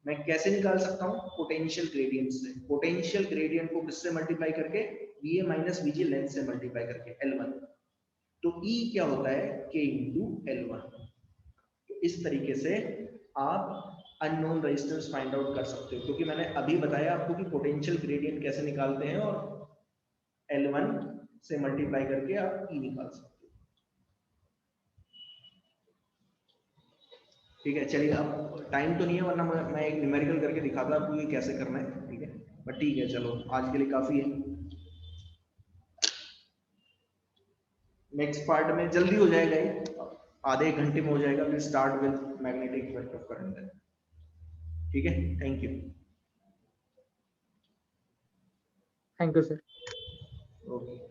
मैं कैसे निकाल सकता हूं? पोटेंशियल ग्रेडियंट से। पोटेंशियल ग्रेडियंट को किससे मल्टीप्लाई करके? Va माइनस Vj लेंथ से मल्टीप्लाई करके, L1। तो E क्या होता है? K into L1। तो इस तरीके से आप अननोन रेजिस्टेंस फाइंड आउट कर सकते हो, क्योंकि मैंने अभी बताया आपको कि पोटेंशियल ग्रेडियंट कैसे निकालते हैं, और L1 से मल्टीप्लाई करके आप E निकाल सकते हो। ठीक है, चलिए, अब टाइम तो नहीं है, वरना मैं एक न्यूमेरिकल करके दिखाता आपको ये कैसे करना है। ठीक है, बट ठीक है, चलो आज के लिए काफी है। नेक्स्ट पार्ट में जल्दी हो जाएगा, ये आधे एक घंटे में हो जाएगा। फिर start with magnetic effect of current. ठीक है, thank you. Thank you sir. Okay.